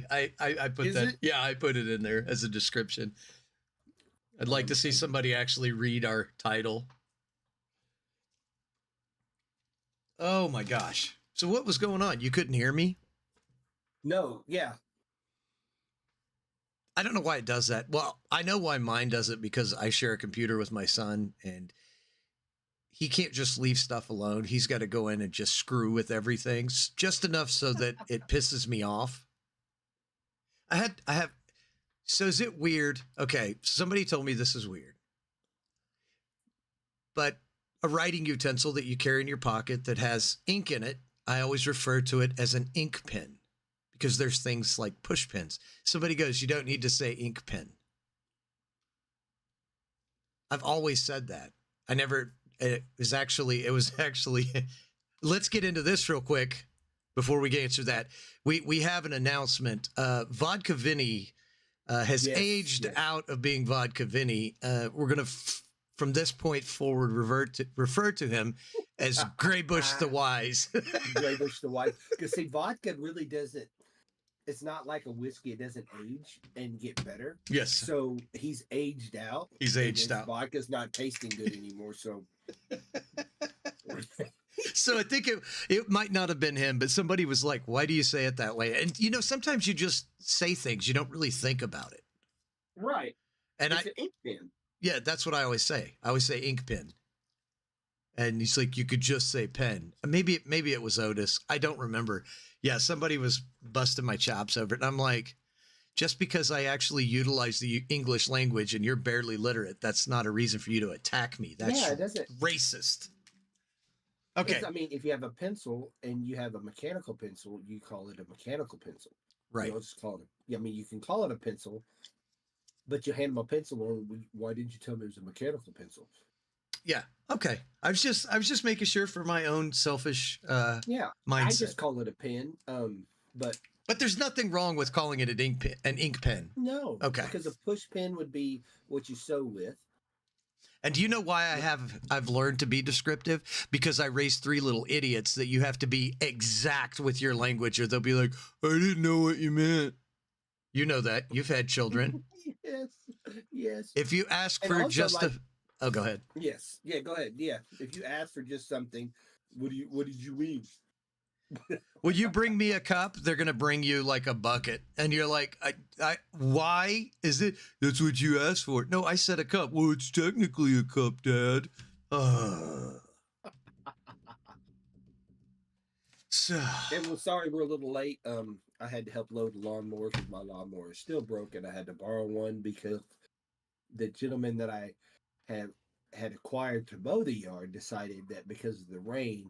way. I put Is that. it? Yeah, I put it in there as a description. I'd like to see somebody actually read our title. Oh my gosh. So what was going on? You couldn't hear me? No, yeah. I don't know why it does that. Well, I know why mine does it because I share a computer with my son and he can't just leave stuff alone. He's got to go in and just screw with everything just enough so that it pisses me off. I have, so is it weird? Okay. Somebody told me this is weird, but a writing utensil that you carry in your pocket that has ink in it, I always refer to it as an ink pen because there's things like push pins. Somebody goes, you don't need to say ink pen. I've always said that. I never, it was actually, let's get into this real quick before we answer that. We have an announcement. Vodka Vinny has aged out of being Vodka Vinny. We're going to, from this point forward, refer to him as Graybush the Wise. Graybush the Wise. Because see, vodka really doesn't, it's not like a whiskey. It doesn't age and get better. Yes. So he's aged out. He's aged out. Vodka's not tasting good anymore. So. So I think it might not have been him, but somebody was like, why do you say it that way? And, you know, sometimes you just say things. You don't really think about it. Right. And it's an ink pen. Yeah, that's what I always say. I always say ink pen. And he's like, you could just say pen. Maybe it was Otis. I don't remember. Yeah, somebody was busting my chops over it. And I'm like, just because I actually utilize the English language and you're barely literate, that's not a reason for you to attack me. That's racist. Okay. I mean, if you have a pencil and you have a mechanical pencil, you call it a mechanical pencil. Right. You don't just call it. I mean, you can call it a pencil, but you hand them a pencil. Well, why didn't you tell me it was a mechanical pencil? Yeah. Okay. I was just making sure for my own selfish mindset. I just call it a pen. But there's nothing wrong with calling it an ink pen. No. Okay. Because a push pen would be what you sew with. And do you know why I've learned to be descriptive? Because I raised 3 little idiots that you have to be exact with your language or they'll be like, I didn't know what you meant. You know that. You've had children. Yes. If you ask for just oh, go ahead. Yes. Yeah, go ahead. Yeah. If you ask for just something, what did you mean? Will you bring me a cup? They're going to bring you like a bucket. And you're like, why is it? That's what you asked for. No, I said a cup. Well, it's technically a cup, Dad. So. And we're sorry we're a little late. I had to help load the lawnmower because my lawnmower is still broken. I had to borrow one because the gentleman that I had acquired to mow the yard decided that because of the rain,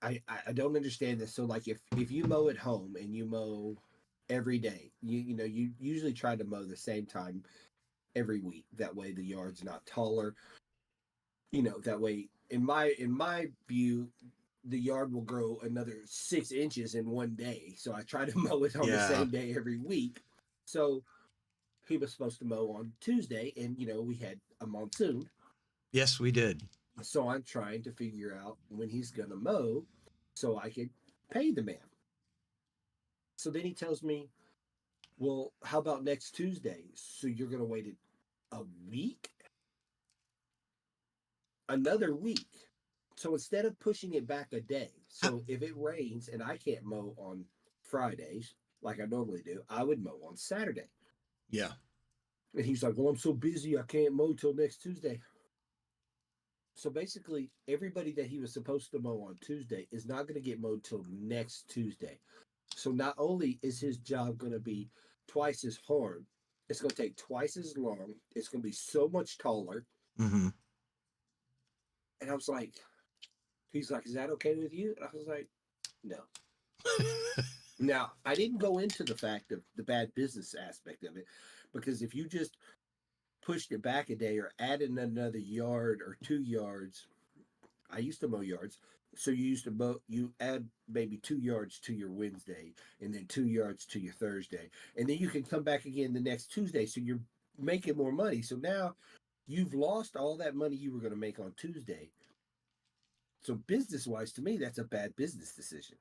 I don't understand this. So like if you mow at home and you mow every day, you usually try to mow the same time every week. That way the yard's not taller. That way in my view, the yard will grow another 6 inches in one day. So I try to mow it on the same day every week. So he was supposed to mow on Tuesday and we had a monsoon. Yes, we did. So I'm trying to figure out when he's going to mow so I could pay the man. So then he tells me, well, how about next Tuesday? So you're going to wait a week? Another week. So instead of pushing it back a day, so if it rains and I can't mow on Fridays like I normally do, I would mow on Saturday. Yeah. And he's like, well, I'm so busy, I can't mow till next Tuesday. So basically, everybody that he was supposed to mow on Tuesday is not going to get mowed till next Tuesday. So not only is his job going to be twice as hard, it's going to take twice as long. It's going to be so much taller. Mm-hmm. And I was like, he's like, is that okay with you? And I was like, no. Now, I didn't go into the fact of the bad business aspect of it, because if you just pushed it back a day or added another yard or 2 yards, I used to mow yards. So you add maybe 2 yards to your Wednesday and then 2 yards to your Thursday. And then you can come back again the next Tuesday. So you're making more money. So now you've lost all that money you were going to make on Tuesday. So business wise, to me, that's a bad business decision.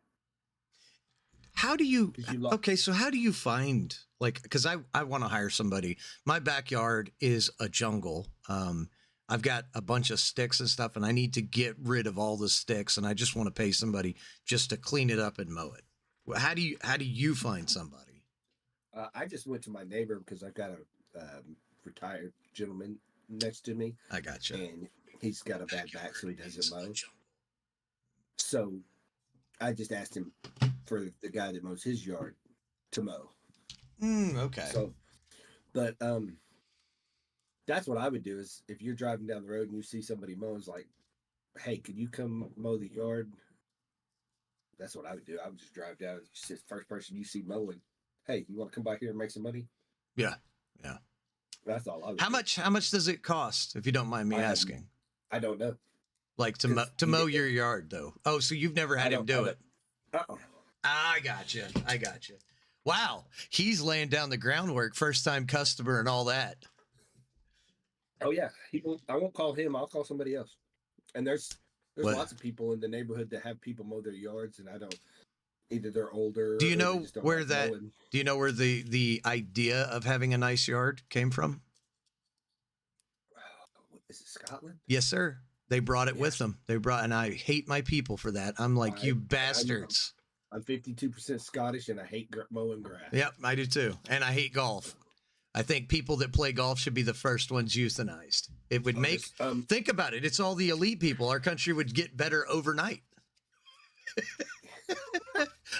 How do you, 'Cause you okay, so how do you find, like, because I want to hire somebody. My backyard is a jungle. I've got a bunch of sticks and stuff, and I need to get rid of all the sticks, and I just want to pay somebody just to clean it up and mow it. How do you find somebody? I just went to my neighbor because I've got a retired gentleman next to me, I gotcha. and he's got a bad back, so he doesn't mow. So I just asked him for the guy that mows his yard to mow. Okay. So, but that's what I would do is if you're driving down the road and you see somebody mowing, it's like, hey, can you come mow the yard? That's what I would do. I would just drive down. It's the first person you see mowing. Hey, you want to come by here and make some money? Yeah. Yeah. That's all I would How do. much does it cost, if you don't mind me asking? I don't know. Like to 'Cause mow your yard though. Oh, so you've never had him do it. Uh-uh. I gotcha. I gotcha. Wow. He's laying down the groundwork, first time customer and all that. Oh yeah, I won't call him. I'll call somebody else. And there's What? lots of people in the neighborhood that have people mow their yards, and I don't. Either they're older. Do you or they know just don't where like that mowing. do you know where the idea of having a nice yard came from? Is it Scotland? Yes, sir. They brought it Yeah. with them. And I hate my people for that. I'm like, you I know. bastards. I'm 52% Scottish, and I hate mowing grass. Yep, I do too. And I hate golf. I think people that play golf should be the first ones euthanized. It would make, think about it. It's all the elite people. Our country would get better overnight.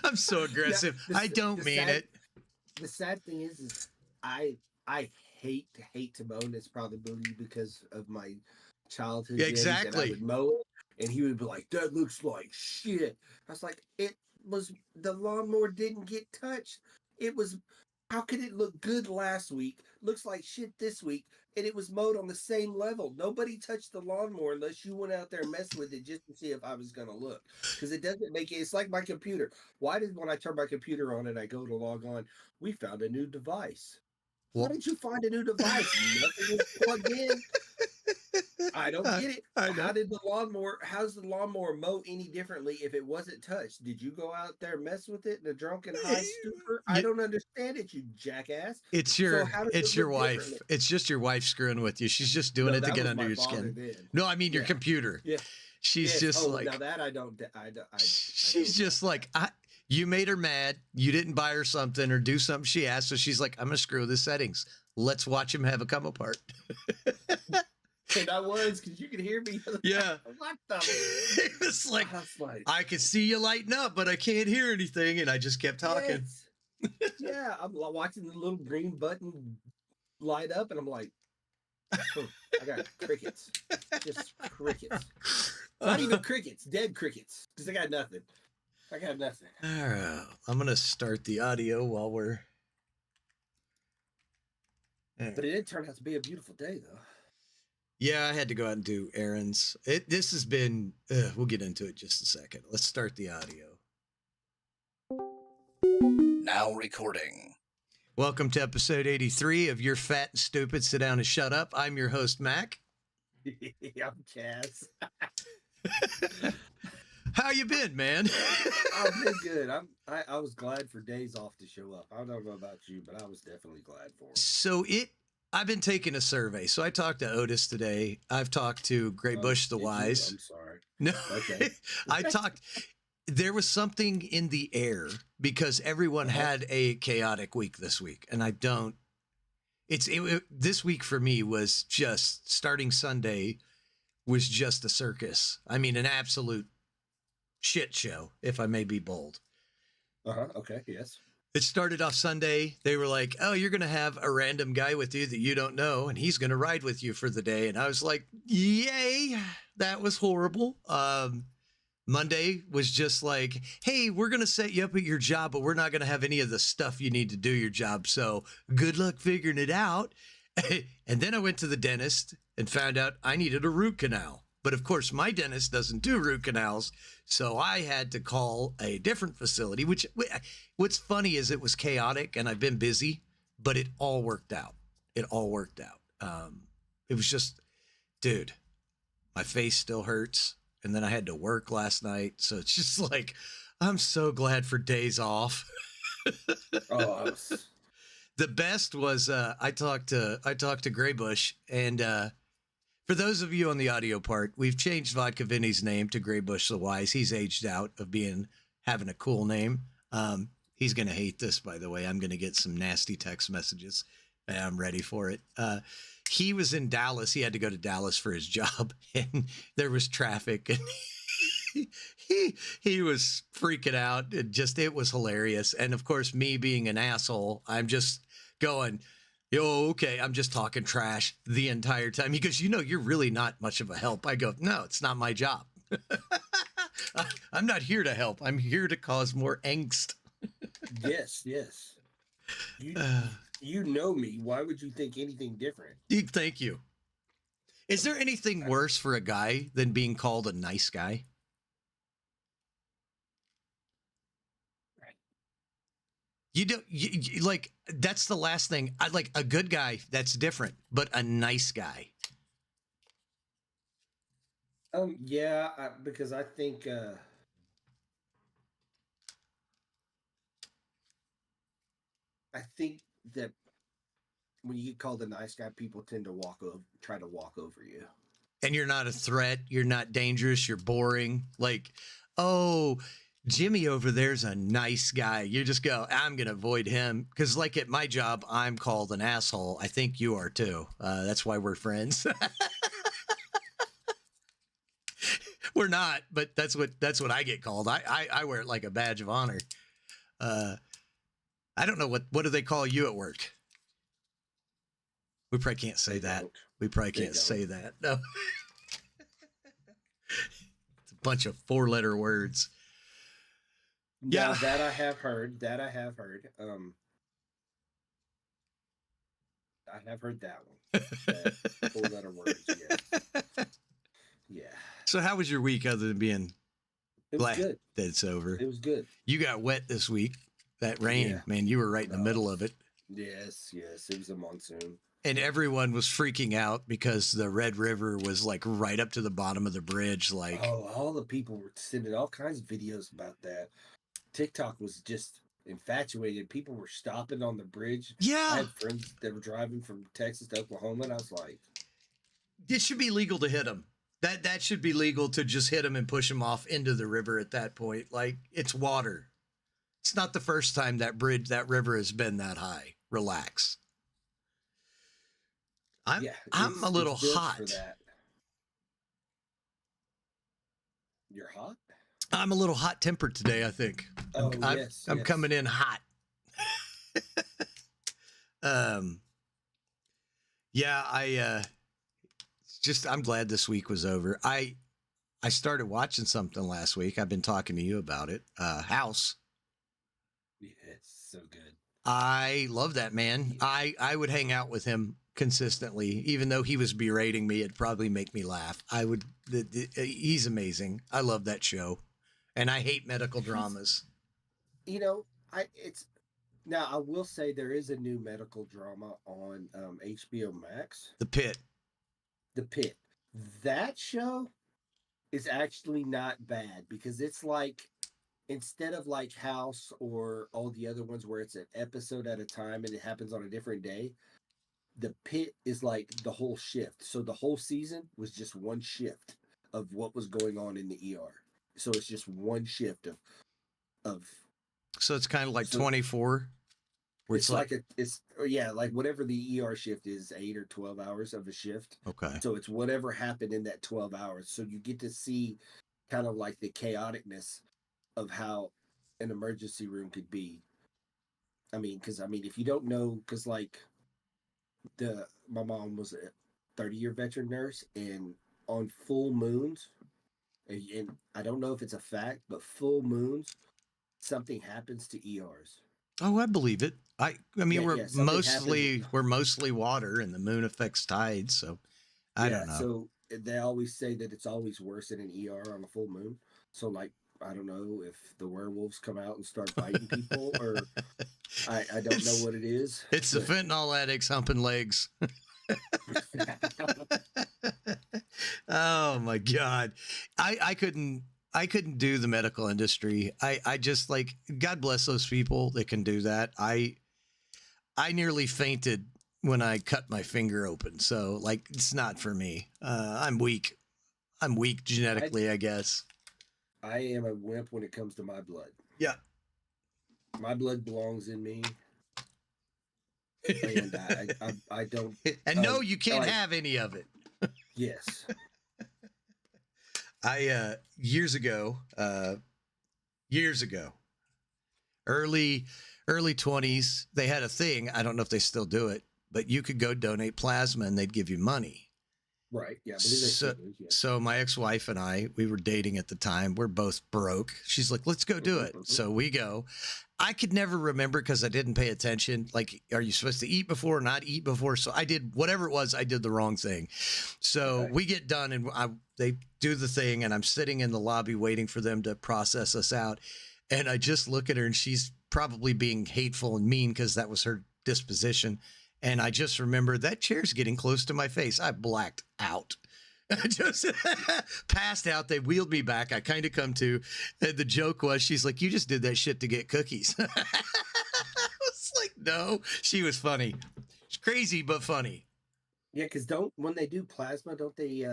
I'm so aggressive. Yeah, I don't mean it. The sad thing is I hate to mow, and it's probably because of my childhood. days, Exactly. And I would mow it, and he would be like, "That looks like shit." I was like, "It was the lawnmower didn't get touched. It was. How could it look good last week? Looks like shit this week, and it was mowed on the same level. Nobody touched the lawnmower unless you went out there and messed with it just to see if I was gonna look. Because it doesn't make it. It's like my computer. Why did when I turn my computer on and I go to log on, we found a new device? Well- Why did you find a new device? Nothing was plugged in. I don't get it. I know. How's the lawnmower mow any differently if it wasn't touched? Did you go out there and mess with it in a drunken high stupor? I don't understand it, you jackass. It's your wife. differently? It's just your wife screwing with you. She's just doing it to that get was under my your father skin. then. No, I mean your Yeah. computer. Yeah. She's Yes. just Oh, like now that I don't. she's just like you made her mad. You didn't buy her something or do something she asked, so she's like, I'm gonna screw the settings. Let's watch him have a come apart. And I was because you could hear me. Yeah. What the? It was like, I was like, I could see you lighting up, but I can't hear anything, and I just kept talking. yes. Yeah, I'm watching the little green button light up, and I'm like, oh, I got crickets. Just crickets. Not even crickets, dead crickets. Because I got nothing. All right, I'm gonna start the audio while we're. But it did turn out to be a beautiful day, though. Yeah, I had to go out and do errands. This has been. We'll get into it just a second. Let's start the audio. Now recording. Welcome to episode 83 of You're Fat and Stupid. Sit down and shut up. I'm your host, Mac. I'm Cass. How you been, man? I've been good. I was glad for days off to show up. I don't know about you, but I was definitely glad for it. I've been taking a survey. So I talked to Otis today. I've talked to Gray Bush the Did you? Wise. I'm sorry. No, Okay. There was something in the air because everyone had a chaotic week this week. And I don't, this week for me was just starting Sunday was just a circus. I mean, an absolute shit show, if I may be bold. Okay. Yes. It started off Sunday. They were like, oh, you're going to have a random guy with you that you don't know, and he's going to ride with you for the day. And I was like, yay, that was horrible. Monday was just like, hey, we're going to set you up at your job, but we're not going to have any of the stuff you need to do your job. So good luck figuring it out. And then I went to the dentist and found out I needed a root canal. But of course, my dentist doesn't do root canals. So I had to call a different facility, which what's funny is it was chaotic and I've been busy, but it all worked out. It was just, dude, my face still hurts. And then I had to work last night. So it's just like, I'm so glad for days off. Oh, I was. The best was I talked to Graybush, and for those of you on the audio part, we've changed Vodka Vinny's name to Graybush the Wise. He's aged out of having a cool name. He's gonna hate this, by the way. I'm gonna get some nasty text messages. And I'm ready for it. He was in Dallas. He had to go to Dallas for his job, and there was traffic, and he was freaking out. It was hilarious. And of course, me being an asshole, I'm just going, yo, okay, I'm just talking trash the entire time. He goes, you're really not much of a help. I go, no, it's not my job. I'm not here to help. I'm here to cause more angst. Yes. You know me. Why would you think anything different? Thank you. Is there anything worse for a guy than being called a nice guy? You don't like, that's the last thing. I like a good guy. That's different, but a nice guy. Yeah, because I think that when you get called a nice guy, people tend to try to walk over you. And you're not a threat. You're not dangerous. You're boring. Like, oh, Jimmy over there's a nice guy. You just go, I'm going to avoid him. Because like at my job, I'm called an asshole. I think you are too. That's why we're friends. We're not, but that's what I get called. I wear it like a badge of honor. I don't know what do they call you at work? We probably can't say that. We probably can't say that. No. It's a bunch of 4-letter words. Now, Yeah. that I have heard. I have heard that one. That 4-letter words, yes. Yeah. So how was your week other than being It was good. that it's over? It was good. You got wet this week. That rain, Yeah. man, you were right in the middle of it. Yes. It was a monsoon. And everyone was freaking out because the Red River was like right up to the bottom of the bridge. Like, all the people were sending all kinds of videos about that. TikTok was just infatuated. People were stopping on the bridge. yeah, I had friends that were driving from Texas to Oklahoma, and I was like, it should be legal to hit them. That should be legal to just hit them and push them off into the river at that point. Like, it's water. It's not the first time that river has been that high. Relax. I'm a little hot. For that. You're hot? I'm a little hot tempered today, I think. I'm coming in hot. Yeah, I'm glad this week was over. I started watching something last week. I've been talking to you about it. House. Yeah, it's so good. I love that man. Yeah. I would hang out with him consistently, even though he was berating me. It'd probably make me laugh. He's amazing. I love that show, and I hate medical dramas. Now I will say there is a new medical drama on HBO Max. The Pit. That show is actually not bad because it's like, instead of like House or all the other ones where it's an episode at a time and it happens on a different day, The Pit is like the whole shift. So the whole season was just one shift of what was going on in the ER. So it's just one shift of. So it's kind of like 24. Where it's like like whatever the ER shift is, 8 or 12 hours of a shift. Okay. So it's whatever happened in that 12 hours. So you get to see kind of like the chaoticness of how an emergency room could be. Because if you don't know, because like my mom was a 30-year veteran nurse, and on full moons, and I don't know if it's a fact, but full moons, something happens to ERs. Oh, I believe it. We're happens. mostly water, and the moon affects tides. So I don't know. So they always say that it's always worse in an ER on a full moon. So like, I don't know if the werewolves come out and start biting people, or I don't know what it is. It's the fentanyl addicts humping legs. Oh my God. I I couldn't do the medical industry. I just like, God bless those people that can do that. I nearly fainted when I cut my finger open. So like, it's not for me. I'm weak. I'm weak genetically, I guess. I am a wimp when it comes to my blood. Yeah. My blood belongs in me. And I don't. And no, you can't have any of it. Yes. I years ago, early 20s, they had a thing. I don't know if they still do it, but you could go donate plasma and they'd give you money. Right. Yeah. I believe they still do, yeah. So my ex-wife and I, we were dating at the time. We're both broke. She's like, let's go do it. So we go. I could never remember because I didn't pay attention. Like, are you supposed to eat before or not eat before? So I did whatever it was. I did the wrong thing. So we get done and they do the thing and I'm sitting in the lobby waiting for them to process us out. And I just look at her and she's probably being hateful and mean because that was her disposition. And I just remember that chair's getting close to my face. I blacked out. I just passed out. They wheeled me back. I kind of come to. And the joke was, she's like, you just did that shit to get cookies. I was like, no. She was funny. It's crazy, but funny. Yeah, because when they do plasma, don't they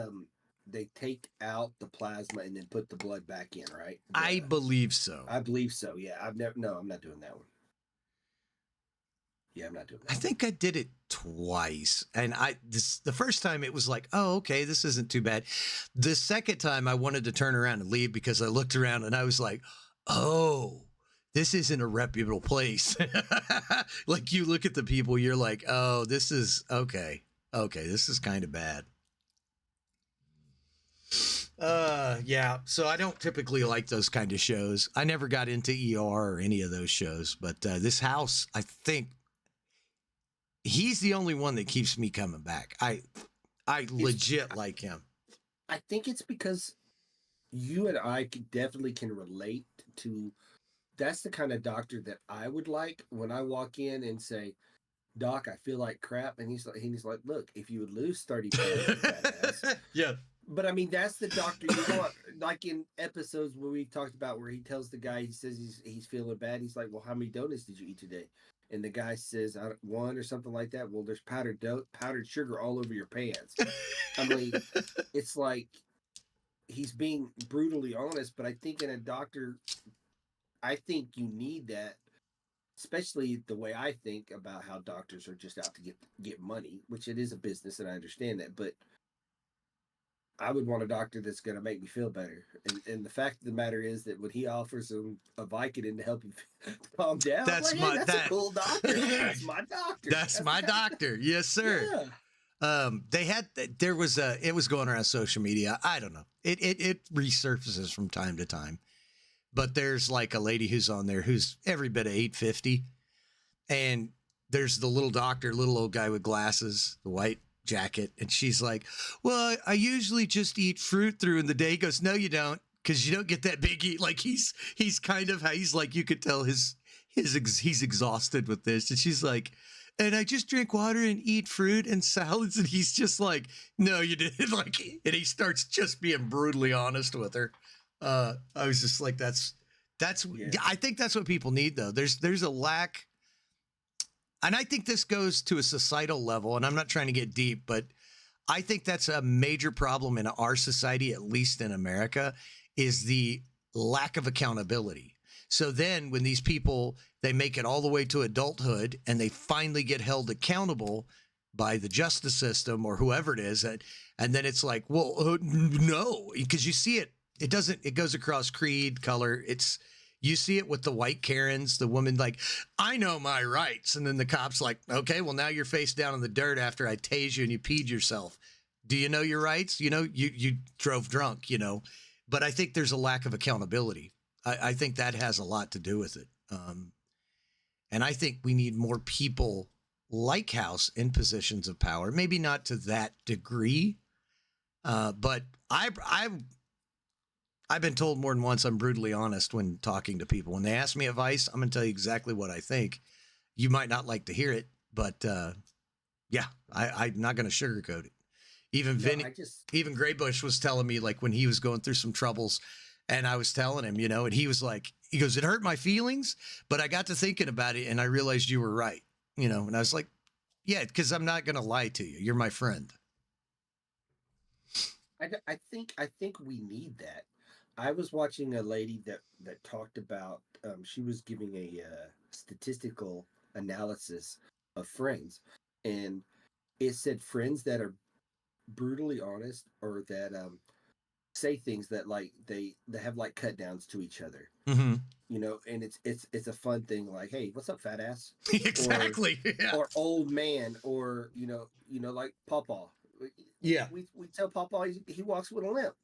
take out the plasma and then put the blood back in, right? I believe so. I believe so. Yeah, I'm not doing that one. Yeah, I'm not doing that. I think I did it twice. And the first time it was like, oh, okay, this isn't too bad. The second time I wanted to turn around and leave because I looked around and I was like, oh, this isn't a reputable place. Like you look at the people, you're like, oh, this is okay. Okay, this is kind of bad. Yeah. So I don't typically like those kind of shows. I never got into ER or any of those shows, but this house, I think he's the only one that keeps me coming back. I legit like him. I think it's because you and I definitely can relate to. That's the kind of doctor that I would like when I walk in and say, "Doc, I feel like crap," and he's like, "Look, if you would lose 30 pounds, badass." Yeah. But I mean, that's the doctor you want. Like in episodes where we talked about where he tells the guy, he says he's feeling bad. He's like, "Well, how many donuts did you eat today?" And the guy says, "1" or something like that. Well, there's powdered sugar all over your pants. I mean, it's like he's being brutally honest. But I think in a doctor, I think you need that, especially the way I think about how doctors are just out to get money, which it is a business, and I understand that. But I would want a doctor that's going to make me feel better. And the fact of the matter is that when he offers him a Vicodin to help him calm down, that's a cool doctor. That's my doctor. That's my doctor. Yes, sir. Yeah. It was going around social media. I don't know. It resurfaces from time to time, but there's like a lady who's on there who's every bit of 850. And there's the little doctor, little old guy with glasses, the white jacket, and she's like, well, I usually just eat fruit through in the day. He goes, no, you don't, because you don't get that big eat. Like he's kind of how he's like, you could tell he's exhausted with this. And she's like, and I just drink water and eat fruit and salads. And he's just like, no, you didn't. Like, and he starts just being brutally honest with her. I was just like, that's yeah. I think that's what people need though. There's a lack. And I think this goes to a societal level, and I'm not trying to get deep, but I think that's a major problem in our society, at least in America, is the lack of accountability. So then when these people, they make it all the way to adulthood and they finally get held accountable by the justice system or whoever it is, and then it's like, well, no, because you see it goes across creed, color. You see it with the white Karens, the woman like, I know my rights. And then the cop's like, okay, well, now you're face down in the dirt after I tased you and you peed yourself. Do you know your rights? You know, you drove drunk, you know, but I think there's a lack of accountability. I think that has a lot to do with it. And I think we need more people like House in positions of power, maybe not to that degree. But I've been told more than once I'm brutally honest when talking to people. When they ask me advice, I'm going to tell you exactly what I think. You might not like to hear it, but yeah, I'm not going to sugarcoat it. Even Graybush was telling me, like, when he was going through some troubles And I was telling him, and he was like, he goes, it hurt my feelings, but I got to thinking about it and I realized you were right, and I was like, yeah, because I'm not going to lie to you. You're my friend. I think we need that. I was watching a lady that talked about she was giving a statistical analysis of friends, and it said friends that are brutally honest or that say things that like they have like cut downs to each other, Mm-hmm. and it's a fun thing like, hey, what's up, fat ass, Exactly. Yeah. or old man, or like Pawpaw. Yeah. We tell Pawpaw he walks with a limp.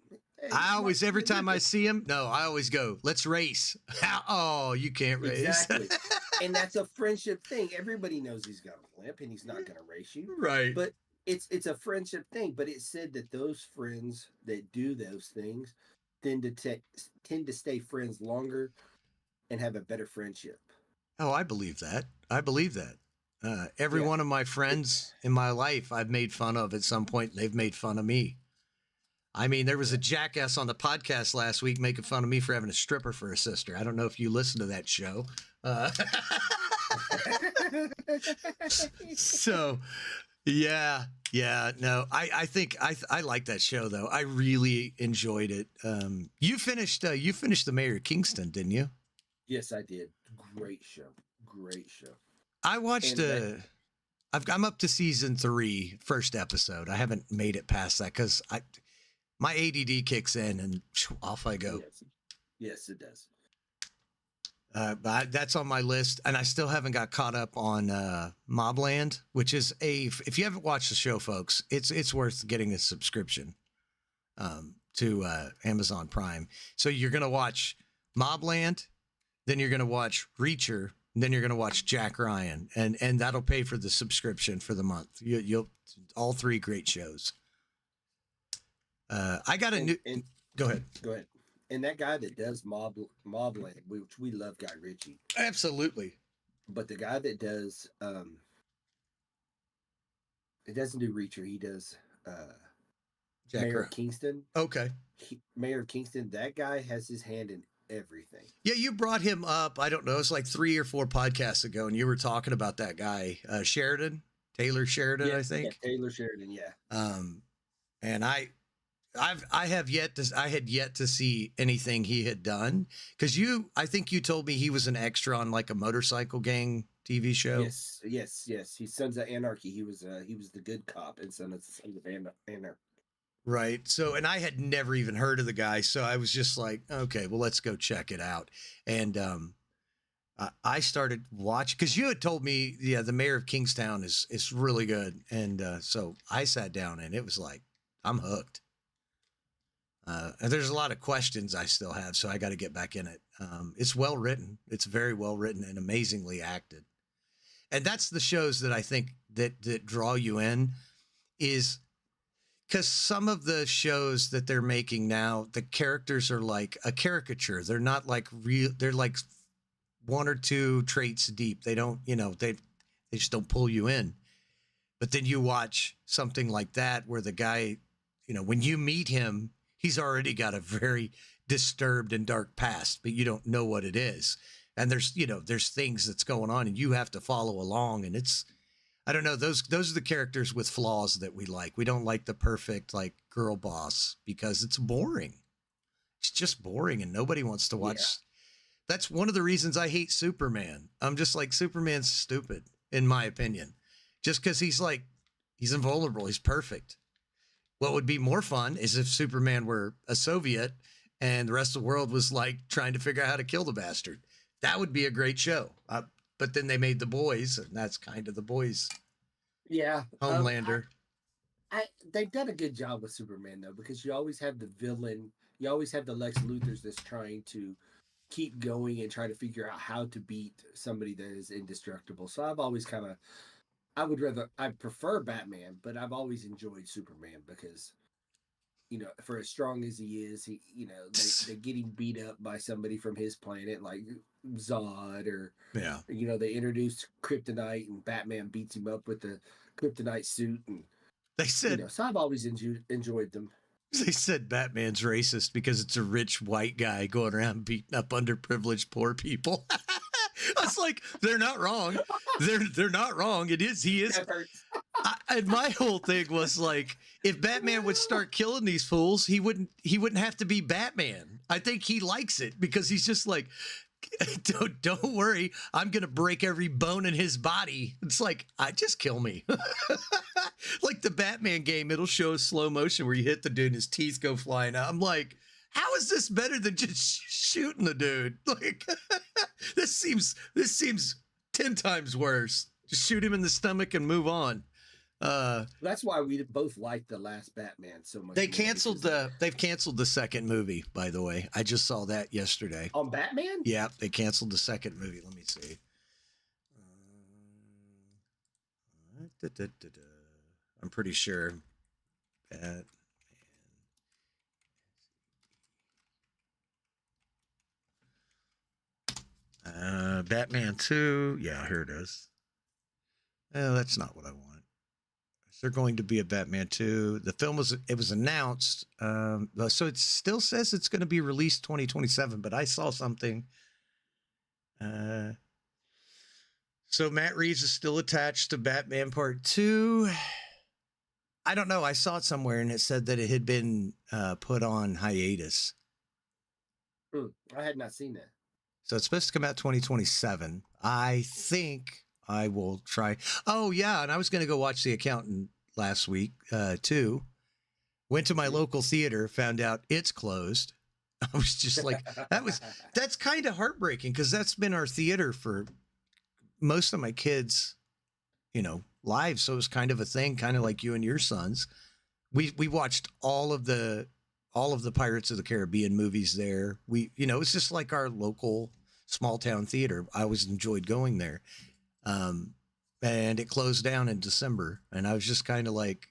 Hey, I he always, walks every with a time limp. I see him, no, I always go, let's race. Oh, you can't race. Exactly. And that's a friendship thing. Everybody knows he's got a limp and he's not going to race you. Right. But it's a friendship thing. But it said that those friends that do those things tend to stay friends longer and have a better friendship. Oh, I believe that. I believe that. Every Yeah. one of my friends in my life I've made fun of at some point. They've made fun of me. I mean, there was a jackass on the podcast last week making fun of me for having a stripper for a sister. I don't know if you listened to that show. So, yeah, no, I think I like that show though. I really enjoyed it. You finished the Mayor of Kingston, didn't you? Yes, I did. Great show. Great show. I watched And I'm up to season 3, first episode. I haven't made it past that because my ADD kicks in and off I go. Yes, it does. But that's on my list, and I still haven't got caught up on Mobland, which is if you haven't watched the show, folks, it's worth getting a subscription to Amazon Prime. So you're gonna watch Mobland, then you're gonna watch Reacher, and then you're gonna watch Jack Ryan, and that'll pay for the subscription for the month. You'll all 3 great shows. I got a new. Go ahead. Go ahead. And that guy that does Mobland, which we love, Guy Ritchie. Absolutely. But the guy that does, it doesn't do Reacher. He does Mayor of Kingston. Okay. Mayor of Kingston. That guy has his hand in everything. Yeah, you brought him up. I don't know. It's like 3 or 4 podcasts ago, and you were talking about that guy, Taylor Sheridan, I think. Yeah, Taylor Sheridan. Yeah. And I had yet to see anything he had done because I think you told me he was an extra on like a motorcycle gang TV show. Yes. He's Sons of Anarchy. He was the good cop in Sons of Anarchy. Right. So, and I had never even heard of the guy, so I was just like, okay, well, let's go check it out. And I started watching because you had told me, yeah, the Mayor of Kingstown is really good, and so I sat down and it was like, I'm hooked. And there's a lot of questions I still have, so I got to get back in it. It's well written. It's very well written and amazingly acted. And that's the shows that I think that draw you in, is because some of the shows that they're making now, the characters are like a caricature. They're not like real. They're like 1 or 2 traits deep. They don't, they just don't pull you in. But then you watch something like that where the guy, when you meet him, he's already got a very disturbed and dark past, but you don't know what it is. And there's things that's going on and you have to follow along. And I don't know, those are the characters with flaws that we like. We don't like the perfect like girl boss because it's boring. It's just boring and nobody wants to watch. Yeah. That's one of the reasons I hate Superman. I'm just like, Superman's stupid in my opinion, just because he's invulnerable. He's perfect. What would be more fun is if Superman were a Soviet and the rest of the world was like trying to figure out how to kill the bastard. That would be a great show. But then they made The Boys, and that's kind of The Boys. Yeah. Homelander. They've done a good job with Superman, though, because you always have the villain. You always have the Lex Luthors that's trying to keep going and try to figure out how to beat somebody that is indestructible. So I've always I prefer Batman, but I've always enjoyed Superman because, for as strong as he is, they get him beat up by somebody from his planet, like Zod, or, they introduced Kryptonite and Batman beats him up with the Kryptonite suit. And they said, so I've always enjoyed them. They said Batman's racist because it's a rich white guy going around beating up underprivileged poor people. I was like, they're not wrong. They're not wrong. It is. He is. That hurts. And my whole thing was like, if Batman would start killing these fools, he wouldn't have to be Batman. I think he likes it because he's just like, don't worry, I'm gonna break every bone in his body. It's like, I just kill me. Like the Batman game, it'll show slow motion where you hit the dude and his teeth go flying out. I'm like, how is this better than just shooting the dude? Like, this seems 10 times worse. Just shoot him in the stomach and move on. That's why we both liked the last Batman so much. They've canceled the second movie, by the way. I just saw that yesterday. On Batman? Yeah, they canceled the second movie. Let me see. I'm pretty sure. Batman 2. Yeah, here it is. That's not what I want. Is there going to be a Batman 2? The film was announced. So it still says it's going to be released 2027, but I saw something. So Matt Reeves is still attached to Batman Part 2. I don't know. I saw it somewhere and it said that it had been put on hiatus. I had not seen that. So it's supposed to come out 2027. I think I will try. Oh, yeah. And I was going to go watch The Accountant last week, too. Went to my local theater, found out it's closed. I was just like, that's kind of heartbreaking because that's been our theater for most of my kids, lives. So it was kind of a thing, kind of like you and your sons. We watched all of the Pirates of the Caribbean movies there. It's just like our local small town theater. I always enjoyed going there. And it closed down in December. And I was just kind of like,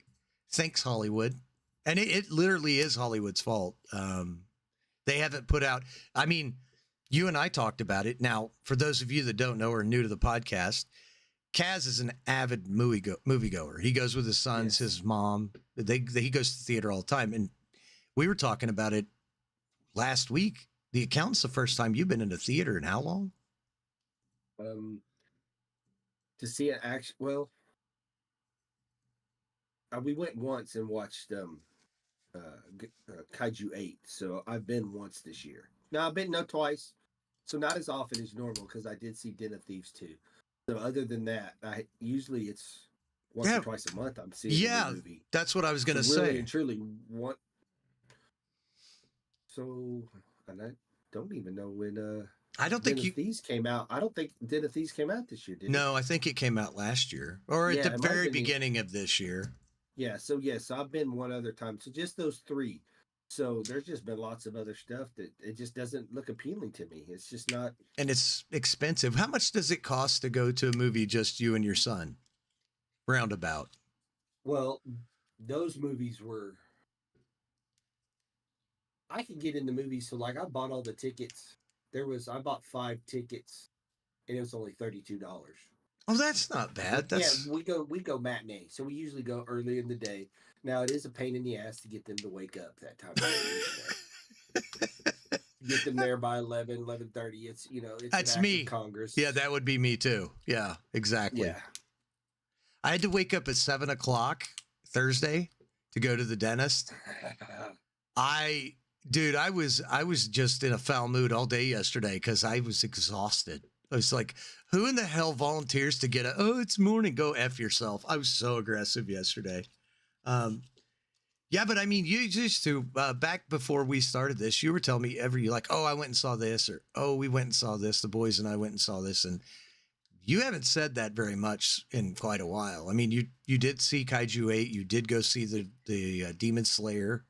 thanks, Hollywood. And it literally is Hollywood's fault. They haven't put out, you and I talked about it. Now, for those of you that don't know or are new to the podcast, Kaz is an avid moviegoer. He goes with his sons, his mom. He goes to the theater all the time. And we were talking about it last week. The Accountant's the first time you've been in a theater in how long? To see it actually, well, we went once and watched Kaiju 8. So I've been once this year. Now I've been twice. So not as often as normal because I did see Den of Thieves 2. So other than that, usually it's once or twice a month I'm seeing a movie. That's what I was going to say. Really and truly want. So, and I don't even know when I don't think Den of Thieves came out. I don't think Den of Thieves came out this year, did it? No, I think it came out last year or at the very beginning of this year. Yeah, so yes, I've been one other time. So just those three. So there's just been lots of other stuff that it just doesn't look appealing to me. It's just not. And it's expensive. How much does it cost to go to a movie just you and your son? Roundabout. Well, those movies were. I could get into movies. So like I bought all the tickets. I bought 5 tickets and it was only $32. Oh, that's not bad. Yeah, we go matinee. So we usually go early in the day. Now it is a pain in the ass to get them to wake up that time of day. Get them there by 11:30. It's that's me. Congress. Yeah, that would be me too. Yeah, exactly. Yeah. I had to wake up at 7:00 Thursday to go to the dentist. I was just in a foul mood all day yesterday because I was exhausted. I was like, who in the hell volunteers to get it's morning, go F yourself. I was so aggressive yesterday. Yeah, but you used to, back before we started this, you were telling me I went and saw this, or, we went and saw this. The boys and I went and saw this. And you haven't said that very much in quite a while. You did see Kaiju 8. You did go see the Demon Slayer.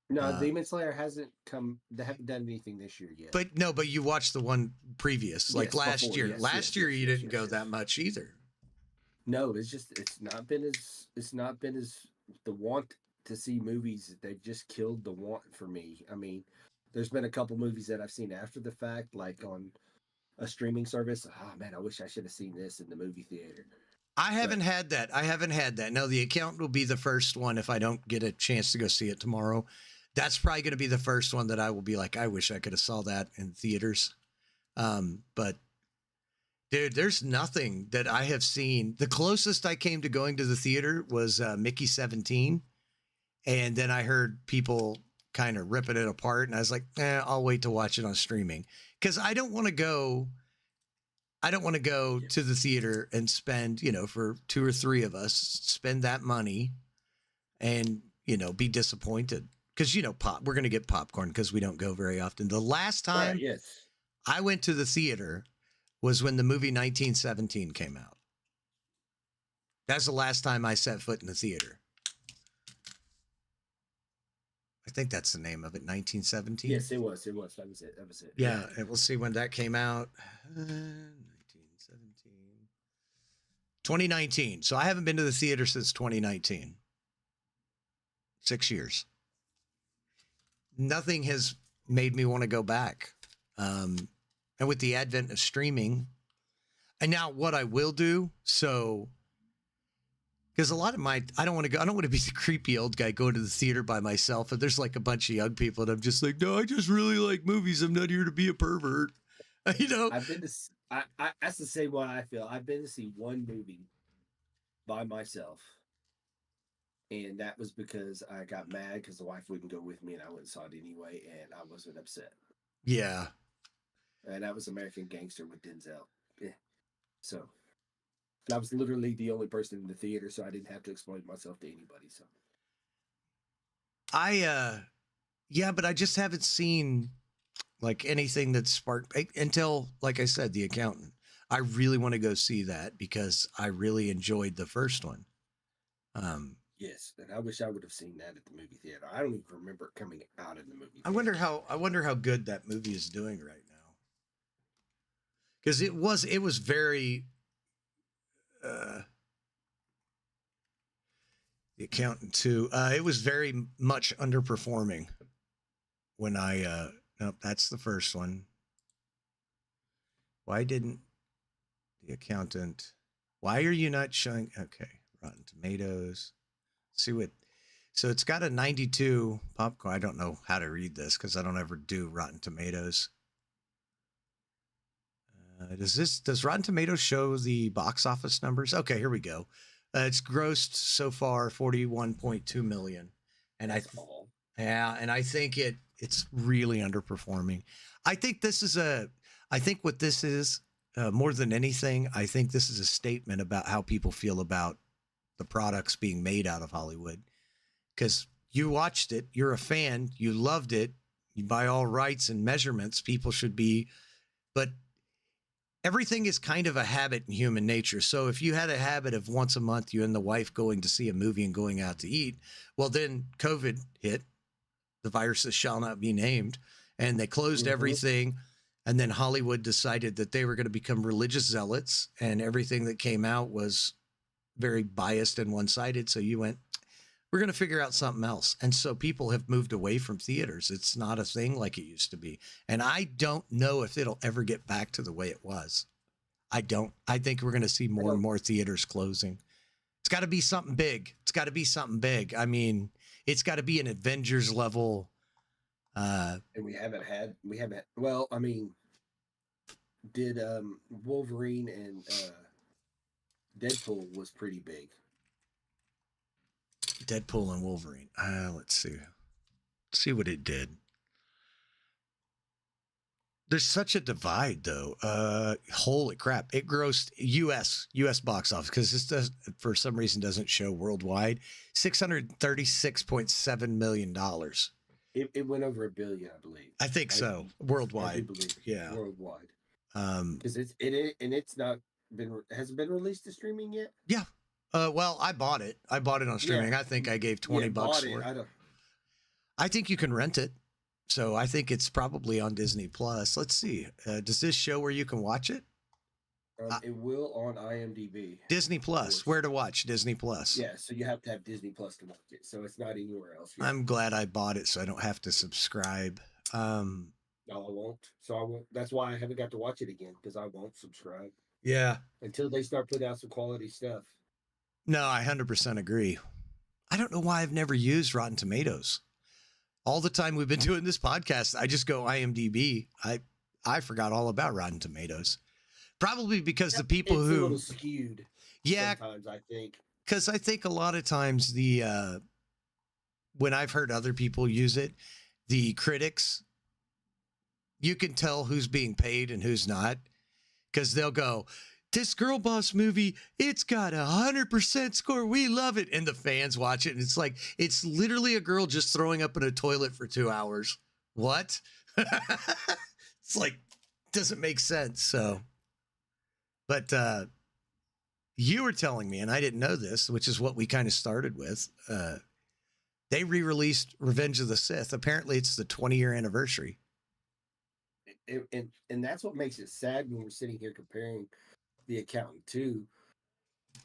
No, Demon Slayer hasn't come. They haven't done anything this year yet. But you watched the one previous, like last year. Yes, last year you didn't go that much either. No, it's not been as the want to see movies. They've just killed the want for me. There's been a couple movies that I've seen after the fact, like on a streaming service. Oh man, I wish I should have seen this in the movie theater. I haven't had that. I haven't had that. No, The Accountant will be the first one if I don't get a chance to go see it tomorrow. That's probably going to be the first one that I will be like, I wish I could have saw that in theaters. But dude, there's nothing that I have seen. The closest I came to going to the theater was Mickey 17. And then I heard people kind of ripping it apart. And I was like, I'll wait to watch it on streaming. Because I don't want to go to the theater and spend, for two or three of us, spend that money and, be disappointed. Because, we're going to get popcorn because we don't go very often. The last time yes. I went to the theater was when the movie 1917 came out. That's the last time I set foot in the theater. I think that's the name of it, 1917. Yes, it was. That was it. Yeah, and we'll see when that came out. 1917. 2019. So I haven't been to the theater since 2019. 6 years. Nothing has made me want to go back. And with the advent of streaming, and now what I will do, because a lot of I don't want to be the creepy old guy going to the theater by myself. And there's like a bunch of young people and I'm just like, no, I just really like movies. I'm not here to be a pervert. I've been to, that's the same way I feel. I've been to see one movie by myself. And that was because I got mad because the wife wouldn't go with me and I went and saw it anyway. And I wasn't upset. Yeah. And that was American Gangster with Denzel. Yeah. So. And I was literally the only person in the theater, so I didn't have to explain myself to anybody. So, but I just haven't seen like anything that sparked until, like I said, The Accountant. I really want to go see that because I really enjoyed the first one. Yes, and I wish I would have seen that at the movie theater. I don't even remember it coming out in the movie theater. I wonder how good that movie is doing right now. Because it was very. The Accountant 2. It was very much underperforming when nope, that's the first one. Why didn't The Accountant? Why are you not showing? Okay, Rotten Tomatoes. So it's got a 92 popcorn. I don't know how to read this because I don't ever do Rotten Tomatoes. Does Rotten Tomatoes show the box office numbers? Okay, here we go. It's grossed so far 41.2 million, and I think it's really underperforming. I think what this is more than anything, I think this is a statement about how people feel about the products being made out of Hollywood. Because you watched it, you're a fan, you loved it, by all rights and measurements, people should be, but everything is kind of a habit in human nature. So if you had a habit of once a month, you and the wife going to see a movie and going out to eat, well, then COVID hit, the viruses shall not be named, and they closed everything. And then Hollywood decided that they were going to become religious zealots, and everything that came out was very biased and one-sided. So you went, we're going to figure out something else. And so people have moved away from theaters. It's not a thing like it used to be. And I don't know if it'll ever get back to the way it was. I think we're going to see more and more theaters closing. It's got to be something big. I mean, it's got to be an Avengers level. And we haven't, well, I mean, did Wolverine and Deadpool was pretty big. Deadpool and Wolverine. Let's see what it did. There's such a divide, though. Holy crap! It grossed U.S. box office because this does, for some reason, doesn't show worldwide. $636.7 million. It went over $1 billion, I believe. I think so. Worldwide. I do believe. Yeah. Worldwide. Because it's not been, has it been released to streaming yet? Yeah. Well, I bought it. I bought it on streaming. Yeah. I think I gave $20 for it. I think you can rent it. So I think it's probably on Disney Plus. Let's see. Does this show where you can watch it? It will on IMDb. Disney Plus. Where to watch Disney Plus? Yeah, so you have to have Disney Plus to watch it. So it's not anywhere else. Yet. I'm glad I bought it so I don't have to subscribe. No, I won't. So I won't. That's why I haven't got to watch it again because I won't subscribe. Yeah. until they start putting out some quality stuff. No, I 100% agree. I don't know why I've never used Rotten Tomatoes. All the time we've been doing this podcast, I just go IMDb. I forgot all about Rotten Tomatoes. Probably because the people It's a who, little skewed yeah, sometimes, I think. because I think a lot of times when I've heard other people use it, the critics, you can tell who's being paid and who's not, because they'll go, this Girl Boss movie, it's got 100% score. We love it. And the fans watch it. And it's like, it's literally a girl just throwing up in a toilet for 2 hours. What? It's like, doesn't make sense. So, but you were telling me, and I didn't know this, which is what we kind of started with. They re-released Revenge of the Sith. Apparently it's the 20-year anniversary. And that's what makes it sad when we're sitting here comparing The Accountant 2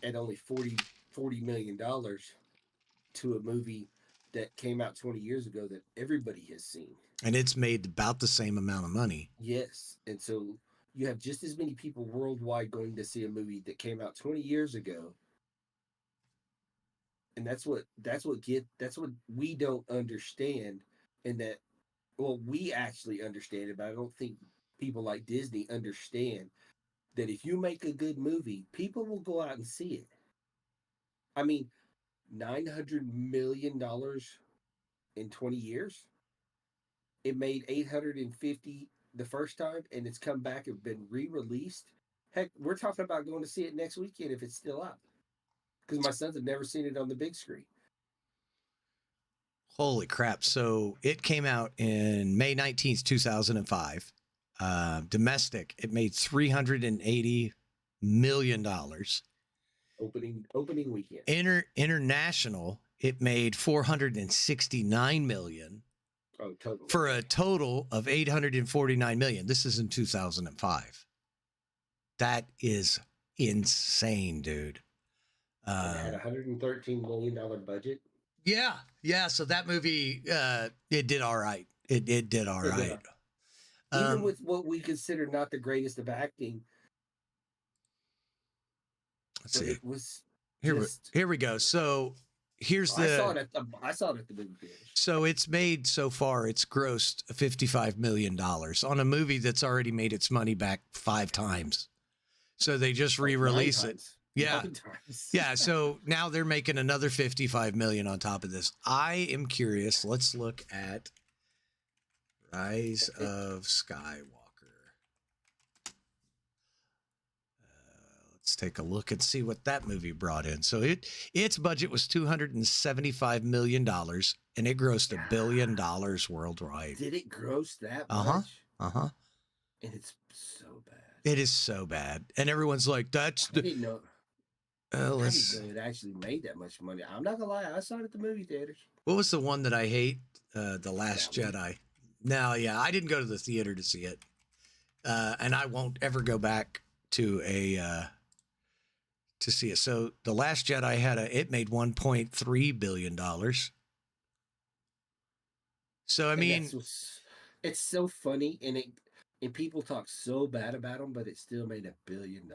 at only $40 million to a movie that came out 20 years ago that everybody has seen. And it's made about the same amount of money. Yes. And so you have just as many people worldwide going to see a movie that came out 20 years ago. And that's what we don't understand. And that, well, we actually understand it, but I don't think people like Disney understand that if you make a good movie, people will go out and see it. I mean, $900 million in 20 years. It made 850 the first time, and it's come back and been re-released. Heck, we're talking about going to see it next weekend if it's still up, because my sons have never seen it on the big screen. Holy crap. So it came out in May 19th, 2005. Domestic, it made $380 million. Opening weekend. International, it made $469 million. Oh, total. For a total of $849 million. This is in 2005. That is insane, dude. It had a $113 million budget. Yeah. So that movie, it did all right. It did all right. Even with what we consider not the greatest of acting. Let's see. It was here we go. So here's I saw it at the movie theaters. So it's made so far, it's grossed $55 million on a movie that's already made its money back 5 times. So they just re-release it. Yeah. Yeah. So now they're making another 55 million on top of this. I am curious. Let's look at Rise of Skywalker. Let's take a look and see what that movie brought in. So its budget was $275 million and it grossed $1 billion worldwide. Did it gross that much? Uh-huh. And it's so bad. It is so bad. And everyone's like, that's the... I didn't know. I didn't know it actually made that much money. I'm not gonna lie, I saw it at the movie theaters. What was the one that I hate? The Last Jedi. No, yeah, I didn't go to the theater to see it, and I won't ever go back to to see it. So The Last Jedi it made $1.3 billion. So I mean, it's so funny, and people talk so bad about them, but it still made $1 billion.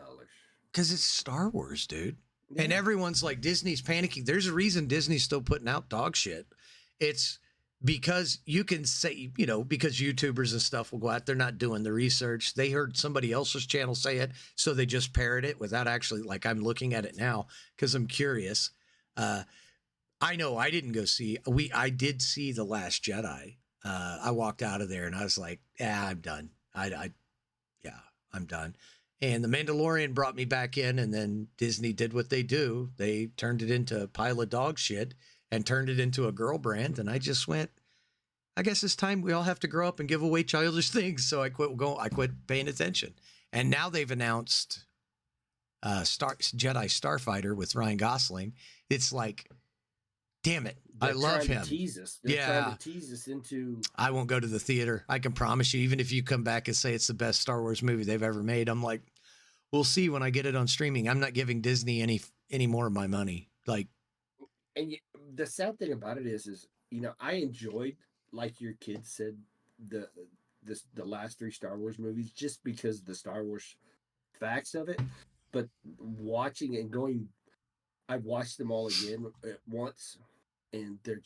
Because it's Star Wars, dude. Yeah. And everyone's like, Disney's panicking. There's a reason Disney's still putting out dog shit. It's because you can say, because YouTubers and stuff will go out, they're not doing the research. They heard somebody else's channel say it, so they just parrot it without actually, like, I'm looking at it now because I'm curious. I know I didn't go see, I did see The Last Jedi. I walked out of there and I was like, yeah, I'm done. I'm done. And The Mandalorian brought me back in, and then Disney did what they do. They turned it into a pile of dog shit and turned it into a girl brand. And I just went, I guess it's time we all have to grow up and give away childish things. So I quit paying attention. And now they've announced Jedi Starfighter with Ryan Gosling. It's like, damn it. I love him. They're trying to tease us into. I won't go to the theater. I can promise you, even if you come back and say it's the best Star Wars movie they've ever made, I'm like, we'll see when I get it on streaming. I'm not giving Disney any more of my money. Like, and the sad thing about it is I enjoyed, like your kids said, the last 3 Star Wars movies, just because the Star Wars facts of it, but watching and going, I've watched them all again at once, and they're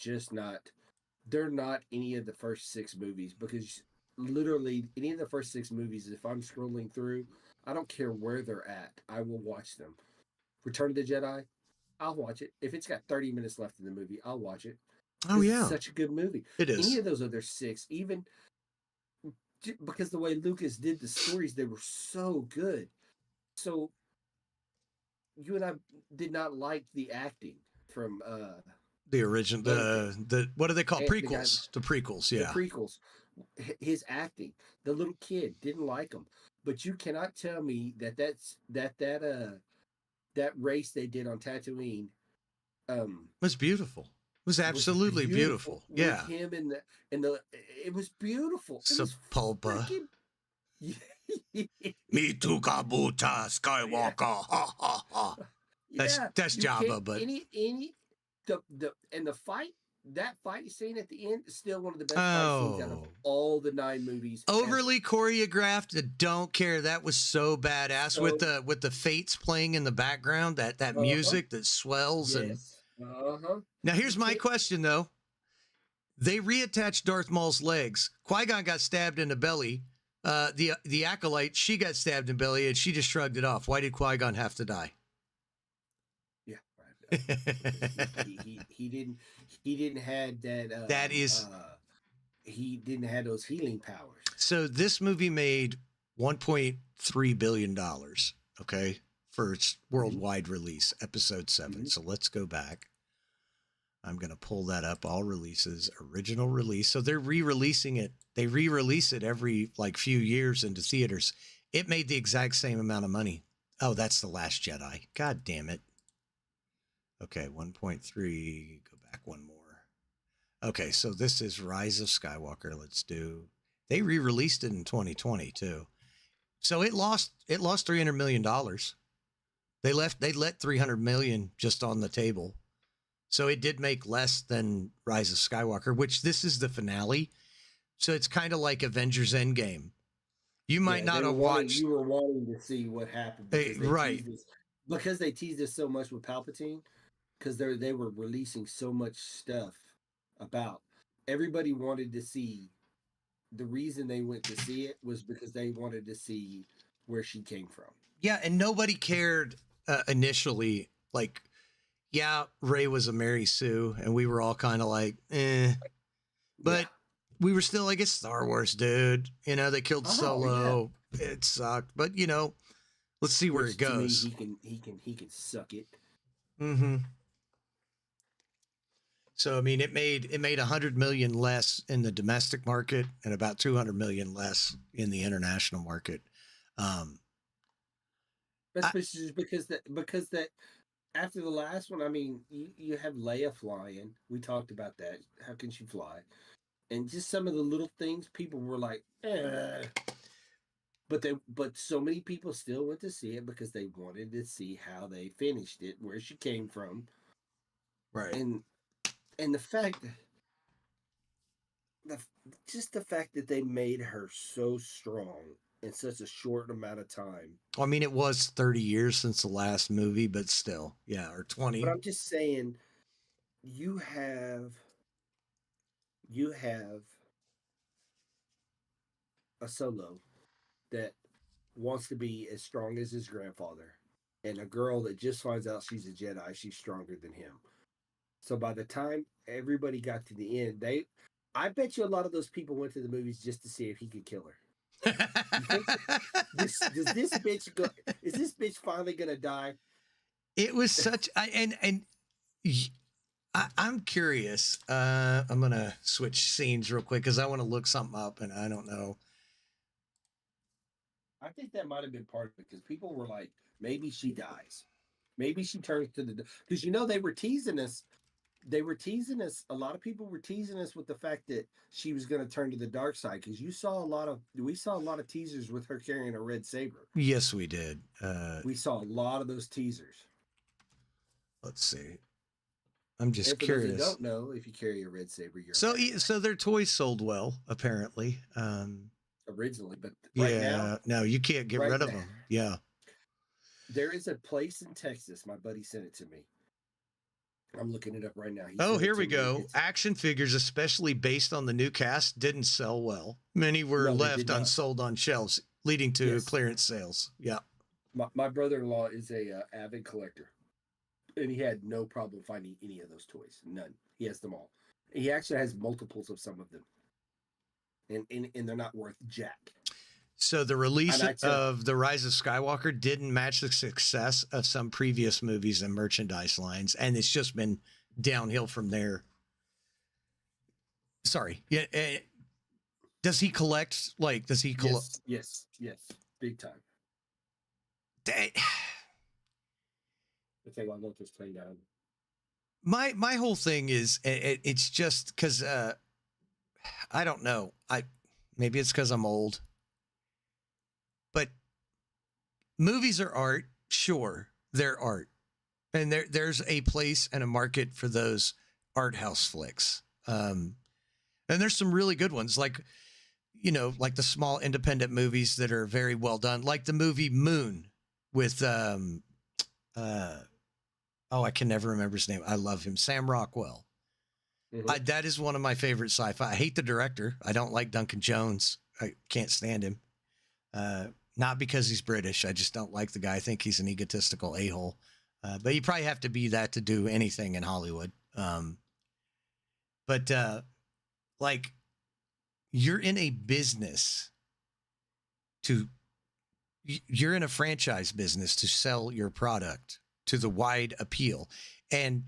not any of the first six movies, because literally any of the first six movies, if I'm scrolling through, I don't care where they're at, I will watch them. Return of the Jedi, I'll watch it. If it's got 30 minutes left in the movie, I'll watch it. Oh It's yeah, such a good movie. it Any is. of those other six, even because the way Lucas did the stories, they were so good. So you and I did not like the acting from The original, Anakin, the what do they call the guy, prequels? The prequels, the yeah. prequels. His acting, the little kid didn't like him, but you cannot tell me that race they did on Tatooine um It was beautiful. It was was absolutely beautiful beautiful. with Yeah. him and the it was beautiful. It was Sepulpa. freaking Me too, Kabuta, yeah, Skywalker. Ha ha ha. yeah. That's You can't Jabba, but any the and the fight, that fight scene at the end is still one of the best fight scenes out of oh, all the 9 movies. overly choreographed. Don't care. That was so badass with So the fates playing in the background. That uh-huh. music that swells and. Yes. Uh-huh. Now You here's my can't question though. They reattached Darth Maul's legs. Qui-Gon got stabbed in the belly. The acolyte, she got stabbed in the belly and she just shrugged it off. Why did Qui-Gon have to die? yeah, right. Because he didn't had that That is he didn't have those healing powers. so. This movie made $1.3 billion. Okay, for its Mm-hmm. worldwide release, Episode 7. Mm-hmm. So let's go back. I'm gonna pull that up. All releases, original release. So they're re-releasing it. They re-release it every like few years into theaters. It made the exact same amount of money. Oh, that's The Last Jedi. God damn it. Okay, 1.3. Go back one more. Okay, so this is Rise of Skywalker. Let's do. They re-released it in 2020 too. So it lost $300 million. They let 300 million just on the table. So it did make less than Rise of Skywalker, which this is the finale. So it's kind of like Avengers Endgame. You might Yeah, not have watched. you were wanting to see what happened because Right. they teased us so much with Palpatine, because they were releasing so much stuff about, everybody wanted to see, the reason they went to see it was because they wanted to see where she came from. Yeah, and nobody cared initially. Like, yeah, Ray was a Mary Sue, and we were all kind of like, eh. But Yeah. we were still like, it's Star Wars, dude. You know, they killed Oh, Solo. It sucked. But, let's see where Which it to me, goes. he can suck it. Mm-hmm. So I mean, it made 100 million less in the domestic market and about 200 million less in the international market. Um, That's I, just because that after the last one, I mean, you have Leia flying. We talked about that. How can she fly? And just some of the little things, people were like, eh. But so many people still went to see it because they wanted to see how they finished it, where she came from, right. and the fact the just the fact that they made her so strong in such a short amount of time. I mean, it was 30 years since the last movie, but still, yeah, or But 20. I'm just saying, you have you have a Solo that wants to be as strong as his grandfather, and a girl that just finds out she's a Jedi, she's stronger than him. So by the time everybody got to the end, I bet you a lot of those people went to the movies just to see if he could kill her. You think does this bitch go? Is this bitch finally gonna die? It was such I'm curious. I'm gonna switch scenes real quick because I want to look something up, and I don't know. I think that might have been part of it, because people were like, maybe she dies, maybe she turns to the, because they were teasing us. They were teasing us. A lot of people were teasing us with the fact that she was going to turn to the dark side, because we saw a lot of teasers with her carrying a red saber. Yes, we did. We saw a lot of those teasers. Let's see. I'm just And for curious. those who don't know, if you carry a red saber, you're So their toys sold well, apparently. originally, but no, you can't get right rid of now, them. Yeah. There is a place in Texas. My buddy sent it to me. I'm looking it up right now. He Oh, sent it here to we me. go. Action figures, especially based on the new cast, didn't sell well. Many were No, they left did not. unsold on shelves, leading to Yes. clearance sales. Yeah. My brother-in-law is a avid collector, and he had no problem finding any of those toys. None. He has them all. He actually has multiples of some of them, and they're not worth jack. So the release And I tell- of The Rise of Skywalker didn't match the success of some previous movies and merchandise lines, and it's just been downhill from there. Sorry. Yeah. Does he collect? Like, does he collect? Yes, big time. I think I'll note this playing down. My whole thing is it's just because I don't know. Maybe it's because I'm old, but movies are art. Sure, they're art, and there's a place and a market for those art house flicks. And there's some really good ones, like like the small independent movies that are very well done, like the movie Moon with I can never remember his name. I love him, Sam Rockwell. Mhm. That is one of my favorite sci-fi. I hate the director. I don't like Duncan Jones. I can't stand him. Not because he's British. I just don't like the guy. I think he's an egotistical a-hole. But you probably have to be that to do anything in Hollywood. But like, you're in a business you're in a franchise business to sell your product to the wide appeal. And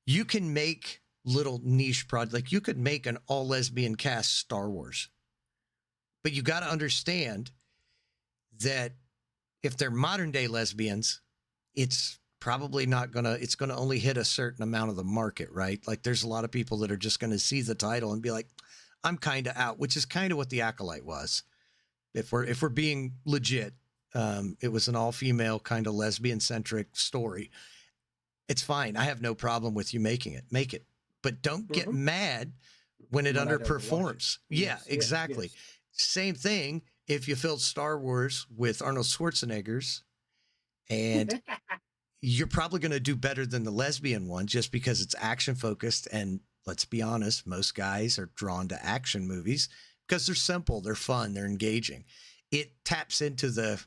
you can make little niche product. Like, you could make an all lesbian cast Star Wars, but you got to understand that if they're modern day lesbians, it's probably not it's going to only hit a certain amount of the market, right? Like, there's a lot of people that are just going to see the title and be like, I'm kind of out, which is kind of what The Acolyte was. If we're being legit, it was an all female kind of lesbian centric story. It's fine. I have no problem with you making it. Make it, but don't get mad when it When I don't watch underperforms. it. Yeah, Yes, exactly. yes. Same thing if you filled Star Wars with Arnold Schwarzenegger's, and you're probably going to do better than the lesbian one just because it's action focused. And let's be honest, most guys are drawn to action movies because they're simple, they're fun, they're engaging. It taps into the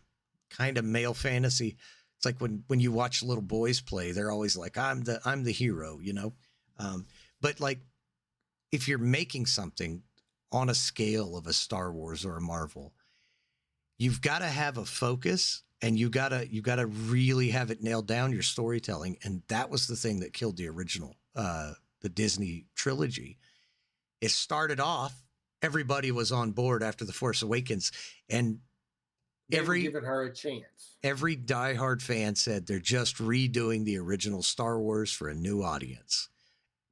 kind of male fantasy. It's like when you watch little boys play, they're always like, I'm the hero, but like, if you're making something on a scale of a Star Wars or a Marvel, you've got to have a focus, and you gotta really have it nailed down, your storytelling. And that was the thing that killed the original, the Disney trilogy. It started off, everybody was on board after The Force Awakens, and They were giving her a chance. every diehard fan said they're just redoing the original Star Wars for a new audience.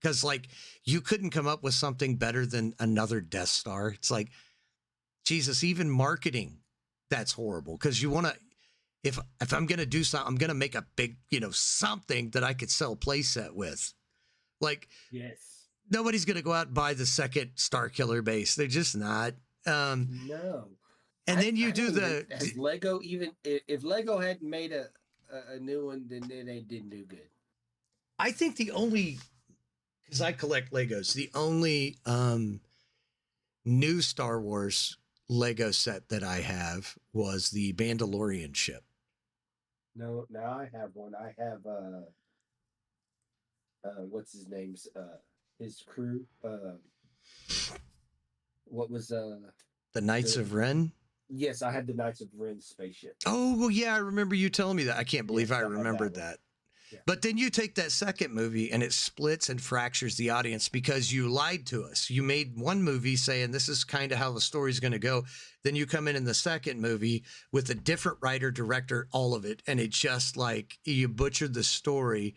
Because, like, you couldn't come up with something better than another Death Star. It's like, Jesus, even marketing, that's horrible. Because you want to, if I'm going to do something, I'm going to make a big, something that I could sell a playset with. Like, Yes. nobody's going to go out and buy the second Star Killer base. They're just not. No. And then you I do don't even- has Lego even if Lego hadn't made a new one, then they didn't do good. I think the only, because I collect Legos, the only new Star Wars Lego set that I have was the Mandalorian ship. No, now I have one. I have what's his name's his crew. What was The Knights of Ren. Yes, I had the Knights of Ren spaceship. Oh, well, yeah, I remember you telling me that. I can't believe Yes, I I had remembered that one. that. Yeah. But then you take that second movie and it splits and fractures the audience because you lied to us. You made one movie saying this is kind of how the story's going to go. Then you come in the second movie with a different writer, director, all of it. And it just, like, you butchered the story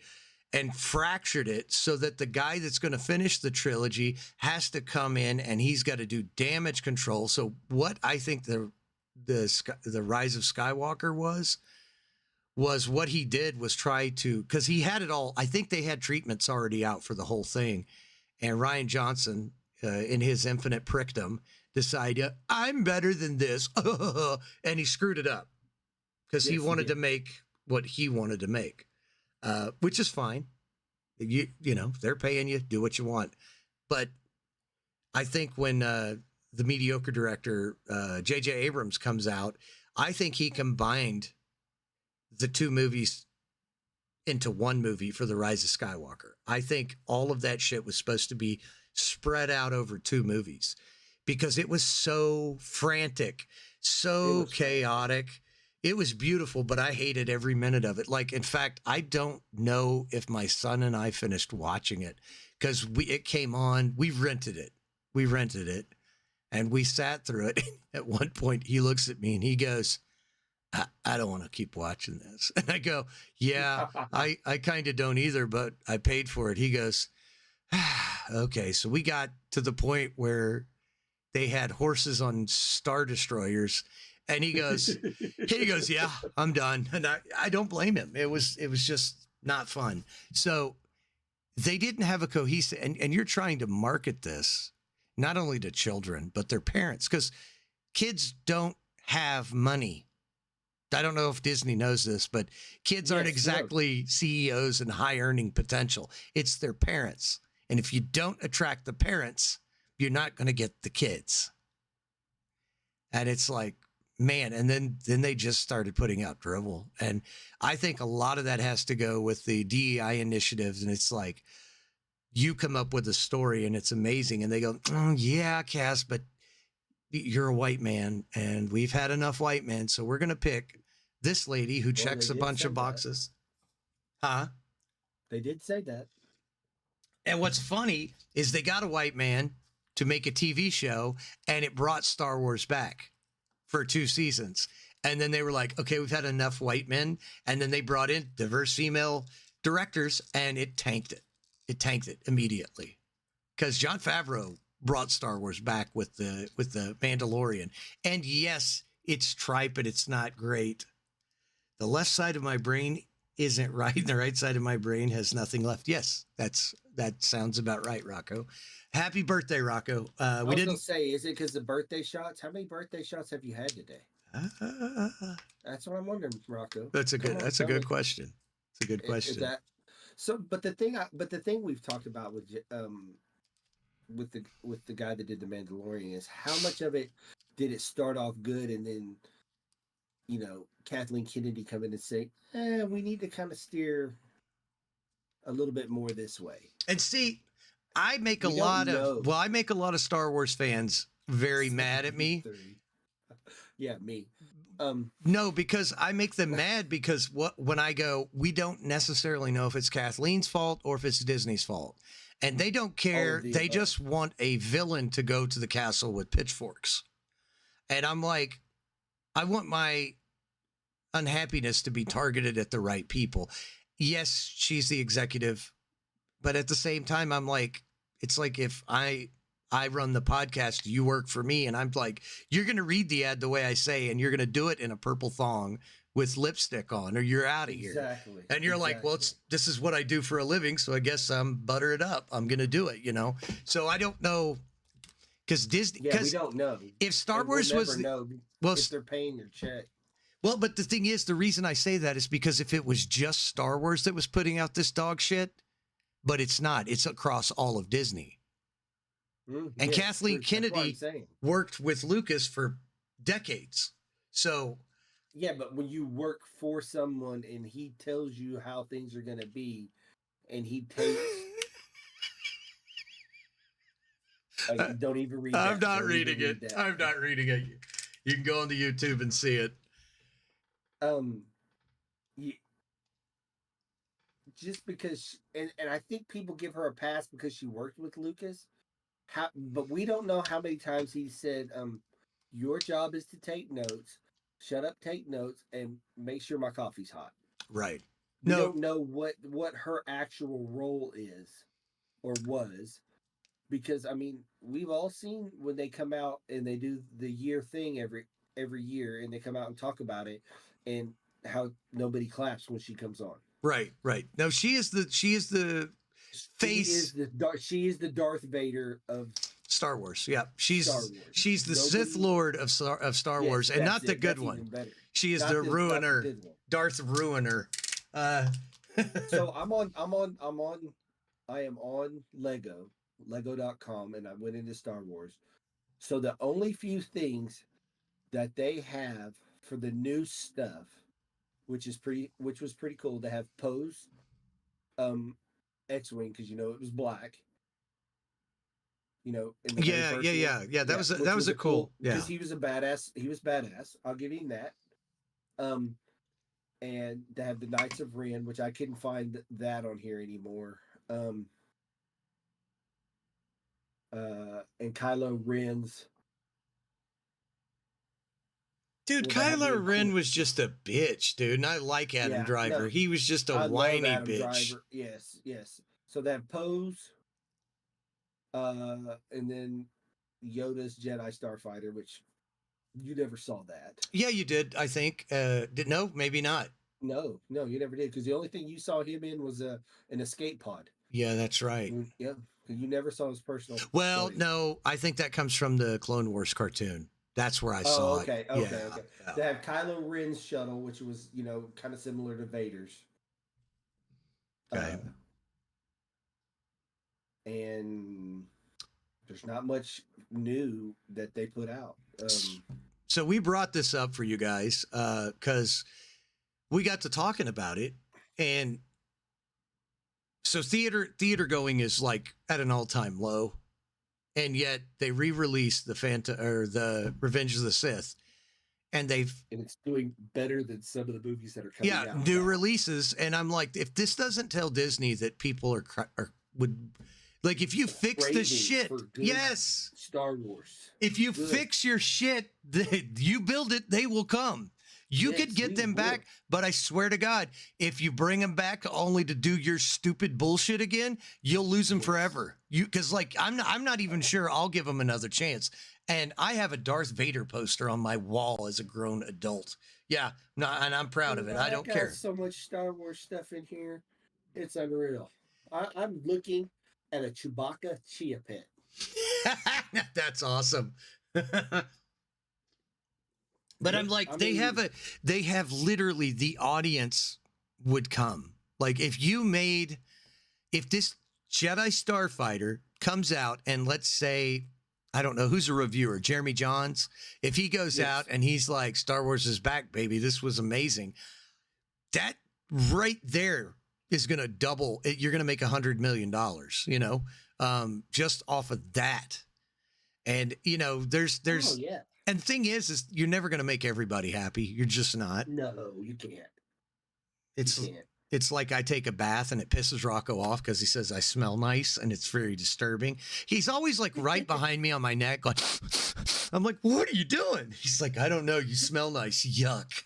and fractured it so that the guy that's going to finish the trilogy has to come in and he's got to do damage control. So what I think the Rise of Skywalker was what he did was try to, because he had it all. I think they had treatments already out for the whole thing. And Rian Johnson, in his infinite prickdom, decided, I'm better than this. And he screwed it up because he Yes, he wanted did. to make what he wanted to make, which is fine. You know, they're paying you, do what you want. But I think when the mediocre director, J.J. Abrams, comes out, I think he combined the two movies into one movie for The Rise of Skywalker. I think all of that shit was supposed to be spread out over two movies because it was so frantic, so chaotic. It was beautiful, but I hated every minute of it. Like, in fact, I don't know if my son and I finished watching it because it came on. We rented it, and we sat through it. At one point, he looks at me and he goes, I don't want to keep watching this. And I go, yeah, I kind of don't either, but I paid for it. He goes, okay. So we got to the point where they had horses on Star Destroyers. And he goes, yeah, I'm done. And I don't blame him. It was just not fun. So they didn't have a cohesive, and you're trying to market this not only to children, but their parents, because kids don't have money. I don't know if Disney knows this, but kids aren't exactly CEOs and high earning potential. It's their parents. And if you don't attract the parents, you're not going to get the kids. And it's like, man, and then they just started putting out drivel. And I think a lot of that has to go with the DEI initiatives. And it's like, you come up with a story and it's amazing. And they go, oh, yeah, Cass, but you're a white man and we've had enough white men. So we're going to pick this lady who checks a bunch of boxes. Huh? They did say that. And what's funny is they got a white man to make a TV show and it brought Star Wars back for 2 seasons. And then they were like, okay, we've had enough white men. And then they brought in diverse female directors and it tanked it. It tanked it immediately because Jon Favreau brought Star Wars back with the Mandalorian. And yes, it's tripe and it's not great. The left side of my brain isn't right. And the right side of my brain has nothing left. Yes, that sounds about right, Rocco. Happy birthday, Rocco. We didn't say, is it because the birthday shots? How many birthday shots have you had today? That's what I'm wondering, Rocco. That's a good question. It's a good question. Is that so? But the thing we've talked about with the guy that did the Mandalorian is how much of it did it start off good and then, you know, Kathleen Kennedy come in and say, we need to kind of steer a little bit more this way. And see, I make a lot of Star Wars fans very mad at me. Yeah, me. No, because I make them mad because when I go, we don't necessarily know if it's Kathleen's fault or if it's Disney's fault. And they don't care. They just want a villain to go to the castle with pitchforks. And I'm like, I want my unhappiness to be targeted at the right people. Yes, she's the executive. But at the same time, I'm like, it's like if I run the podcast, you work for me. And I'm like, you're going to read the ad the way I say, and you're going to do it in a purple thong with lipstick on, or you're out of here. Exactly. And you're like, well, this is what I do for a living. So I guess I'm butter it up. I'm going to do it, you know? So I don't know. Because Disney, we don't know. If Star Wars was, if they're paying your check. Well, but the thing is, the reason I say that is because if it was just Star Wars that was putting out this dog shit, but it's not. It's across all of Disney. And Kathleen Kennedy worked with Lucas for decades. So. Yeah, but when you work for someone and he tells you how things are going to be, and he takes. Don't even read that. I'm not reading it. I'm not reading it. You can go on the YouTube and see it. Just because, and I think people give her a pass because she worked with Lucas. But we don't know how many times he said, your job is to take notes, shut up, take notes, and make sure my coffee's hot. Right. We don't know what her actual role is or was. Because, I mean, we've all seen when they come out and they do the year thing every year, and they come out and talk about it, and how nobody claps when she comes on. Right. No, she is the face. She is the Darth Vader of Star Wars. Yeah, Star Wars. she's the Nobody, Sith Lord of Star yes, Wars, and that's not the it. good That's one. even better. She is Not the the ruiner, good one. Darth Ruiner. Uh, So I am on Lego.com, and I went into Star Wars. So the only few things that they have for the new stuff, which was pretty cool to have Poe's X-wing, because it was black. In the very yeah, first yeah, one, yeah. That which was was a a cool, cool. Yeah, because he was a badass. He was badass. I'll give him that. Um, and to have the Knights of Ren, which I couldn't find that on here anymore. And Kylo Ren's. dude, Well, they have the Kylo Ren Inquisitor. was just a bitch, dude. And I like Adam Yeah, Driver. no, He was just a I love whiny Adam bitch. Driver. Yes, yes. So they have Poe's, and then Yoda's Jedi Starfighter, which you never saw that. Yeah, you did. I think. No, maybe not. No, no, you never did, because the only thing you saw him in was an escape pod. Yeah, that's right. Yeah, you never saw his personal. Well, space. no, I think that comes from the Clone Wars cartoon. That's where I saw okay, it. okay, Yeah, okay. yeah. They have Kylo Ren's shuttle, which was kind of similar to Vader's. Okay. And there's not much new that they put out. So we brought this up for you guys because we got to talking about it, and so theater going is like at an all-time low, and yet they re-released the the Revenge of the Sith, and and it's doing better than some of the movies that are coming out. new now. releases, and I'm like, if this doesn't tell Disney that people would like, if you fix Craving this shit, for good yes, Star Wars. if you Good. fix your shit, you build it, they will come. You Yes, could get we them will. back, but I swear to God, if you bring them back only to do your stupid bullshit again, you'll lose them Yes. forever. Because like I'm not even sure I'll give them another chance. And I have a Darth Vader poster on my wall as a grown adult. Yeah, no, and I'm proud of it. I don't got care. so much Star Wars stuff in here. It's unreal. I'm looking at a Chewbacca Chia Pet. That's awesome. But I'm like, they have literally the audience would come. Like if this Jedi Starfighter comes out and let's say, I don't know, who's a reviewer, Jeremy Johns, if he goes Yes. out and he's like, Star Wars is back, baby, this was amazing. That right there is going to double it. You're going to make $100 million, just off of that. And, there's, Oh yeah. and the thing is you're never going to make everybody happy. You're just not. No, you can't. It's You can't. it's like I take a bath and it pisses Rocco off because he says I smell nice and it's very disturbing. He's always like right behind me on my neck, going, I'm like, what are you doing? He's like, I don't know. You smell nice. Yuck.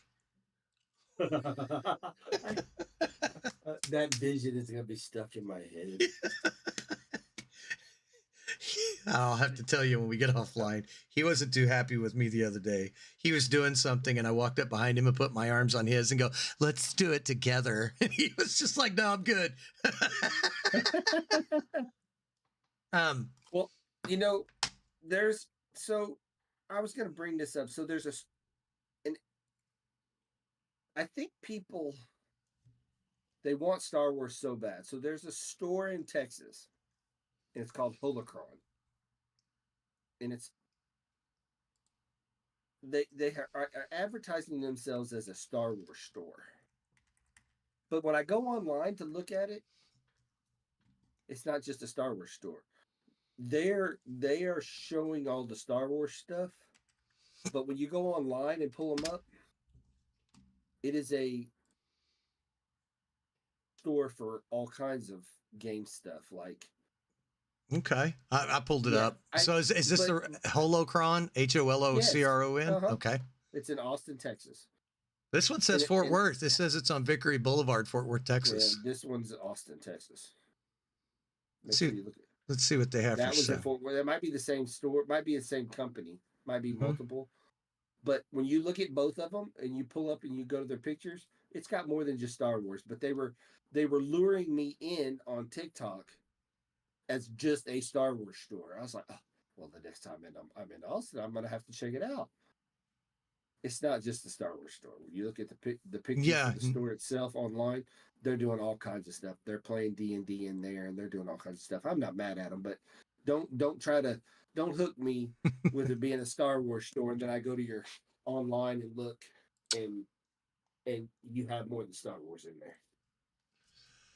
That vision is gonna be stuck in my head. I'll have to tell you when we get offline. He wasn't too happy with me the other day. He was doing something and I walked up behind him and put my arms on his and go, let's do it together. And he was just like, no, I'm good. Well, I was gonna bring this up. So I think people, they want Star Wars so bad. So there's a store in Texas, and it's called Holocron, and they are advertising themselves as a Star Wars store. But when I go online to look at it, it's not just a Star Wars store. They are showing all the Star Wars stuff, but when you go online and pull them up, it is a store for all kinds of game stuff. Like, Okay. I pulled it Yeah, up. So is this the but- Holocron? HOLOCRON? Yes. Uh-huh. Okay. it's in Austin, Texas. This one says And- Fort and- Worth. This says it's on Vickery Boulevard, Fort Worth, Texas. Yeah, this one's Austin, Texas. Make See, sure you look at Let's see what they have that for was sale. in Fort Worth. That might be the same store. It might be the same company. Might be Mhm. multiple. But when you look at both of them and you pull up and you go to their pictures, it's got more than just Star Wars. But they were luring me in on TikTok as just a Star Wars store. I was like, oh, well, the next time I'm in Austin, I'm gonna have to check it out. It's not just the Star Wars store. When you look at the pictures Yeah. for the store itself online, they're doing all kinds of stuff. They're playing D&D in there, and they're doing all kinds of stuff. I'm not mad at them, but don't try to don't hook me with it being a Star Wars store, and then I go to your online and look, and you have more than Star Wars in there.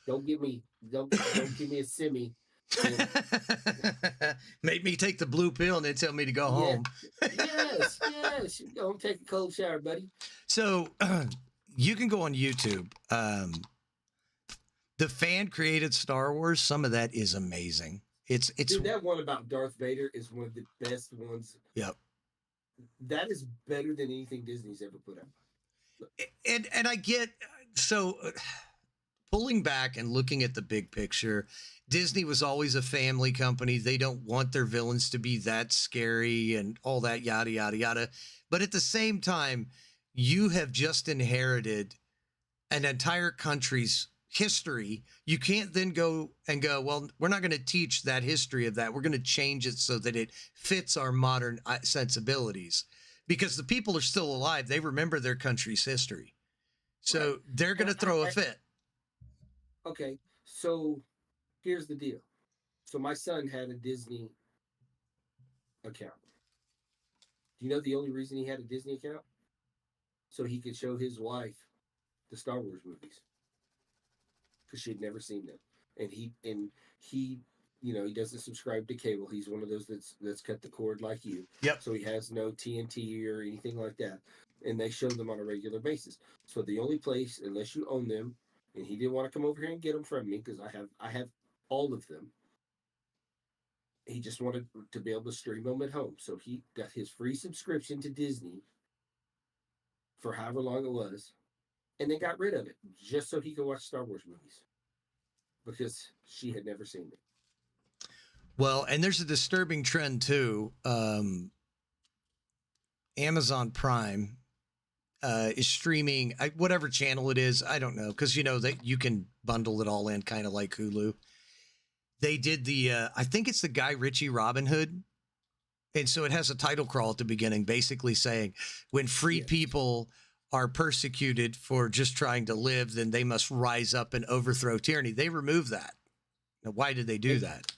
Don't give me a semi. And Made me take the blue pill and then tell me to go home. yes. Go take a cold shower, buddy. So you can go on YouTube. The fan created Star Wars. Some of that is amazing. It's Dude, that one about Darth Vader is one of the best ones. Yep. That is better than anything Disney's ever put out. And I get so pulling back and looking at the big picture. Disney was always a family company. They don't want their villains to be that scary and all that yada yada yada. But at the same time, you have just inherited an entire country's history. You can't then go, well, we're not going to teach that history of that. We're going to change it so that it fits our modern sensibilities, because the people are still alive. They remember their country's history. So they're going to throw a fit. Okay, so here's the deal. So my son had a Disney account. Do you know the only reason he had a Disney account? So he could show his wife the Star Wars movies, because she'd never seen them, and he he doesn't subscribe to cable. He's one of those that's cut the cord like you. Yep. So he has no TNT or anything like that, and they show them on a regular basis. So the only place, unless you own them, and he didn't want to come over here and get them from me because I have all of them. He just wanted to be able to stream them at home. So he got his free subscription to Disney for however long it was, and then got rid of it just so he could watch Star Wars movies, because she had never seen it. Well, and there's a disturbing trend too. Amazon Prime is streaming whatever channel it is. I don't know, because that you can bundle it all in, kind of like Hulu. They did I think it's the Guy Ritchie Robin Hood, and so it has a title crawl at the beginning, basically saying when free people are persecuted for just trying to live, then they must rise up and overthrow tyranny. They removed that. Now, why did they do that?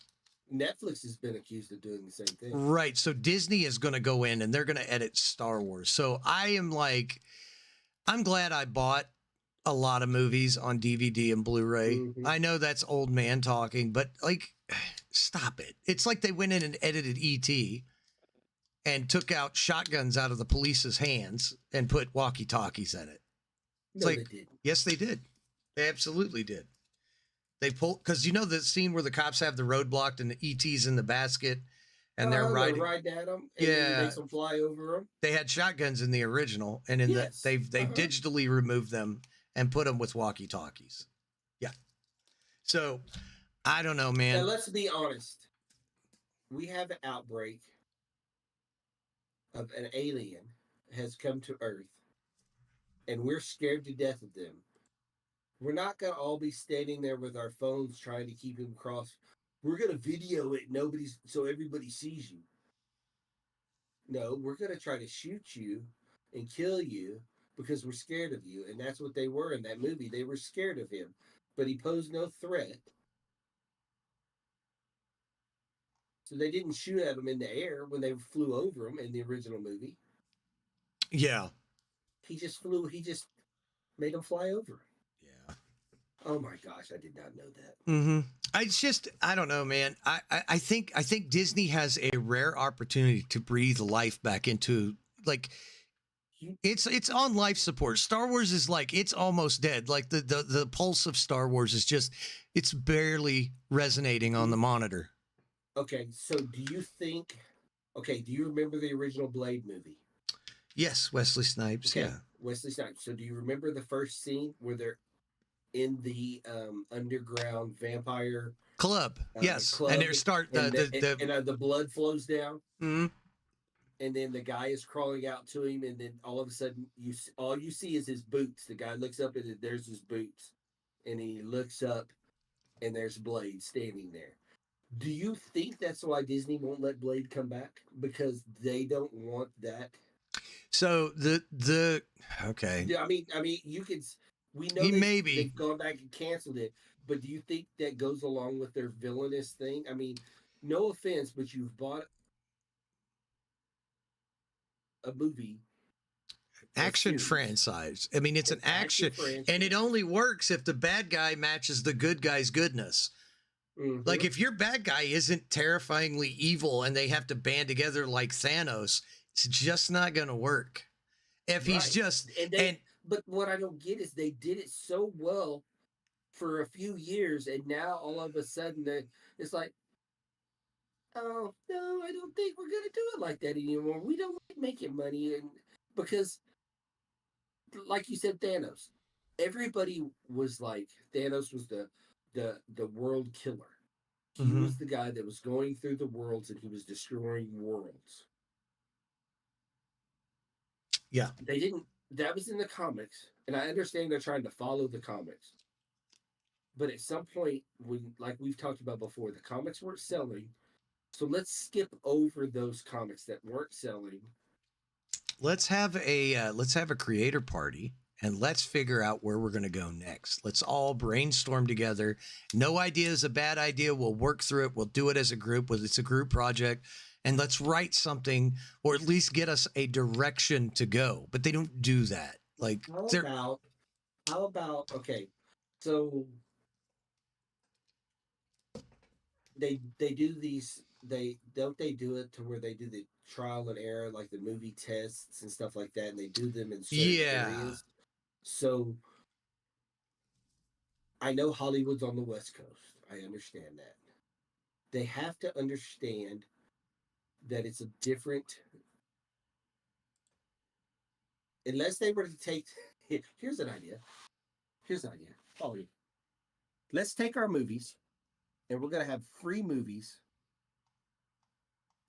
Netflix has been accused of doing the same thing. Right. So Disney is going to go in and they're going to edit Star Wars. So I'm glad I bought a lot of movies on DVD and Blu-ray. Mm-hmm. I know that's old man talking, but stop it. It's like they went in and edited E.T. and took out shotguns out of the police's hands and put walkie-talkies in it. No, they didn't. Yes, they did. They absolutely did. They pull, because the scene where the cops have the road blocked and the ET's in the basket and they're riding at them. And then makes them fly over them. They had shotguns in the original, and in they've digitally removed them and put them with walkie-talkies. Yeah. So I don't know, man. Now, let's be honest. We have an outbreak of an alien has come to Earth, and we're scared to death of them. We're not going to all be standing there with our phones trying to keep him across. We're going to video it so everybody sees you. No, we're going to try to shoot you and kill you because we're scared of you. And that's what they were in that movie. They were scared of him, but he posed no threat. So they didn't shoot at him in the air when they flew over him in the original movie. Yeah. He just made him fly over. Oh my gosh, I did not know that. Mm-hmm. I don't know, man. I think Disney has a rare opportunity to breathe life back into, it's on life support. Star Wars is it's almost dead. Like the pulse of Star Wars is it's barely resonating on the monitor. Okay, so do you remember the original Blade movie? Yes, Wesley Snipes. Okay. Yeah. Wesley Snipes. So do you remember the first scene where they're in the underground vampire club? Yes. Club, and they're the blood flows down. Mm-hmm. And then the guy is crawling out to him, and then all of a sudden all you see is his boots. The guy looks up and there's his boots, and he looks up and there's Blade standing there. Do you think that's why Disney won't let Blade come back? Because they don't want that. So okay, Yeah, I mean, you could. We know he maybe. they've gone back and canceled it, but do you think that goes along with their villainous thing? I mean, no offense, but you've bought a movie, a Action series, franchise. I mean, it's an an action, and franchise. it only works if the bad guy matches the good guy's goodness. Like Mm-hmm. if your bad guy isn't terrifyingly evil and they have to band together like Thanos, it's just not going to work. If he's Right, just and they. and But what I don't get is they did it so well for a few years, and now all of a sudden it's like, oh no, I don't think we're gonna do it like that anymore. We don't like making money, and because, like you said, Thanos, everybody was like Thanos was the world killer. He Mhm. was the guy that was going through the worlds and he was destroying worlds. Yeah. They didn't. That was in the comics, and I understand they're trying to follow the comics. But at some point, when like we've talked about before, the comics weren't selling. So let's skip over those comics that weren't selling. Let's have a creator party and let's figure out where we're going to go next. Let's all brainstorm together. No idea is a bad idea. We'll work through it. We'll do it as a group. It's a group project, and let's write something or at least get us a direction to go. But they don't do that. Like How they're about okay? So they do these they do it to where they do the trial and error like the movie tests and stuff like that, and they do them in certain yeah. areas. So I know Hollywood's on the West Coast. I understand that. They have to understand that it's a different unless they were to take here's an idea. Here's an idea. Follow me. Let's take our movies and we're gonna have free movies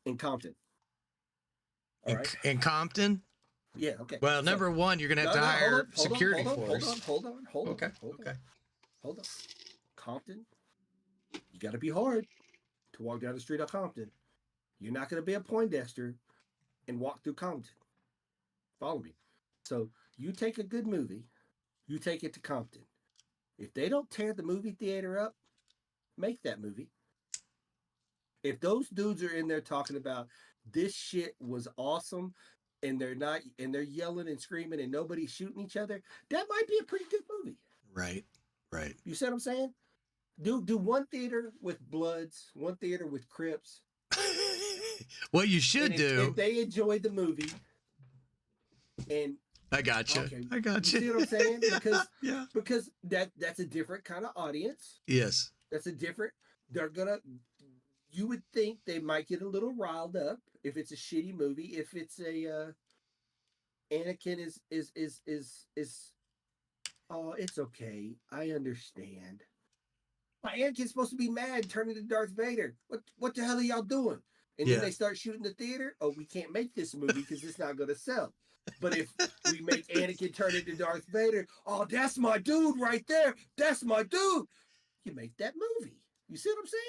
in Compton. All right. In Compton. Yeah. Okay. Well, So number one, you're going to have no, to no. hire security Hold force. on. Hold on. Hold on. Okay. Hold on. Okay. Hold on. Compton. You got to be hard to walk down the street of Compton. You're not going to be a Poindexter and walk through Compton. Follow me. So you take a good movie, you take it to Compton. If they don't tear the movie theater up, make that movie. If those dudes are in there talking about this shit was awesome and they're not and they're yelling and screaming and nobody's shooting each other, that might be a pretty good movie. Right. Right. You see what I'm saying? Do one theater with Bloods, one theater with Crips. What you should And do. if they enjoy the movie and I got you. okay, I got you you. see what I'm saying? Because yeah. because that's a different kind of audience. Yes. That's a different. They're gonna. You would think they might get a little riled up if it's a shitty movie. If it's a Anakin is. Oh, it's okay. I understand. My Anakin's supposed to be mad, turn into Darth Vader. What the hell are y'all doing? And Yeah. then they start shooting the theater. Oh, we can't make this movie because it's not going to sell. But if we make Anakin turn into Darth Vader, oh, that's my dude right there. That's my dude. You make that movie. You see what I'm saying?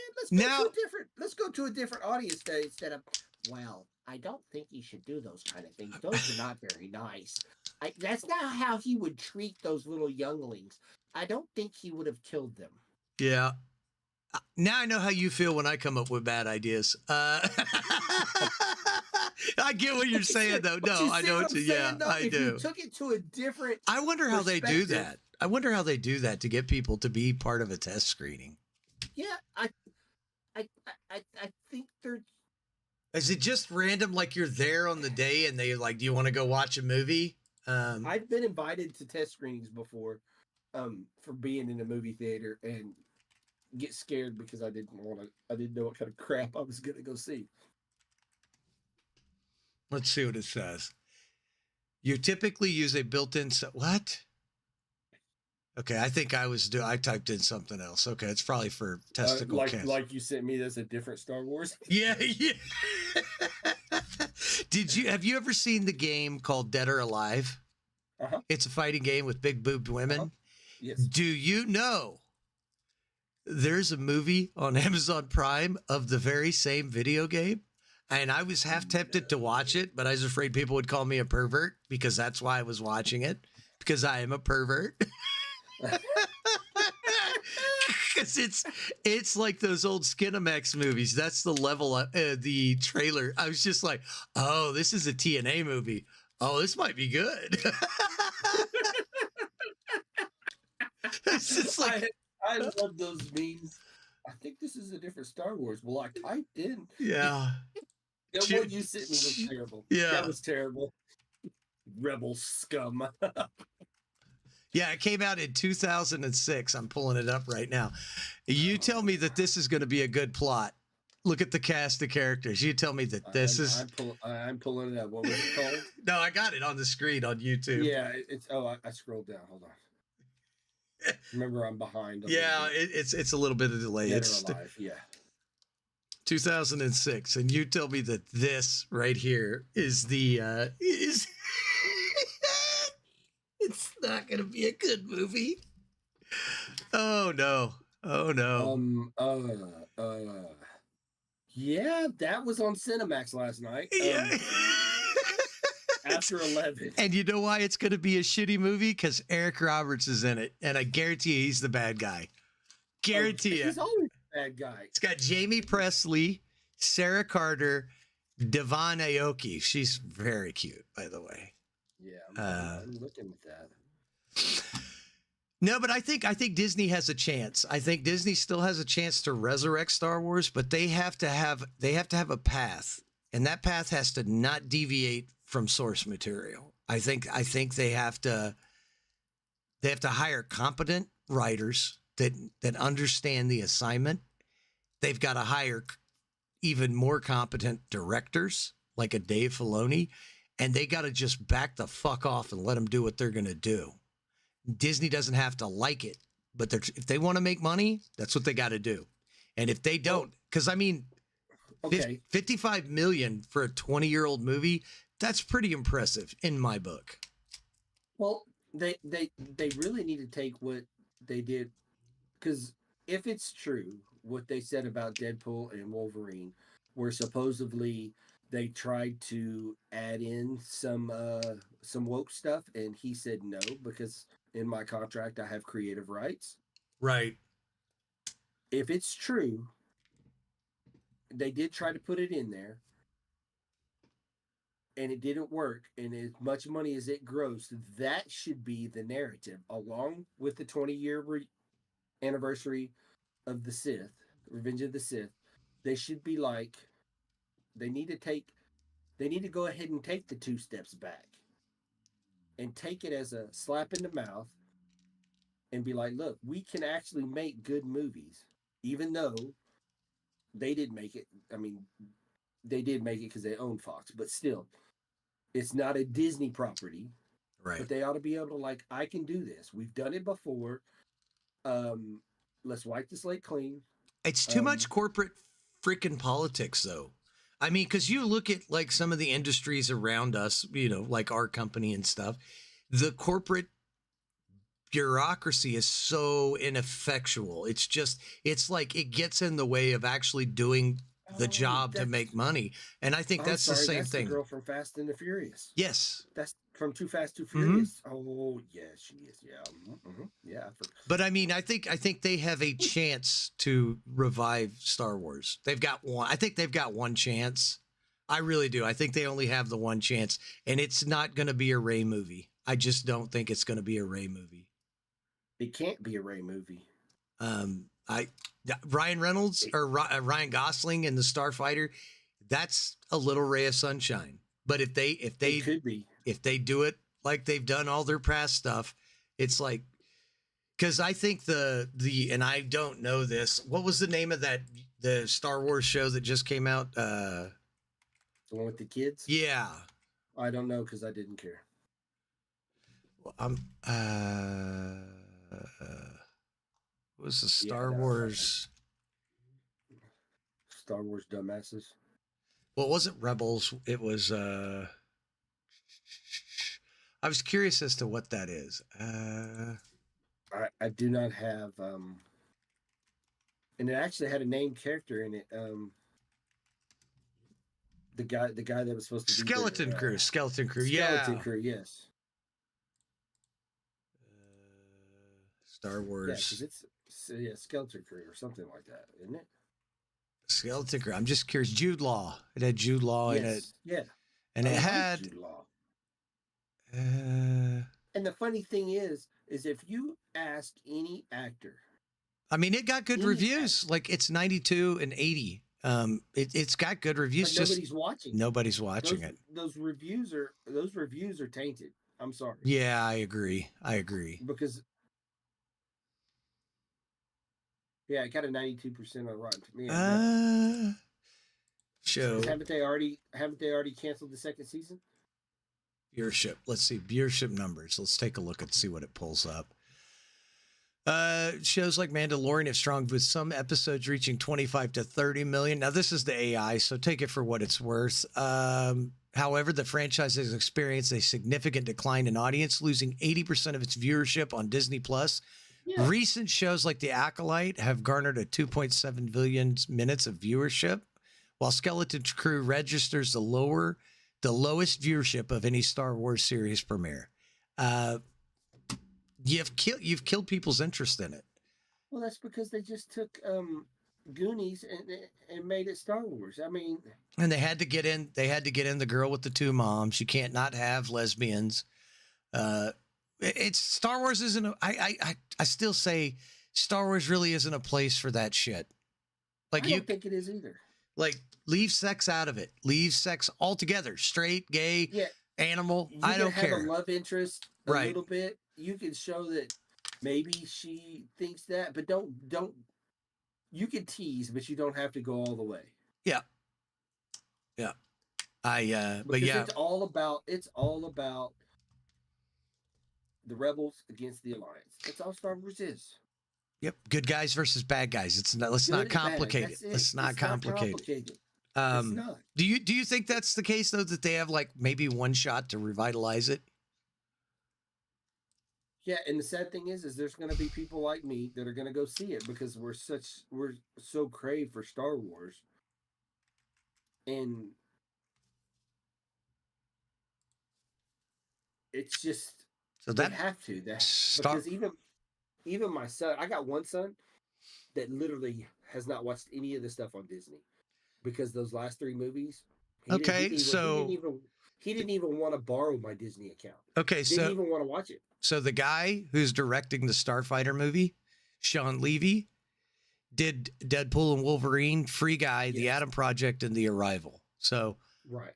Let's go to a different audience instead of, well, I don't think you should do those kind of things. Those are not very nice. That's not how he would treat those little younglings. I don't think he would have killed them. Yeah. Now I know how you feel when I come up with bad ideas. I get what you're saying, though. No, I know. Yeah, I do. You took it to a different. I wonder how they do that. I wonder how they do that to get people to be part of a test screening. Yeah, I think they're. Is it just random, like you're there on the day and they like, do you want to go watch a movie? I've been invited to test screenings before, for being in a movie theater and get scared because I didn't know what kind of crap I was gonna go see. Let's see what it says. You typically use a built-in what? Okay, I think I typed in something else. Okay, it's probably for testicle cancer. Like you sent me as a different Star Wars. Yeah. Have you ever seen the game called Dead or Alive? Uh-huh. It's a fighting game with big boobed women. Uh-huh. Yes. Do you know there's a movie on Amazon Prime of the very same video game. And I was half tempted to watch it, but I was afraid people would call me a pervert because that's why I was watching it, because I am a pervert. Because it's like those old Skinamax movies. That's the level of the trailer. I was just like, oh, this is a TNA movie. Oh, this might be good. It's just like, I love those memes. I think this is a different Star Wars. Well, I typed in. yeah. The one you sent me was terrible. Yeah. That was terrible. Rebel scum. Yeah, it came out in 2006. I'm pulling it up right now. You tell me that this is going to be a good plot. Look at the cast of characters. You tell me that this is. I'm pulling it up. What was it called? No, I got it on the screen on YouTube. Yeah, it's. Oh, I scrolled down. Hold on. Remember, I'm behind. Yeah, it's a little bit of delay. It's alive. Yeah. 2006, and you tell me that this right here is the is. It's not going to be a good movie. Oh no. Oh no. Yeah, that was on Cinemax last night. Yeah. After 11. And you know why it's going to be a shitty movie? Because Eric Roberts is in it, and I guarantee you he's the bad guy. Guarantee you. He's always the bad guy. It's got Jamie Presley, Sarah Carter, Devon Aoki. She's very cute, by the way. Yeah, I'm looking at that. No, but I think Disney has a chance. I think Disney still has a chance to resurrect Star Wars, but they have to have a path, and that path has to not deviate from source material. I think they have to hire competent writers that understand the assignment. They've got to hire even more competent directors like a Dave Filoni. And they got to just back the fuck off and let them do what they're going to do. Disney doesn't have to like it, but if they want to make money, that's what they got to do. And if they don't, because I mean, okay, $55 million for a 20-year-old movie, that's pretty impressive in my book. Well, they really need to take what they did, because if it's true what they said about Deadpool and Wolverine, where supposedly they tried to add in some woke stuff, and he said no, because in my contract I have creative rights. Right. If it's true, they did try to put it in there, and it didn't work, and as much money as it grossed, that should be the narrative, along with the 20-year anniversary of the Sith, Revenge of the Sith. They should be like, they need to go ahead and take the 2 steps back and take it as a slap in the mouth and be like, look, we can actually make good movies, even though they did make it. I mean, they did make it because they own Fox, but still, it's not a Disney property. Right. But they ought to be able to, like, I can do this. We've done it before. Let's wipe the slate clean. It's too much corporate freaking politics, though. I mean, because you look at like some of the industries around us, you know, like our company and stuff, the corporate bureaucracy is so ineffectual. It's like it gets in the way of actually doing the job to make money. And I think that's the same thing. The girl from Fast and the Furious. Yes. That's from Too Fast, Too Furious. Mm-hmm. Oh, yeah, she is. Yeah. Mm-hmm. Yeah. But I mean, I think they have a chance to revive Star Wars. They've got one. I think they've got one chance. I really do. I think they only have the one chance, and it's not going to be a Rey movie. I just don't think it's going to be a Rey movie. It can't be a Rey movie. Ryan Reynolds or Ryan Gosling in the Starfighter, that's a little ray of sunshine. But if they could be, if they do it like they've done all their past stuff, it's like, because I think the and I don't know this. What was the name of the Star Wars show that just came out? The one with the kids? Yeah. I don't know because I didn't care. Well, what was the Star Wars? Star Wars dumbasses. Well, it wasn't Rebels. It was. I was curious as to what that is. I do not have. and it actually had a named character in it. The guy that was supposed to be Skeleton their Crew. Skeleton Crew. skeleton Yeah. crew. Yes, Star yeah, because Wars. it's yeah, skeleton crew or something like that, isn't it? Skeleton Crew. I'm just curious. Jude Law. It had Jude Law in it. Yes, yeah. And I it like had. Jude Law. Uh, And the funny thing is if you ask any actor, I mean, it got good any reviews. Like it's 92 and 80. It's got good reviews. but Just nobody's watching. nobody's watching it. Those reviews are tainted. I'm sorry. Yeah, I agree. Because yeah, it got a 92% on Rotten Tomatoes. Show Haven't they already canceled the second season? viewership. Let's see viewership numbers. Let's take a look and see what it pulls up. Shows like Mandalorian have strong with some episodes reaching 25 to 30 million. Now this is the AI, so take it for what it's worth. However, the franchise has experienced a significant decline in audience, losing 80% of its viewership on Disney Plus. Yeah. Recent shows like The Acolyte have garnered a 2.7 billion minutes of viewership, while Skeleton Crew registers the lowest viewership of any Star Wars series premiere. You've killed people's interest in it. Well, that's because they just took Goonies and made it Star Wars. I mean, And they had to get in the girl with the two moms. You can't not have lesbians. It's Star Wars isn't I still say Star Wars really isn't a place for that shit. Like I don't think it is either. Like leave sex out of it. Leave sex altogether. Straight, gay, Yeah, animal. you I can don't have care. a love interest a Right. little bit. You can show that maybe she thinks that, but don't. You can tease, but you don't have to go all the way. Yeah. But Because yeah. it's all about the rebels against the alliance. That's all Star Wars is. Yep. Good guys versus bad guys. Let's Good not and bad. complicate That's it. Let's not It's complicate not complicated. it. It's not. Do you think that's the case though, that they have like maybe one shot to revitalize it? Yeah, and the sad thing is there's going to be people like me that are going to go see it because we're so crave for Star Wars, and it's just So they that have to Star- because even my son, I got one son that literally has not watched any of the stuff on Disney because those last three movies. Okay, He didn't even want to borrow my Disney account. okay, Didn't even want to watch it. so the guy who's directing the Starfighter movie, Sean Levy, did Deadpool and Wolverine, Free Guy, The Yes. Atom Project, and The Arrival. So Right.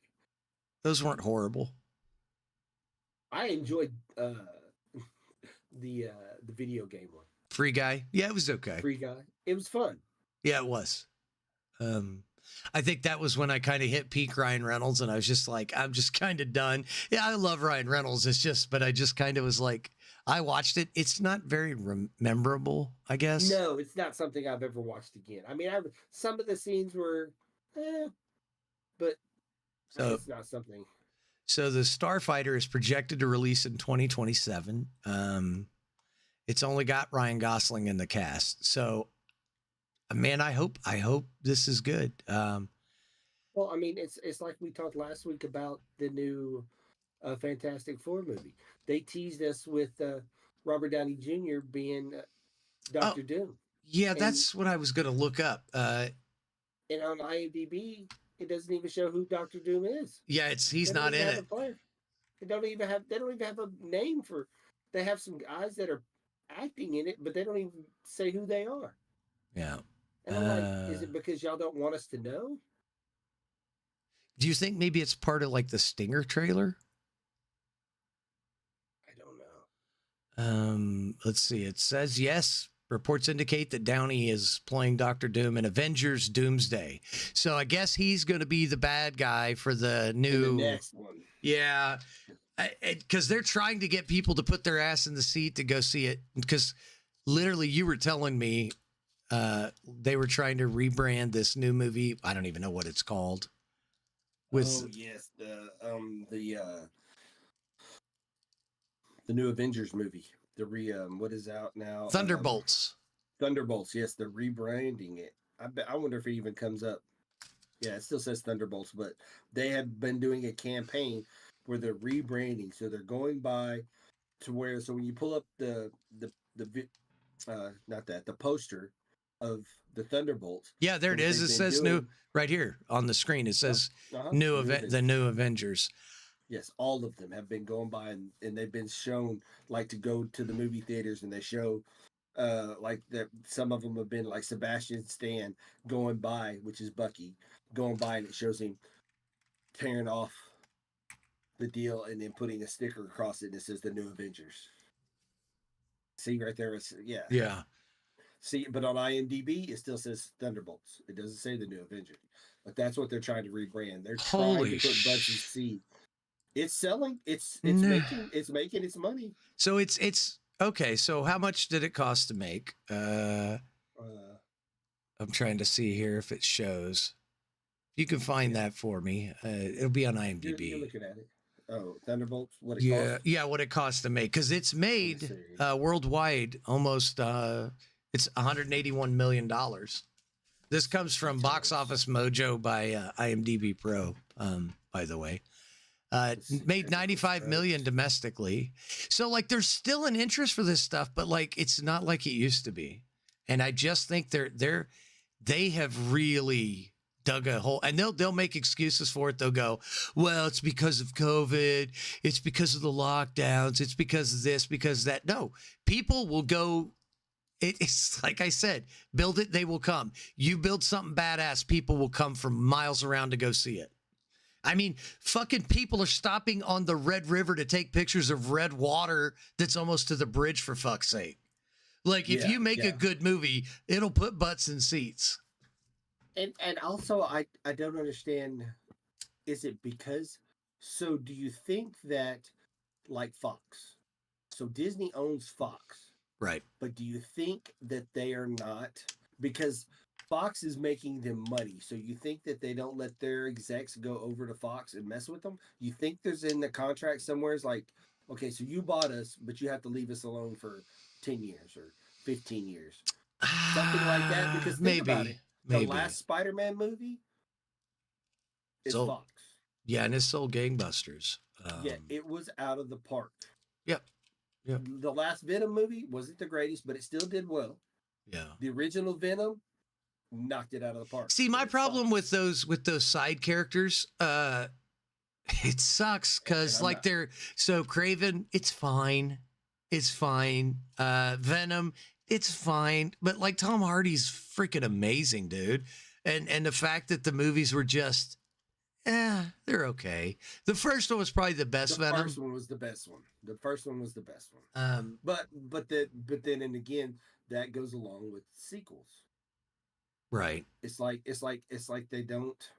those weren't horrible. I enjoyed the video game one. Free Guy, yeah, it was okay. Free Guy. It was fun. Yeah, it was. I think that was when I kind of hit peak Ryan Reynolds, and I was just like, I'm just kind of done. Yeah, I love Ryan Reynolds. But I just kind of was like, I watched it. It's not very memorable, I guess. No, it's not something I've ever watched again. I mean, some of the scenes were, but So- it's not something. So the Starfighter is projected to release in 2027. It's only got Ryan Gosling in the cast. So, man, I hope this is good. Well, I mean, it's like we talked last week about the new Fantastic Four movie. They teased us with Robert Downey Jr. being Doctor Doom, Yeah, that's what I was going to look up. and on IMDb, it doesn't even show who Doctor Doom is. Yeah, he's They don't not even in have it. a player. They don't even have a name for. They have some guys that are acting in it, but they don't even say who they are. Yeah. And I'm like, is it because y'all don't want us to know? Do you think maybe it's part of like the Stinger trailer? I don't know. Let's see. It says yes. Reports indicate that Downey is playing Doctor Doom in Avengers Doomsday. So I guess he's going to be the bad guy for the new. The next one. Yeah. Because they're trying to get people to put their ass in the seat to go see it. Because literally, you were telling me they were trying to rebrand this new movie. I don't even know what it's called. Oh yes, the new Avengers movie. The what is out now? Thunderbolts. Thunderbolts. Yes, they're rebranding it. I wonder if it even comes up. Yeah, it still says Thunderbolts, but they have been doing a campaign where they're rebranding. So they're going by to where, so when you pull up not that, the poster of the Thunderbolts. Yeah, there So it what is. they've It been says doing, new right here on the screen. It says New the Avengers. new Avengers. Yes, all of them have been going by, and they've been shown, like, to go to the movie theaters, and they show like that some of them have been like Sebastian Stan going by, which is Bucky, going by, and it shows him tearing off the deal and then putting a sticker across it and it says the New Avengers. See right there, it's, yeah. Yeah. See, but on IMDb it still says Thunderbolts. It doesn't say the New Avengers. But that's what they're trying to rebrand. They're trying to put butts in seats. It's selling. It's making its money. So it's okay. So how much did it cost to make? I'm trying to see here if it shows. If you can find that for me, it'll be on IMDb. You're looking at it. Oh, Thunderbolts. What it cost? Yeah, what it costs to make, because it's made worldwide almost. It's $181 million. This comes from Box Office Mojo by IMDb Pro. By the way. Made 95 million domestically. So like there's still an interest for this stuff, but like it's not like it used to be. And I just think they have really dug a hole, and they'll make excuses for it. They'll go, well, it's because of COVID, it's because of the lockdowns, it's because of this, because of that. No, people will go. It's like I said, build it, they will come. You build something badass, people will come from miles around to go see it. I mean, fucking people are stopping on the Red River to take pictures of red water that's almost to the bridge, for fuck's sake. Like, if you make a good movie, it'll put butts in seats. And also, I don't understand, is it because, so do you think that, like Fox, so Disney owns Fox. Right. But do you think that they are not, because Fox is making them money, so you think that they don't let their execs go over to Fox and mess with them? You think there's in the contract somewhere, it's like, okay, so you bought us, but you have to leave us alone for 10 years or 15 years. Something like that, because think about it. The last Spider-Man movie is Fox. Yeah, and it's sold gangbusters. Yeah, it was out of the park. Yep. The last Venom movie wasn't the greatest, but it still did well. Yeah. The original Venom knocked it out of the park. See, my problem with those side characters, it sucks because like they're so Craven, it's fine. Venom, it's fine, but like Tom Hardy's freaking amazing, dude. And the fact that the movies were just, they're okay. The first one was probably the best Venom. The first one was the best one. But then and again, that goes along with sequels. Right. It's like they don't.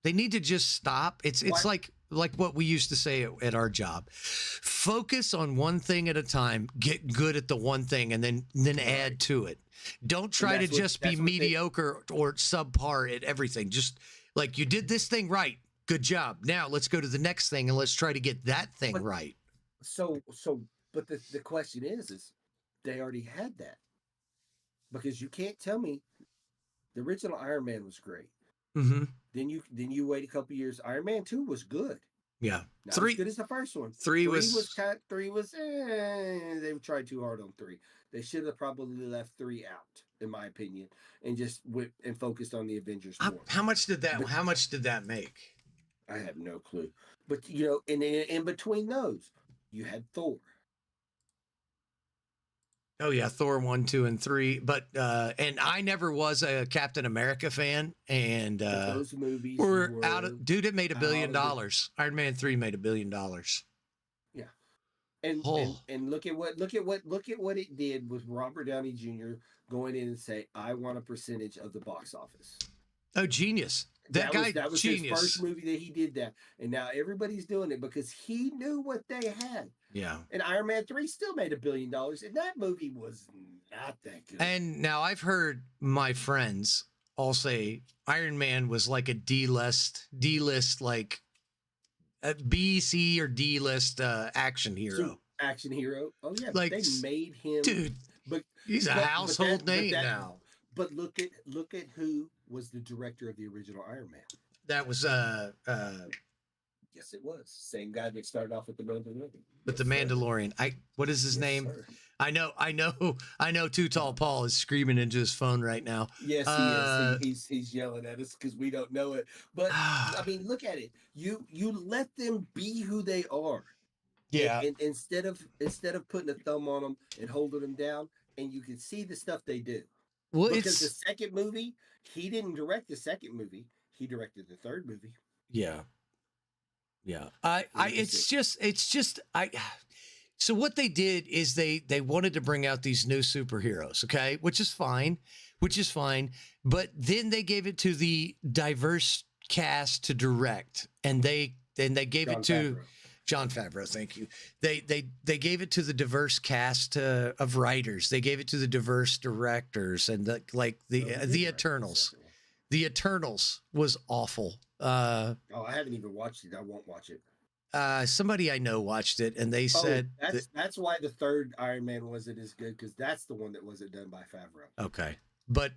They need to just stop. It's like what we used to say at our job. Focus on one thing at a time. Get good at the one thing, and then add to it. Don't try to just be mediocre or subpar at everything. Just like you did this thing right. Good job. Now let's go to the next thing and let's try to get that thing right. But the question is they already had that, because you can't tell me the original Iron Man was great. Mm-hmm. Then you wait a couple years. Iron Man 2 was good. Yeah, not as good as the first one. Three was they tried too hard on 3. They should have probably left 3 out, in my opinion, and just went and focused on the Avengers more. How much did that make? I have no clue. But in between those, you had Thor. Oh yeah, Thor 1, 2, and 3. But and I never was a Captain America fan, and those movies were out of, dude. It made $1 billion. Iron Man 3 made $1 billion. Yeah, and look at what it did with Robert Downey Jr. going in and say, "I want a percentage of the box office." Oh, genius! That was genius. His first movie that he did that, and now everybody's doing it because he knew what they had. Yeah. And Iron Man 3 still made $1 billion, and that movie was not that good. And now I've heard my friends all say Iron Man was like a D-list like a B, C, or D-list action hero. Action hero. Oh yeah, like they made him, dude. But He's a But household name that now. but look at who was the director of the original Iron Man. That was Yes, it was. Same guy that started off with the Mandalorian. with Yes, the sir. Mandalorian. What is his Yes, name? sir. I know. Too Tall Paul is screaming into his phone right now. Yes, he is. He's yelling at us because we don't know it. But I mean, look at it. You let them be who they are. Yeah. And instead of putting a thumb on them and holding them down, and you can see the stuff they do. Well, Because the it's second movie, he didn't direct the second movie. He directed the third movie. yeah. Yeah. It's just so what they did is they wanted to bring out these new superheroes, okay? Which is fine. But then they gave it to the diverse cast to direct, and they gave it to Jon Favreau. Thank you. They gave it to the diverse cast of writers. They gave it to the diverse directors, and the Eternals. The Eternals was awful. I haven't even watched it. I won't watch it. Somebody I know watched it, and they said that's why the third Iron Man wasn't as good, because that's the one that wasn't done by Favreau. Okay, but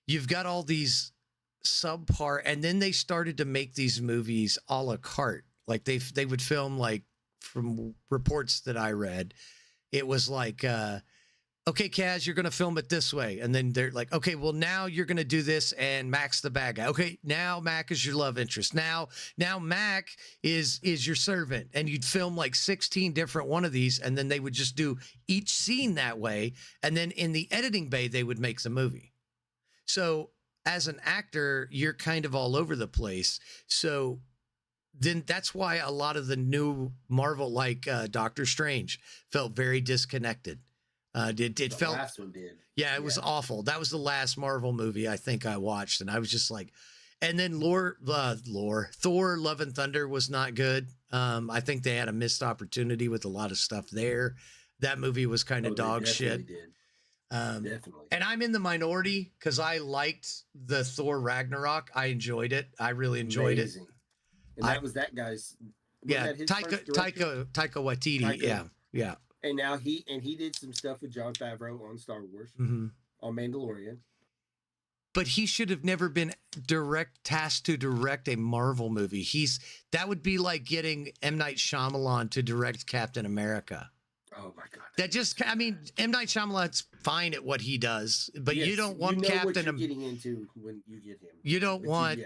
you've got all these subpar, and then they started to make these movies a la carte. Like they would film, like, from reports that I read, it was like, okay, Kaz, you're going to film it this way. And then they're like, okay, well, now you're going to do this, and Mac's the bad guy. Okay, now Mac is your love interest. Now Mac is your servant. And you'd film like 16 different one of these, and then they would just do each scene that way. And then in the editing bay, they would make the movie. So as an actor, you're kind of all over the place. So then that's why a lot of the new Marvel, like Doctor Strange, felt very disconnected. It felt, last one did. Yeah, it was awful. That was the last Marvel movie I think I watched, and I was just like, and then Thor: Love and Thunder was not good. I think they had a missed opportunity with a lot of stuff there. That movie was kind of dog shit. Definitely. And I'm in the minority because I liked the Thor Ragnarok. I enjoyed it. I really enjoyed it. And that was that guy's. Taika Waititi. Taika. Yeah. And now he did some stuff with Jon Favreau on Star Wars, on Mandalorian. But he should have never been tasked to direct a Marvel movie. That would be like getting M. Night Shyamalan to direct Captain America. Oh my God! M. Night Shyamalan's fine at what he does, but yes, you don't want what you're getting into when you get him. You don't want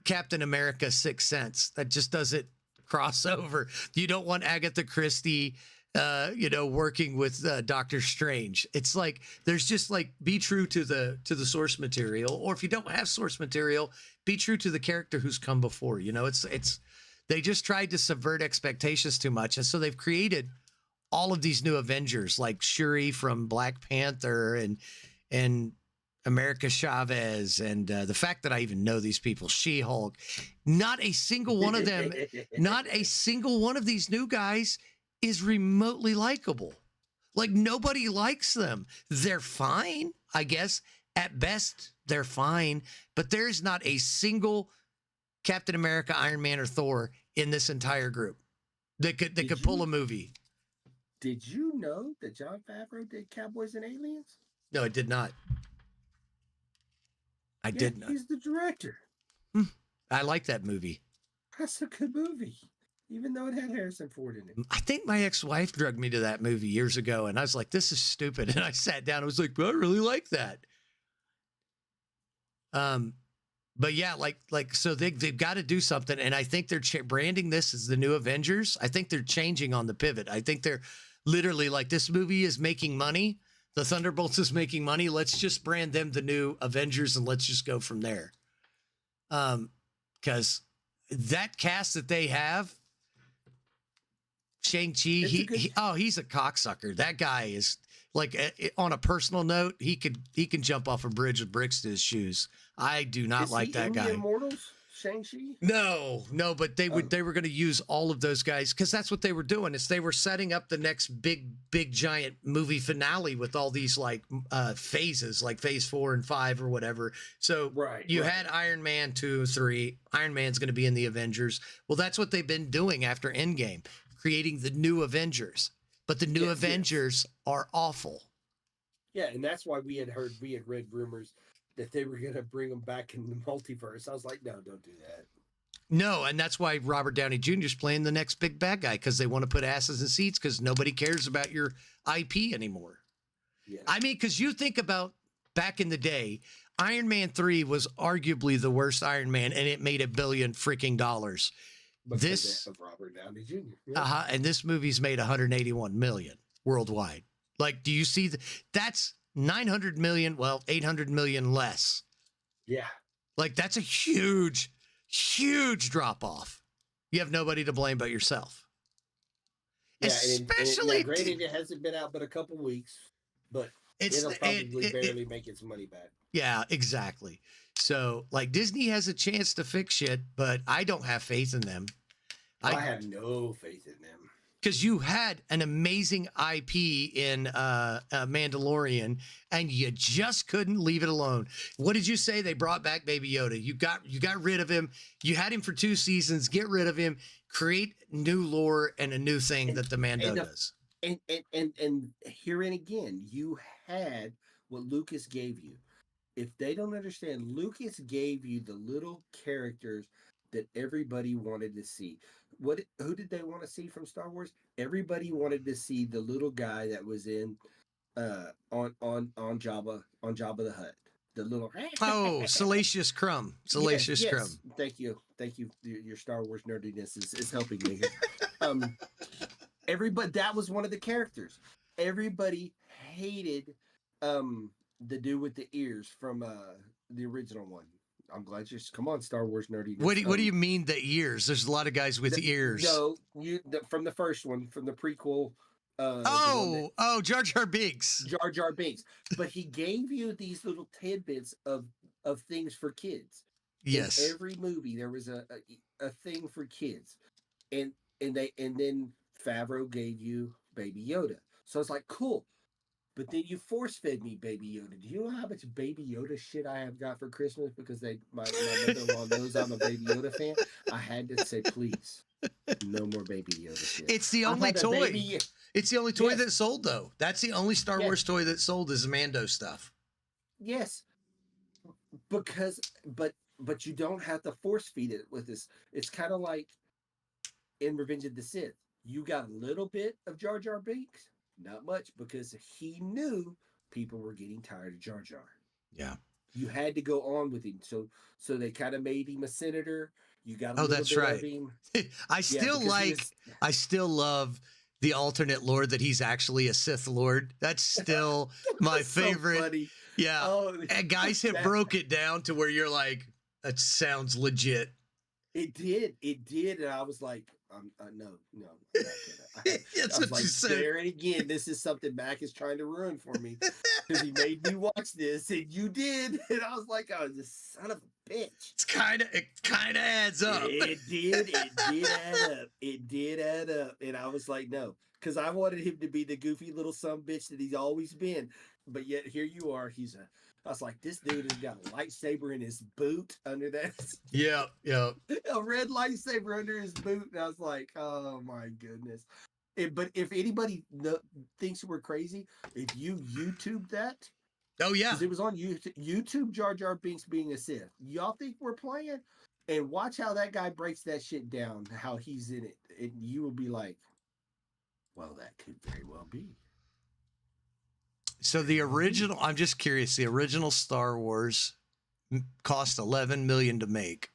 Captain America: Sixth Sense. That just doesn't cross over. You don't want Agatha Christie. Working with Doctor Strange. It's like there's just like, be true to the source material, or if you don't have source material, be true to the character who's come before. It's they just tried to subvert expectations too much, and so they've created all of these new Avengers, like Shuri from Black Panther and America Chavez, and the fact that I even know these people, She-Hulk. Not a single one of them, not a single one of these new guys is remotely likable. Like, nobody likes them. They're fine, I guess. At best, they're fine. But there's not a single Captain America, Iron Man, or Thor in this entire group that could pull a movie. Did you know that Jon Favreau did Cowboys and Aliens? No, I did not. I did not. He's the director. I like that movie. That's a good movie. Even though it had Harrison Ford in it. I think my ex-wife drugged me to that movie years ago, and I was like, this is stupid. And I sat down and was like, I really like that. But yeah, so they've got to do something. And I think they're branding this as the new Avengers. I think they're changing on the pivot. I think they're literally like, this movie is making money. The Thunderbolts is making money. Let's just brand them the new Avengers, and let's just go from there. Because that cast that they have, Shang-Chi, he's a cocksucker. That guy is like, on a personal note, he can jump off a bridge with bricks to his shoes. I do not like that guy. Immortals, Shang-Chi? No, but they were going to use all of those guys, because that's what they were doing. Is they were setting up the next big giant movie finale with all these like phases, like phase 4 and 5 or whatever. So you had Iron Man 2, 3. Iron Man's going to be in the Avengers. Well, that's what they've been doing after Endgame, creating the new Avengers. But the new Avengers are awful. Yeah, and that's why we had read rumors that they were going to bring him back in the multiverse. I was like, no, don't do that. No, and that's why Robert Downey Jr. is playing the next big bad guy, because they want to put asses in seats because nobody cares about your IP anymore. Yeah. I mean, because you think about back in the day, Iron Man 3 was arguably the worst Iron Man, and it made $1 billion freaking dollars. Because This of Robert Downey Jr. Yeah. and this movie's made 181 million worldwide. Like, do you see that's 900 million, well, 800 million less. Yeah. Like, that's a huge drop off. You have nobody to blame but yourself. Yeah, Especially, now, granted, it hasn't been out but a couple weeks, but it'll probably barely make its money back. Yeah, exactly. So, like, Disney has a chance to fix shit, but I don't have faith in them. I have no faith in them. Because you had an amazing IP in Mandalorian, and you just couldn't leave it alone. What did you say? They brought back Baby Yoda. You got rid of him. You had him for 2 seasons. Get rid of him. Create new lore and a new thing that the Mando does. And herein again, you had what Lucas gave you. If they don't understand, Lucas gave you the little characters that everybody wanted to see. Who did they want to see from Star Wars? Everybody wanted to see the little guy that was in on Jabba the Hutt. The little Salacious Crumb. Salacious Crumb. Thank you. Your Star Wars nerdiness is helping me. Everybody, that was one of the characters. Everybody hated the dude with the ears from the original one. I'm glad come on, Star Wars nerdy. What do you mean the ears? There's a lot of guys with ears. No, from the first one, from the prequel. Jar Jar Binks. Jar Jar Binks. But he gave you these little tidbits of things for kids. Yes. In every movie there was a thing for kids, and then Favreau gave you Baby Yoda. So it's like, cool. But then you force fed me Baby Yoda. Do you know how much Baby Yoda shit I have got for Christmas? Because my mother-in-law knows I'm a Baby Yoda fan. I had to say, please, no more Baby Yoda shit. It's the only toy. It's the only toy that sold, though. That's the only Star Wars toy that sold is Mando stuff. Yes, because but you don't have to force feed it with this. It's kind of like in Revenge of the Sith. You got a little bit of Jar Jar Binks. Not much, because he knew people were getting tired of Jar Jar. Yeah. You had to go on with him. So they kind of made him a senator. You got a little that's bit right. of him. I still love the alternate lord that he's actually a Sith Lord. That's still my favorite. So funny. Yeah. Oh, and guys have broke it down to where you're like, that sounds legit. It did. And I was like, no, I'm not gonna. That's what you said. There and again, this is something Mac is trying to ruin for me because he made me watch this, and you did, and I was like, "Oh, this son of a bitch." It kind of adds up. It did add up. It did add up, and I was like, "No," because I wanted him to be the goofy little son bitch that he's always been, but yet here you are. I was like, this dude has got a lightsaber in his boot under that. Yeah. A red lightsaber under his boot. And I was like, oh my goodness. But if anybody thinks we're crazy, if you YouTube that. Oh, yeah. Because it was on YouTube, Jar Jar Binks being a Sith. Y'all think we're playing? And watch how that guy breaks that shit down, how he's in it. And you will be like, well, that could very well be. So the original, I'm just curious, the original Star Wars cost $11 million to make.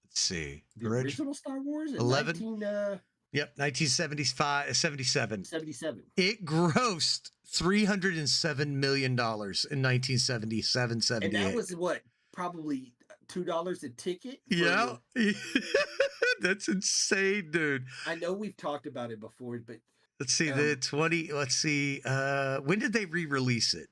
Let's see. The original Star Wars? 1975, 77. 77. It grossed $307 million in 1977, 78. And that was what? Probably $2 a ticket? Yeah. That's insane, dude. I know we've talked about it before, but let's see, when did they re-release it?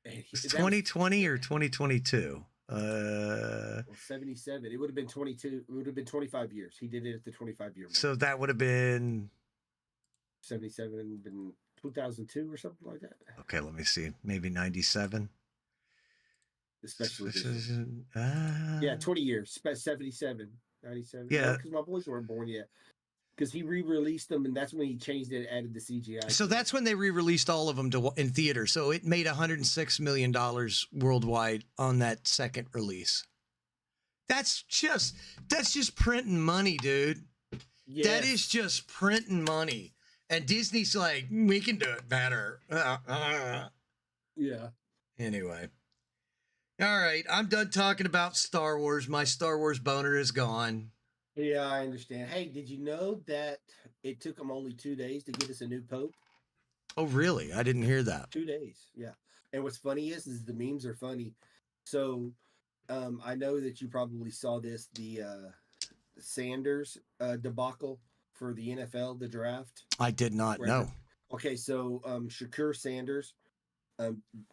It's 2020 or 2022? 77. It would have been 22. It would have been 25 years. He did it at the 25-year mark. So that would have been 77, been 2002 or something like that. Okay, let me see. Maybe 97. Especially yeah, 20 years. 77, 97. Yeah, because my boys weren't born yet. because he re-released them, and that's when he changed it, added the CGI. So that's when they re-released all of them in theater. So it made $106 million worldwide on that second release. That's just printing money, dude. Yes. That is just printing money. And Disney's like, we can do it better. Yeah. Anyway. All right. I'm done talking about Star Wars. My Star Wars boner is gone. Yeah, I understand. Hey, did you know that it took them only 2 days to get us a new pope? Oh, really? I didn't hear that. 2 days. Yeah. And what's funny is the memes are funny. So I know that you probably saw this, the Sanders debacle for the NFL, the draft. I did not know. Okay, so Shakur Sanders,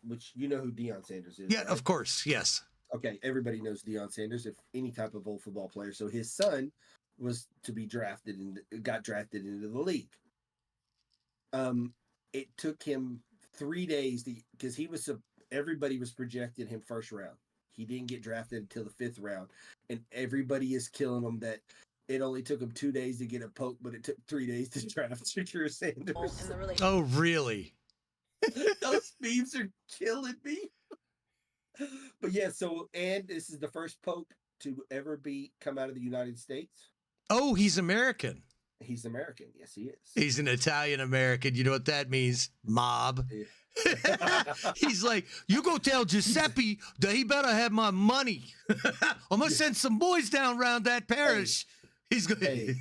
which you know who Deion Sanders is. Yeah, right? of course. Yes. Okay, everybody knows Deion Sanders, if any type of old football player. So his son was to be drafted and got drafted into the league. It took him 3 days because everybody was projecting him first round. He didn't get drafted until the 5th round, and everybody is killing him that it only took him 2 days to get a pope, but it took 3 days to draft Shakur Sanders. Oh, really? Those memes are killing me. But yeah, and this is the first pope to ever come out of the United States. Oh, he's American. He's American. Yes, he is. He's an Italian American. You know what that means? Mob. Yeah. He's like, you go tell Giuseppe that he better have my money. I'm gonna send some boys down around that parish. He's going. Hey.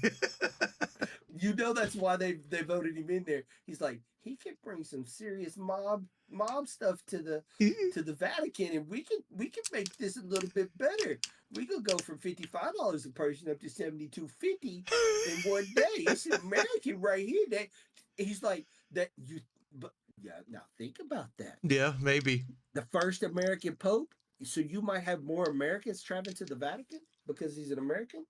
You know that's why they voted him in there. He's like, he can bring some serious mob stuff to the Vatican, and we can make this a little bit better. We could go from $55 a person up to $72.50 in one day. It's an American right here. That he's like that. But yeah, now think about that. Yeah, maybe The first American pope. So you might have more Americans traveling to the Vatican because he's an American.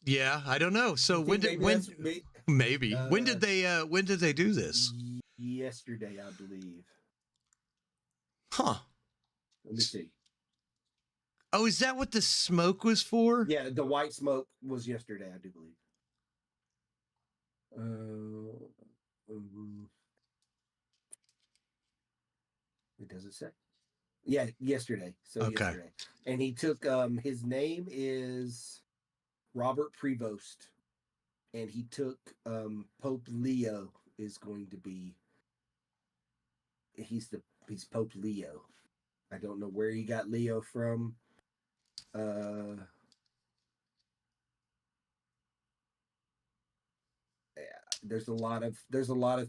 Yeah, I don't know. So when did they do this? Yesterday, I believe. Huh. Let me see. Oh, is that what the smoke was for? Yeah, the white smoke was yesterday, I do believe. It doesn't say. Yeah, yesterday. So Okay. yesterday. And he took his name is Robert Prevost. And he took Pope Leo is going to be he's Pope Leo. I don't know where he got Leo from. There's a lot of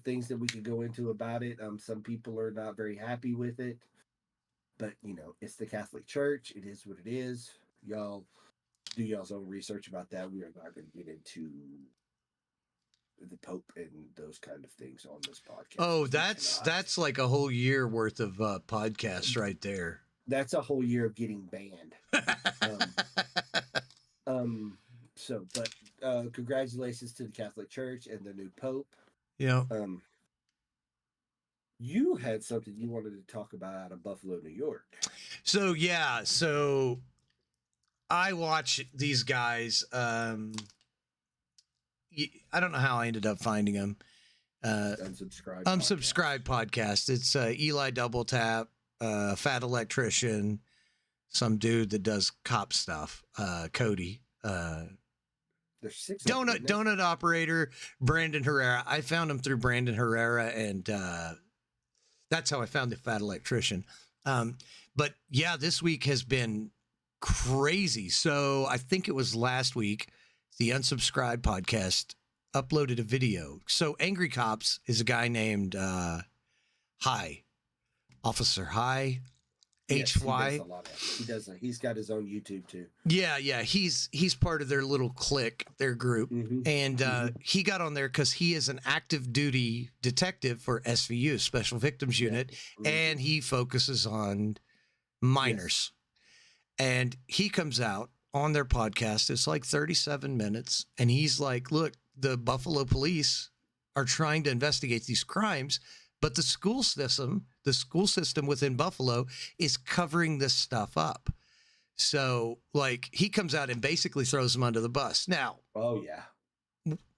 things that we could go into about it. Some people are not very happy with it, but it's the Catholic Church. It is what it is. Y'all do y'all's own research about that. We are not going to get into the Pope and those kind of things on this podcast. Oh, that's like a whole year worth of podcasts right there. That's a whole year of getting banned. But congratulations to the Catholic Church and the new Pope. Yeah. You had something you wanted to talk about out of Buffalo, New York. So I watch these guys. I don't know how I ended up finding them. Unsubscribe podcast. It's Eli Double Tap, Fat Electrician, some dude that does cop stuff, Cody. There's 6 donut operator, Brandon Herrera. I found him through Brandon Herrera, and that's how I found the Fat Electrician. But yeah, this week has been crazy. So I think it was last week, the Unsubscribed podcast uploaded a video. So Angry Cops is a guy named Officer High. Yes, HY. He does. He's got his own YouTube too. Yeah. He's part of their little clique, their group. Mm-hmm. And he got on there because he is an active duty detective for SVU, Special Victims Unit, Mm-hmm. and he focuses on minors. Yes. And he comes out on their podcast. It's like 37 minutes. And he's like, look, the Buffalo police are trying to investigate these crimes, but the school system within Buffalo is covering this stuff up. So like he comes out and basically throws them under the bus. Now, oh yeah.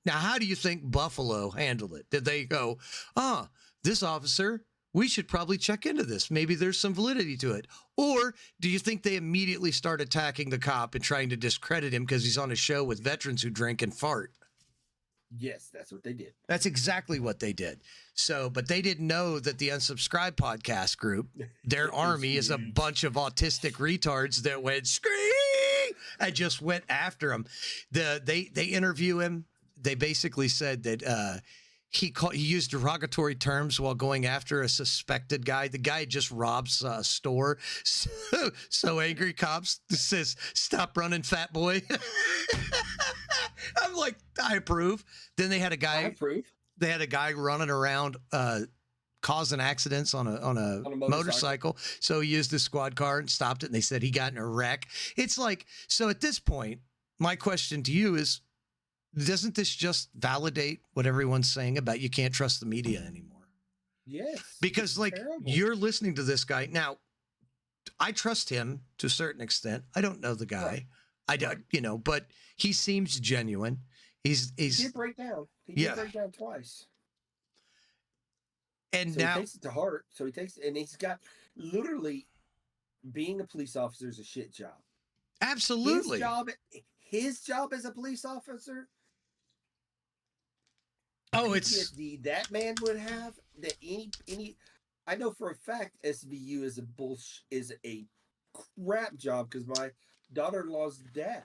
Now, how do you think Buffalo handled it? Did they go, this officer, we should probably check into this. Maybe there's some validity to it. Or do you think they immediately start attacking the cop and trying to discredit him because he's on a show with veterans who drink and fart? Yes, that's what they did. That's exactly what they did. So, but they didn't know that the Unsubscribe podcast group, their army is a bunch of autistic retards that went scream and just went after him. They interview him. They basically said that he used derogatory terms while going after a suspected guy. The guy just robs a store. So angry cops says, "Stop running, fat boy." I'm like, I approve. Then they had a guy. I approve. They had a guy running around causing accidents on a motorcycle. So he used the squad car and stopped it. And they said he got in a wreck. It's like, so at this point, my question to you is, doesn't this just validate what everyone's saying about you can't trust the media anymore? Yes. Because like terrible. You're listening to this guy. Now, I trust him to a certain extent. I don't know the guy. Right. I don't, but he seems genuine. He did break down. He did break down twice. And so now he takes it to heart. So he takes, and he's got literally being a police officer is a shit job. Absolutely. His job as a police officer. Oh, it's PTSD that man would have that any. I know for a fact SVU is a crap job because my daughter-in-law's dad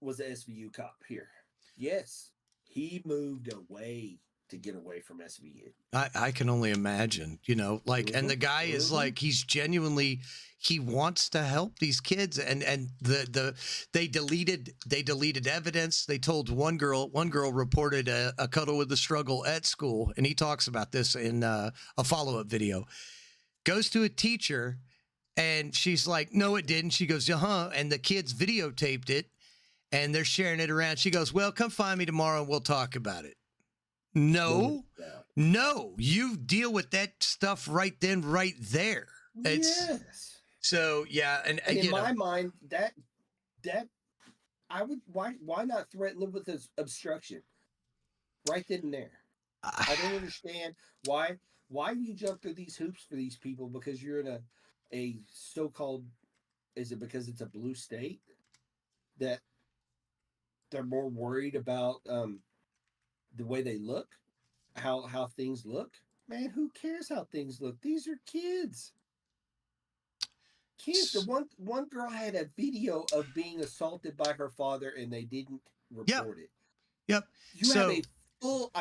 was an SVU cop here. Yes, he moved away to get away from SVU. I can only imagine, and the guy is like, he's genuinely, he wants to help these kids, and they deleted evidence. They told one girl reported a cuddle with the struggle at school, and he talks about this in a follow-up video. Goes to a teacher, and she's like, no, it didn't. She goes, and the kids videotaped it, and they're sharing it around. She goes, well, come find me tomorrow, and we'll talk about it. No, you deal with that stuff right then, right there. Yes. So yeah, and in my mind, that I would why not threaten them with this obstruction right then and there? I don't understand why you jump through these hoops for these people because you're in a so-called, is it because it's a blue state that they're more worried about the way they look, how things look? Man, who cares how things look? These are kids. The one girl had a video of being assaulted by her father and they didn't report it. Yep. You have a full,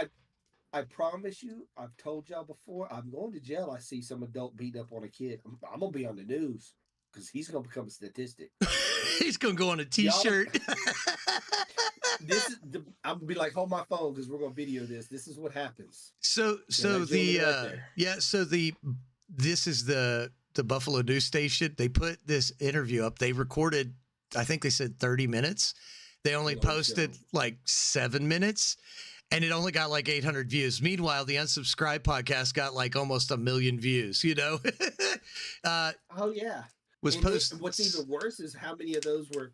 I promise you, I've told y'all before, I'm going to jail. I see some adult beat up on a kid. I'm going to be on the news because he's going to become a statistic. He's going to go on a t-shirt. I'm gonna be like, hold my phone because we're gonna video this. This is what happens. This is the Buffalo news station. They put this interview up. They recorded, I think they said 30 minutes. They only posted like 7 minutes, and it only got like 800 views. Meanwhile, the Unsubscribe podcast got like almost 1 million views. Oh yeah. Was posted. What's even worse is how many of those were.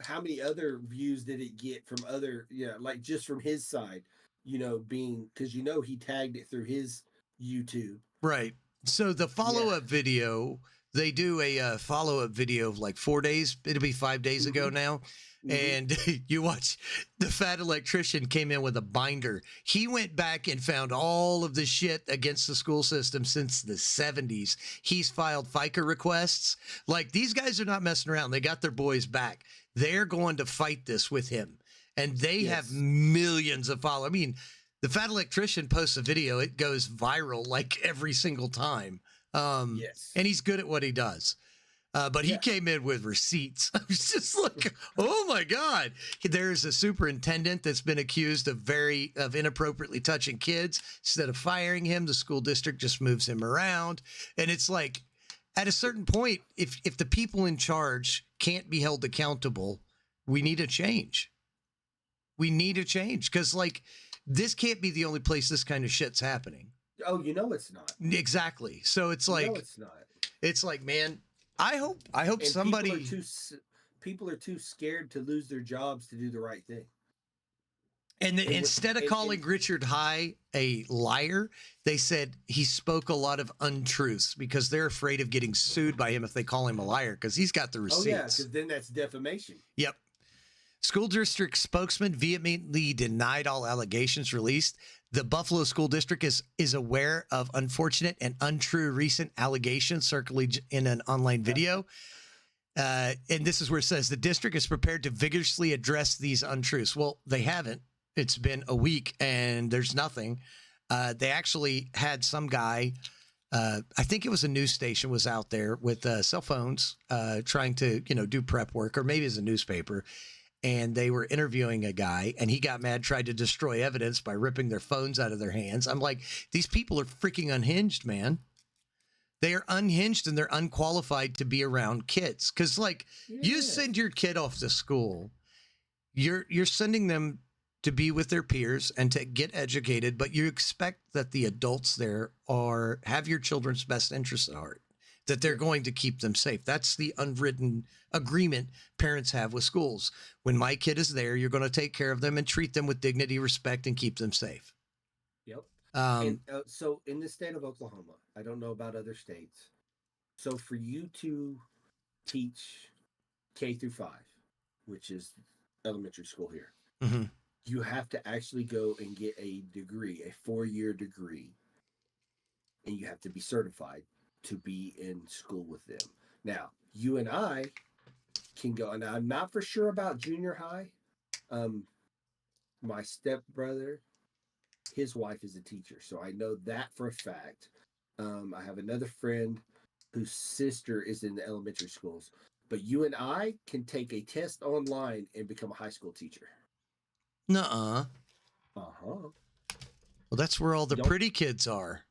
How many other views did it get from other, like just from his side, being, because he tagged it through his YouTube. Right. So the follow-up video, they do a follow-up video of like 4 days. It'll be 5 days ago now. And you watch, the fat electrician came in with a binder. He went back and found all of the shit against the school system since the 70s. He's filed FICA requests. Like, these guys are not messing around. They got their boys back. They're going to fight this with him. And they have millions of followers. I mean, the fat electrician posts a video. It goes viral like every single time. And he's good at what he does. But he came in with receipts. I was just like, oh my God. There's a superintendent that's been accused of inappropriately touching kids. Instead of firing him, the school district just moves him around. And it's like, at a certain point, if the people in charge can't be held accountable, we need a change. We need a change. Because like, this can't be the only place this kind of shit's happening. Oh, it's not. Exactly. So it's like, it's not. It's like, man, I hope and somebody. People are too scared to lose their jobs to do the right thing. And And instead of calling Richard High a liar, they said he spoke a lot of untruths because they're afraid of getting sued by him if they call him a liar because he's got the receipts. Oh yeah, because then that's defamation. Yep. School district spokesman vehemently denied all allegations released. The Buffalo School District is aware of unfortunate and untrue recent allegations circulating in an online video. And this is where it says the district is prepared to vigorously address these untruths. Well, they haven't. It's been a week and there's nothing. They actually had some guy, I think it was a news station, was out there with cell phones trying to, do prep work, or maybe it's a newspaper. And they were interviewing a guy and he got mad, tried to destroy evidence by ripping their phones out of their hands. I'm like, these people are freaking unhinged, man. They are unhinged and they're unqualified to be around kids. Cause you send your kid off to school, you're sending them to be with their peers and to get educated, but you expect that the adults there have your children's best interests at heart, that they're going to keep them safe. That's the unwritten agreement parents have with schools. When my kid is there, you're going to take care of them and treat them with dignity, respect, and keep them safe. Yep. So in the state of Oklahoma, I don't know about other states. So for you to teach K through 5, which is elementary school here, mm-hmm. you have to actually go and get a degree, a 4-year degree, and you have to be certified to be in school with them. Now, you and I can go, and I'm not for sure about junior high. My stepbrother, his wife is a teacher, so I know that for a fact. I have another friend whose sister is in the elementary schools, but you and I can take a test online and become a high school teacher. Nuh-uh. Uh-huh. Well, that's where all the pretty kids are.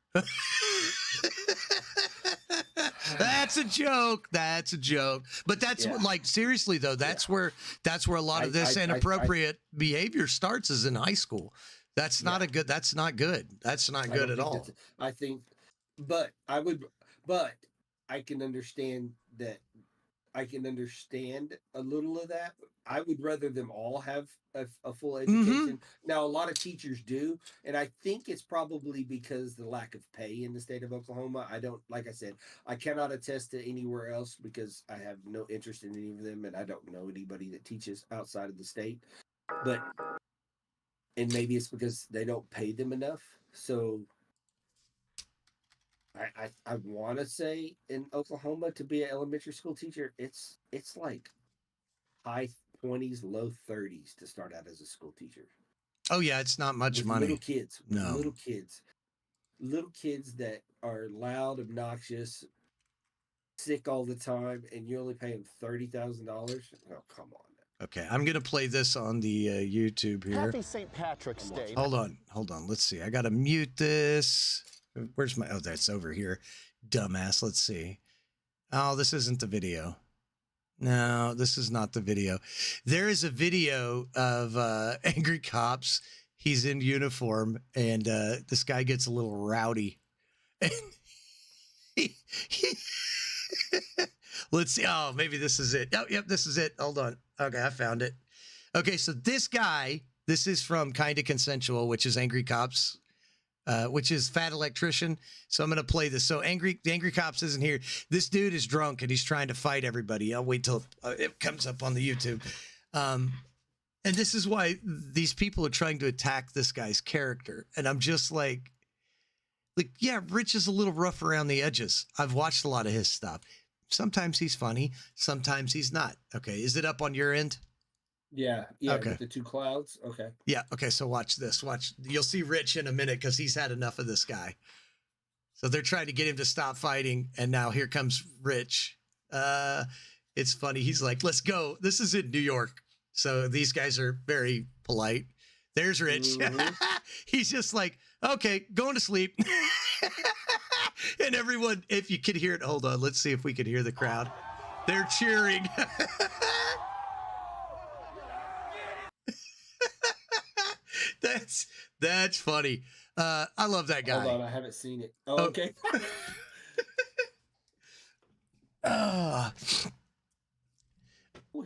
That's a joke. That's a joke. But that's seriously though, that's where a lot of this inappropriate behavior starts, is in high school. That's not a good. That's not good. That's not good at all. I think, but I can understand that. I can understand a little of that. I would rather them all have a full education. Mm-hmm. Now, a lot of teachers do, and I think it's probably because the lack of pay in the state of Oklahoma. Like I said, I cannot attest to anywhere else because I have no interest in any of them, and I don't know anybody that teaches outside of the state. And maybe it's because they don't pay them enough. So I want to say in Oklahoma, to be an elementary school teacher, it's like high 20s, low 30s to start out as a school teacher. Oh yeah, it's not much money. Little kids, no, little kids that are loud, obnoxious, sick all the time, and you only pay them $30,000. Oh, come on. Okay, I'm gonna play this on the YouTube here. Happy St. Patrick's Day. Hold on. Let's see. I gotta mute this. Where's my? Oh, that's over here. Dumbass. Let's see. Oh, this isn't the video. No, this is not the video. There is a video of angry cops. He's in uniform, and this guy gets a little rowdy. And let's see. Oh, maybe this is it. Oh, yep, this is it. Hold on. Okay, I found it. Okay, so this guy, this is from Kinda Consensual, which is Angry Cops, which is Fat Electrician. So I'm going to play this. So the Angry Cops isn't here. This dude is drunk and he's trying to fight everybody. I'll wait till it comes up on the YouTube. And this is why these people are trying to attack this guy's character. And I'm just like, yeah, Rich is a little rough around the edges. I've watched a lot of his stuff. Sometimes he's funny. Sometimes he's not. Okay. Is it up on your end? Yeah. Okay. With the two clouds. Okay. Yeah. Okay. So watch this. You'll see Rich in a minute because he's had enough of this guy. So they're trying to get him to stop fighting. And now here comes Rich. It's funny. He's like, let's go. This is in New York. So these guys are very polite. There's Rich. Mm-hmm. He's just like, okay, going to sleep. And everyone, if you could hear it, hold on. Let's see if we can hear the crowd. They're cheering. That's funny. I love that guy. Hold on, I haven't seen it. Oh, okay.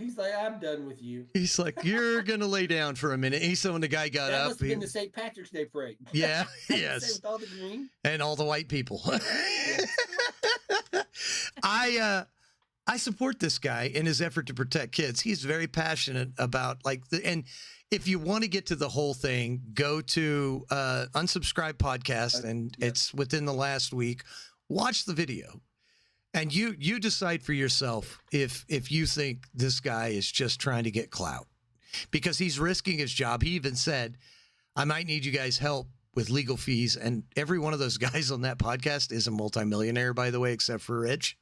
He's like, I'm done with you. He's like, you're gonna lay down for a minute. He's so when the guy got That up. must have been the St. Patrick's Day parade. Yeah, Say yes, with all the green. and all the white people. Yes. I support this guy in his effort to protect kids. He's very passionate about and if you want to get to the whole thing, go to Unsubscribe podcast, and it's within the last week. Watch the video, and you decide for yourself if you think this guy is just trying to get clout, because he's risking his job. He even said, "I might need you guys' help with legal fees," and every one of those guys on that podcast is a multimillionaire, by the way, except for Rich.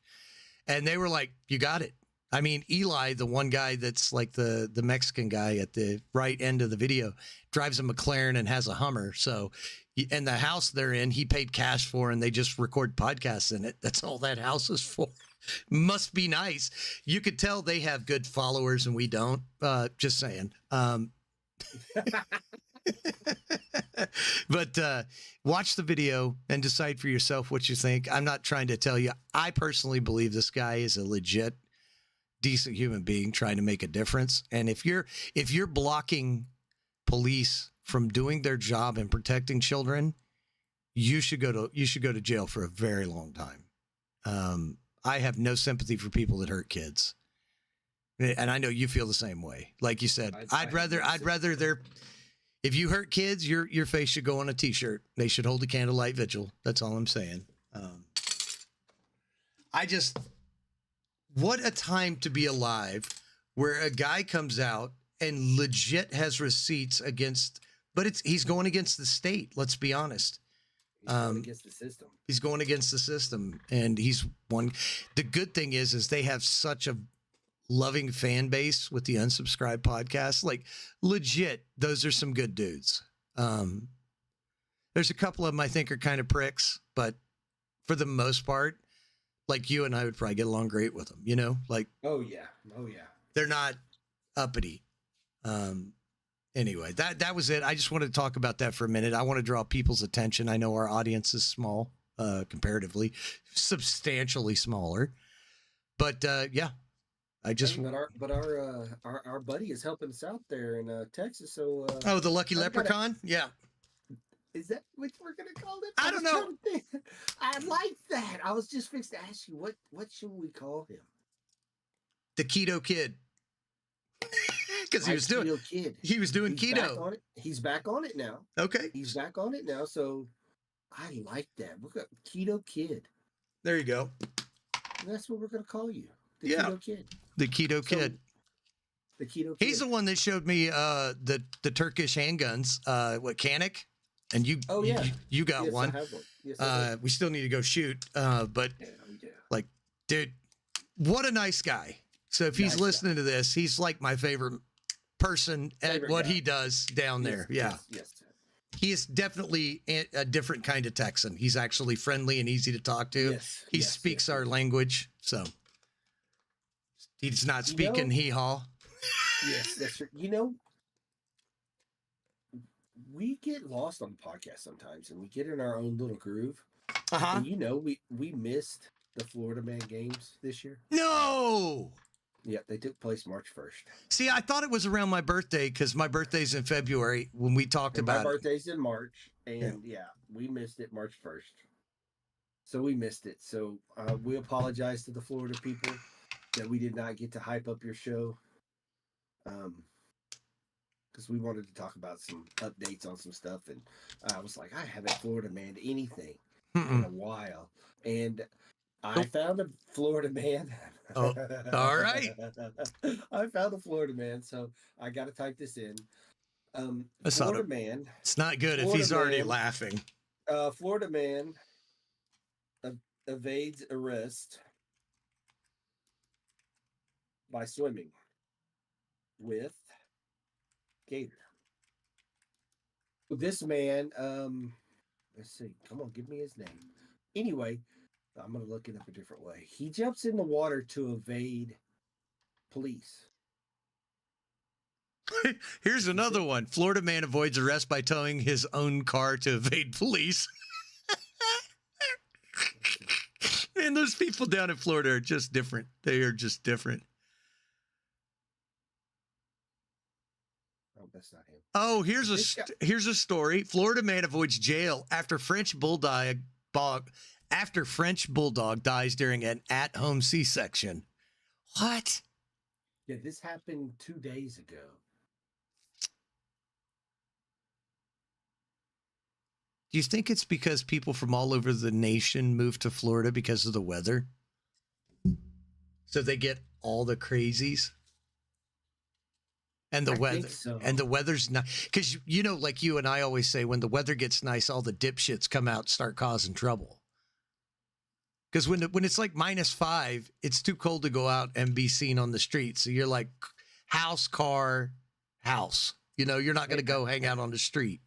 And they were like, you got it. I mean, Eli, the one guy that's like the Mexican guy at the right end of the video, drives a McLaren and has a Hummer. So, and the house they're in, he paid cash for, and they just record podcasts in it. That's all that house is for. Must be nice. You could tell they have good followers and we don't. Just saying. But watch the video and decide for yourself what you think. I'm not trying to tell you. I personally believe this guy is a legit, decent human being trying to make a difference. And if you're blocking police from doing their job and protecting children, you should go to jail for a very long time. I have no sympathy for people that hurt kids, and I know you feel the same way. Like you said, I'd rather they're. If you hurt kids, your face should go on a T-shirt. They should hold a candlelight vigil. That's all I'm saying. What a time to be alive, where a guy comes out and legit has receipts against, but he's going against the state. Let's be honest. He's going against the system. He's going against the system, and he's won. The good thing is they have such a loving fan base with the Unsubscribed podcast. Like, legit, those are some good dudes. There's a couple of them I think are kind of pricks, but for the most part, like you and I would probably get along great with them, you know? Like, oh yeah. They're not uppity. Anyway, that was it. I just wanted to talk about that for a minute. I want to draw people's attention. I know our audience is small, comparatively, substantially smaller, but yeah. But our buddy is helping us out there in Texas. So the Lucky Leprechaun, yeah. Is that what we're gonna call it? I don't know. I like that. I was just fixed to ask you what should we call him? The Keto Kid, because he was doing keto. He's back on it now. Okay, he's back on it now. So I like that. We're got Keto Kid. There you go. And that's what we're gonna call you. The Keto Kid. The Keto Kid. The Keto Kid. He's the one that showed me the Turkish handguns. What, Canik? And you? Oh yeah. You got one. I have one. Yes, we still need to go shoot. But like, dude, what a nice guy. So if he's listening to this, he's like my favorite person at what he does down there. Yes. He is definitely a different kind of Texan. He's actually friendly and easy to talk to. He speaks our language, so he's not speaking hee-haw. Yes, that's true. You know, we get lost on the podcast sometimes, and we get in our own little groove. And you know, we missed the Florida Man games this year. No. Yeah, they took place March 1st. See, I thought it was around my birthday because my birthday's in February when we talked about it. My birthday's in March, and we missed it March 1st. So we missed it. So we apologize to the Florida people that we did not get to hype up your show. Because we wanted to talk about some updates on some stuff, and I was like, I haven't Florida manned anything in a while, and I found a Florida man. Oh, all right. I found a Florida man, so I got to type this in. Florida man. It's not good if he's already laughing. Florida man evades arrest by swimming with gator. This man, let's see. Come on, give me his name. Anyway, I'm going to look it up a different way. He jumps in the water to evade police. Here's another one. Florida man avoids arrest by towing his own car to evade police. And those people down in Florida are just different. They are just different. that's not him. Oh, here's a story. Florida man avoids jail after French bulldog dies during an at-home C-section. What? Yeah, this happened 2 days ago. Do you think it's because people from all over the nation move to Florida because of the weather? So they get all the crazies? And the weather. Think so. And the weather's not, because like you and I always say, when the weather gets nice, all the dipshits come out and start causing trouble. Because when it's like -5, it's too cold to go out and be seen on the street. So you're like house, car, house. You're not going to go hang out on the street.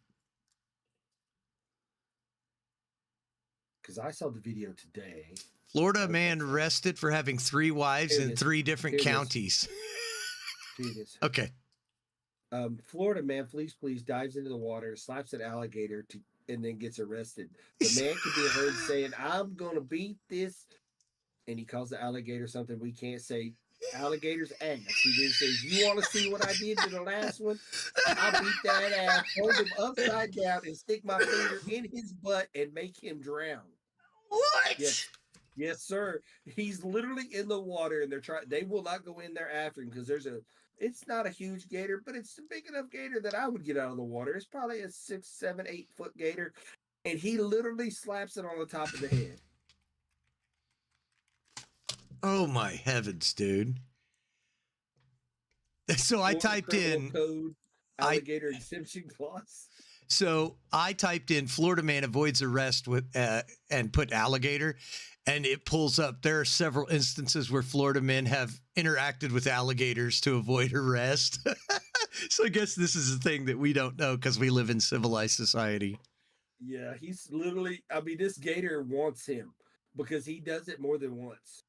Because I saw the video today. Florida man arrested for having 3 wives in 3 different counties. Here it is. Okay. Florida man flees police, dives into the water, slaps an alligator, and then gets arrested. The man can be heard saying, "I'm going to beat this." And he calls the alligator something we can't say. Alligator's ass. He then says, "You want to see what I did to the last one? I'll beat that ass, hold him upside down, and stick my finger in his butt and make him drown." What? Yes, sir. He's literally in the water, and they will not go in there after him because it's not a huge gator, but it's a big enough gator that I would get out of the water. It's probably a 6, 7, 8-foot gator, and he literally slaps it on the top of the head. Oh my heavens, dude. So I typed in code, alligator exemption clause. So I typed in Florida man avoids arrest with and put alligator, and it pulls up. There are several instances where Florida men have interacted with alligators to avoid arrest. So I guess this is a thing that we don't know because we live in civilized society. Yeah, he's literally, this gator wants him because he does it more than once.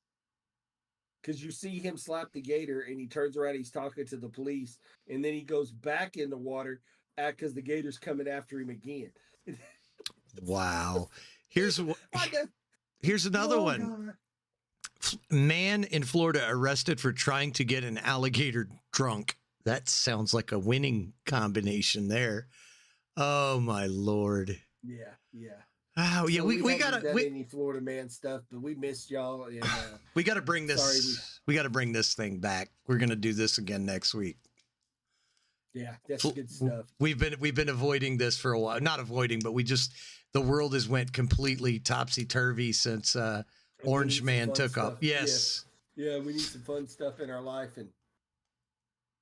Because you see him slap the gator and he turns around, he's talking to the police, and then he goes back in the water because the gator's coming after him again. Wow. Here's another one. God. Man in Florida arrested for trying to get an alligator drunk. That sounds like a winning combination there. Oh my Lord. Yeah. Oh yeah, so we gotta any Florida man stuff, but we missed y'all. And, we gotta bring this. We gotta bring this thing back. We're gonna do this again next week. Yeah, that's good stuff. We've been avoiding this for a while. Not avoiding, but the world has went completely topsy turvy since Orange Man took off. Yes. Yeah, we need some fun stuff in our life. And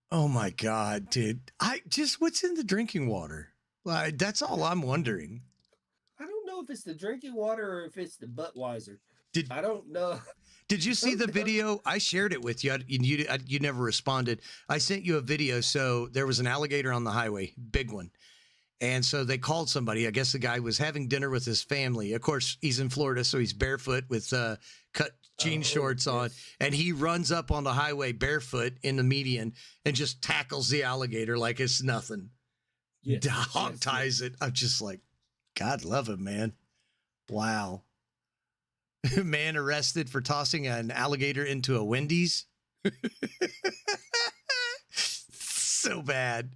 oh my God, dude! What's in the drinking water? That's all I'm wondering. I don't know if it's the drinking water or if it's the Budweiser. I don't know. Did you see the video? I shared it with you. You never responded. I sent you a video. So there was an alligator on the highway, big one. And so they called somebody. I guess the guy was having dinner with his family. Of course, he's in Florida, so he's barefoot with cut jean shorts on. And he runs up on the highway barefoot in the median and just tackles the alligator like it's nothing. Hog ties it. I'm just like, God love him, man. Wow. Man arrested for tossing an alligator into a Wendy's. So bad.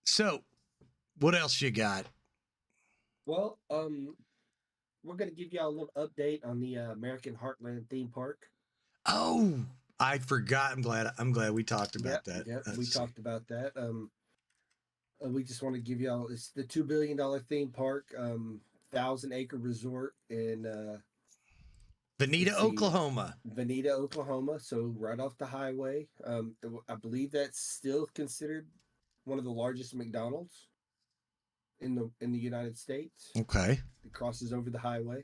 So what else you got? Well, we're going to give y'all a little update on the American Heartland theme park. Oh, I forgot. I'm glad we talked about that. Yeah, we talked about that. We just want to give y'all, it's the $2 billion theme park, 1,000-acre resort in Veneta, Oklahoma. Veneta, Oklahoma. So right off the highway. I believe that's still considered one of the largest McDonald's in the United States. Okay. It crosses over the highway.